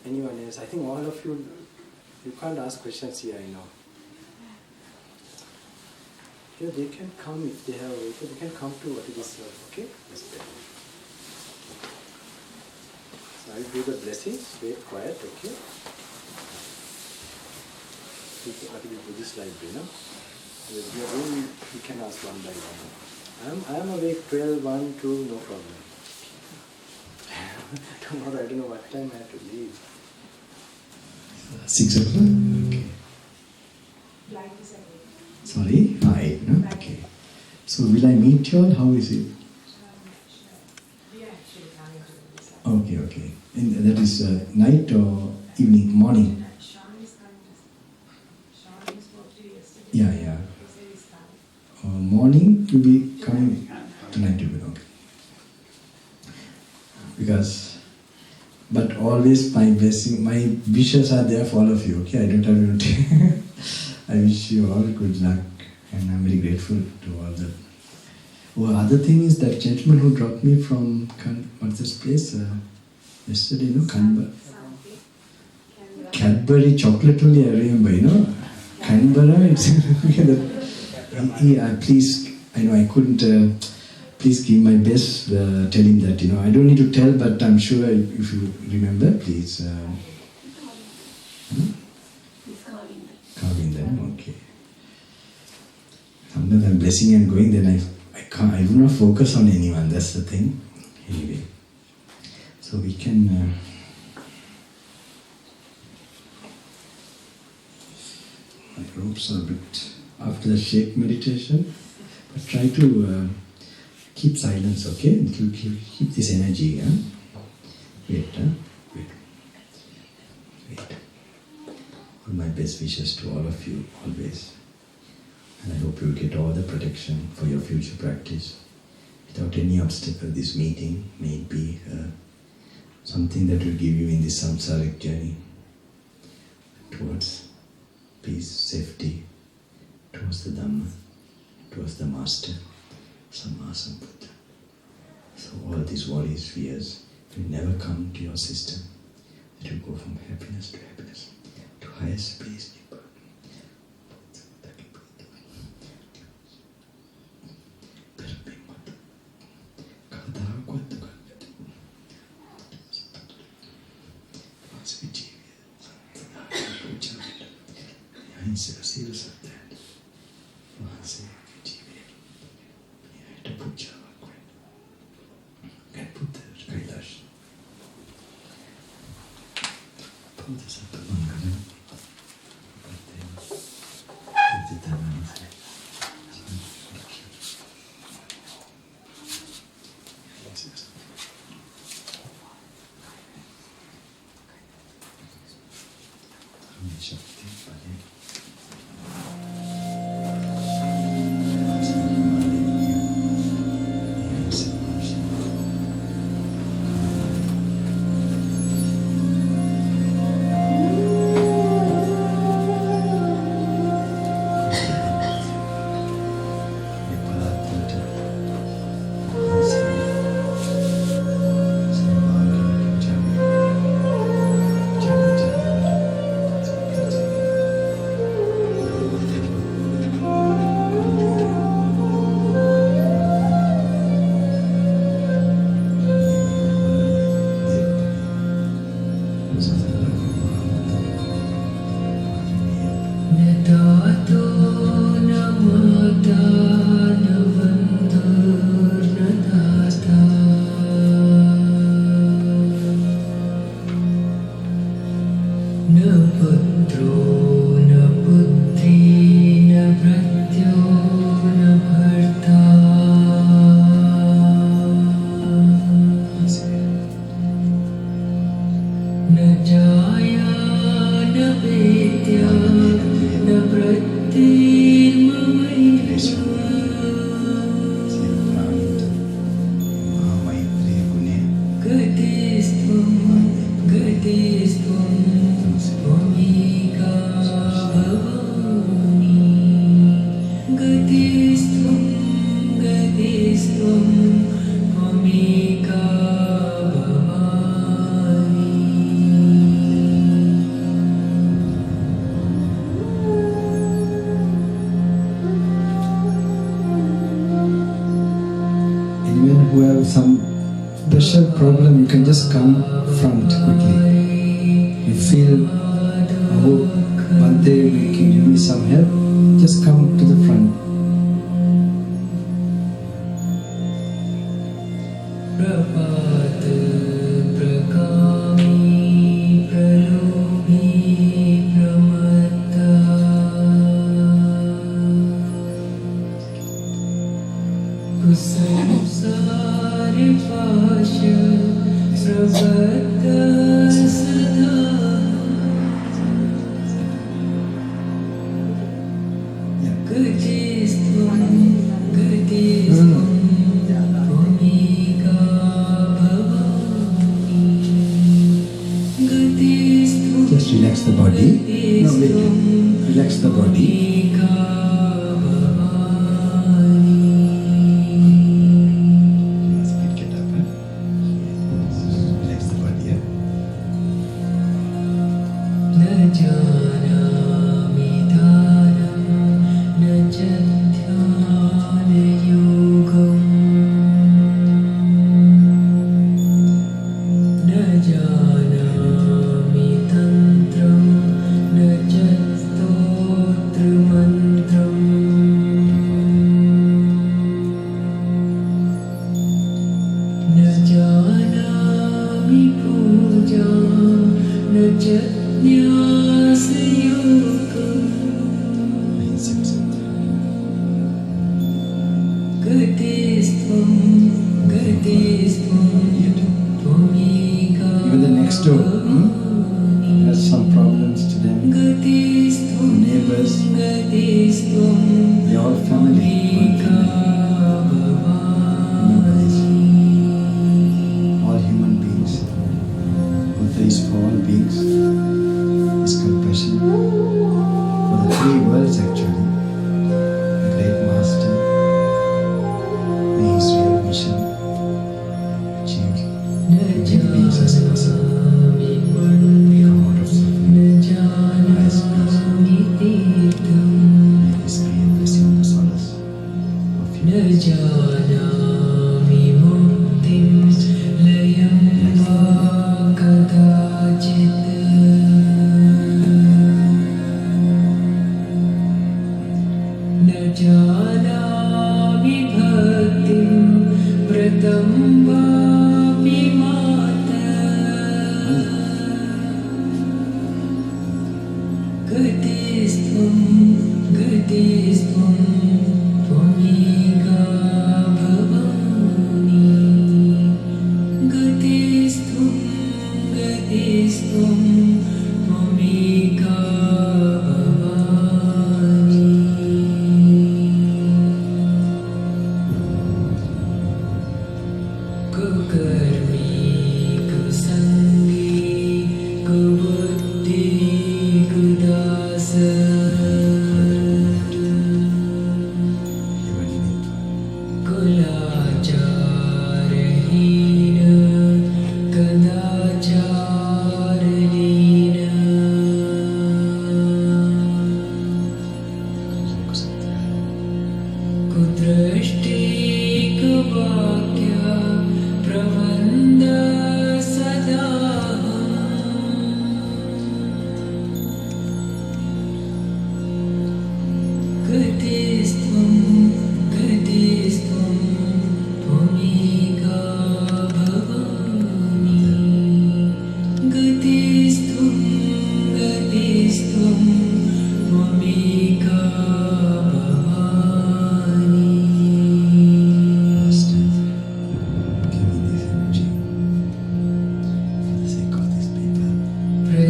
anyone else? I think all of you can't ask questions here, I know. Yeah, they can come if they have a vehicle, they can come to what it is, okay? That's better. So I will do the blessing, wait quiet, okay? What is the Buddhist library, no? If you are doing, you can ask one by one. I am awake 12, 1, 2, no problem. Tomorrow I don't know what time I have to leave. 6 o'clock? Okay. Flight is at 8. Sorry? 8, no? Okay. So will I meet you all? How is it? We are actually coming to this hour. Okay. And that is night or evening, morning? Sean is spoke to you yesterday. Yeah. He said he's coming. Morning you'll be coming tonight, you will, okay. But always my blessing, my wishes are there for all of you, okay? I don't have to. I wish you all good luck, and I'm very grateful to all that. Other thing is that gentleman who dropped me from, what's this place? Yesterday, Cadbury chocolate only I remember, Canberra, it's please, I know I couldn't, please give my best, tell him that, I don't need to tell, but I'm sure if you remember, please. Carving them, okay. Sometimes I'm blessing and going, then I do not focus on anyone, that's the thing. Anyway, so we can, my ropes are a bit, after the shake meditation, but try to keep silence, okay? It will keep this energy, Wait. All my best wishes to all of you, always. And I hope you will get all the protection for your future practice. Without any obstacle, this meeting may be something that will give you in this samsaric journey towards peace, safety, towards the Dhamma, towards the Master, Samma Sambuddha. So all these worries, fears will never come to your system. It will go from happiness to happiness, to highest peace. पुत्रो न पुत्री न भृत्यो न भर्ता न जाया न वेद्या न प्रतिर्ममैषु गतिस्त्वं गतिस्त्वं त्वमेका भवानि गतिस्त्वं गतिस्त्वं त्वमेका भवानि Anyone who have some special problem, you can just come front quickly. You feel, oh, Bhante, can you give me some help? Just come to the front. प्रपात प्रकामी प्रलोभी प्रमत्ता कुसंसार पाश प्रबद्ध सदा गतिस्त्वं गतिस्त्वं त्वमेका भवानि गतिस्त्वं Just relax the body. No, wait. Relax the body. त्वमेका Bhavani Get up, huh? Relax the body, yeah? न जानामि दानं न च ध्यानयोगम् न जानामि तन्त्रं न च स्तोत्रमन्त्रम् न जानामि पूजां न च न्यासयोगम् गतिस्त्वं गतिस्त्वं त्वमेका Even the next door has some problems to them. गतिस्त्वं Neighbors, गतिस्त्वं they are all family. त्वमेका Remember this. All human beings. Buddha is for all beings. His compassion for the three worlds actually. The great master. May his real mission achieve many beings as possible. Come out of suffering. Rise, peace. May this be a blessing of the solace of न you. जानामि मुक्तिं लयं वा कदाचित् न जानामि भक्तिं व्रतं वापि माता गतिस्त्वं गतिस्त्वं त्वमेका भवानि गतिस्त्वं गतिस्त्वं त्वमेका भवानि कुकर्मी कुसङ्गी कुबुद्धि कुदास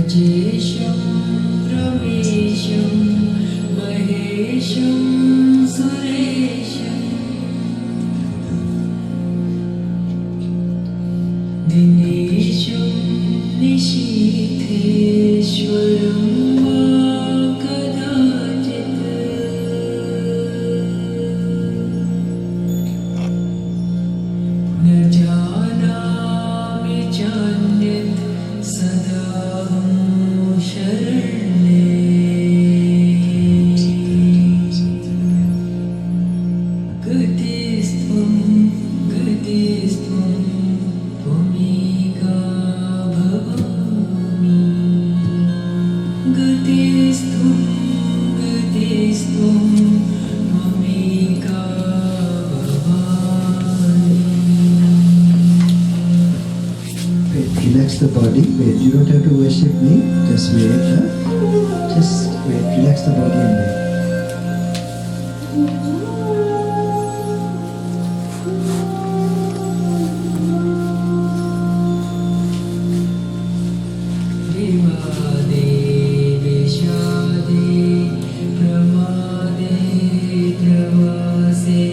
अजेशं रमेशं महेशं सुरेशं दिनेशं निशीथेश्वरं वा कदाचित् न जानामि चान्यत् सदाहं शरण्ये गतिस्त्वं गतिस्त्वं त्वमेका भवामि गतिस्त्वं गतिस्त्वं त्वमेका भवामि. Wait, relax the body. Wait, you don't have to worship me. Just wait. Huh? Just wait, relax the body and wait. विवादे विषादे प्रमादे प्रवासे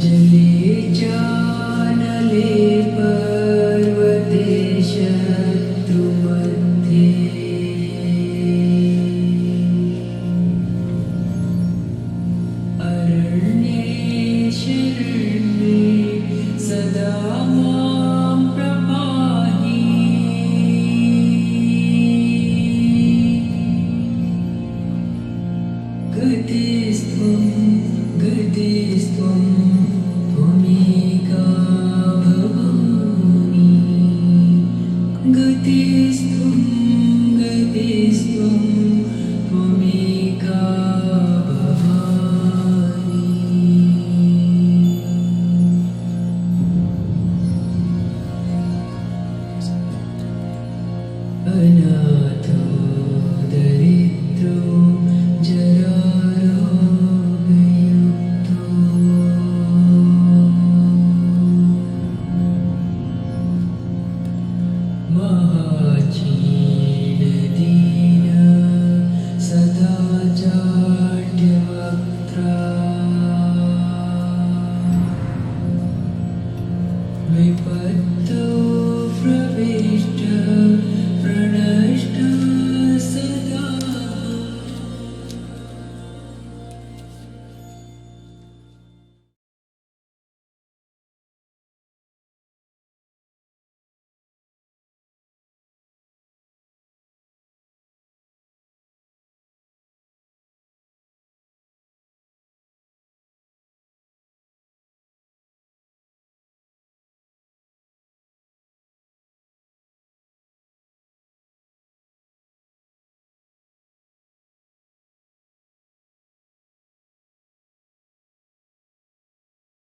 जले चानले पर्वते शत्रुमध्ये अरण्ये शरण्ये सदा मां प्रपाहि गतिस्त्वं गतिस्त्वं त्वमेका भवामि गतिस्त्वं गतिस्त्वं त्वमेका भवामि. अनाथो दरिद्रो जरारोगयुक्तो महाचीनदीन सदा जाड्यवक्त्रा विपत्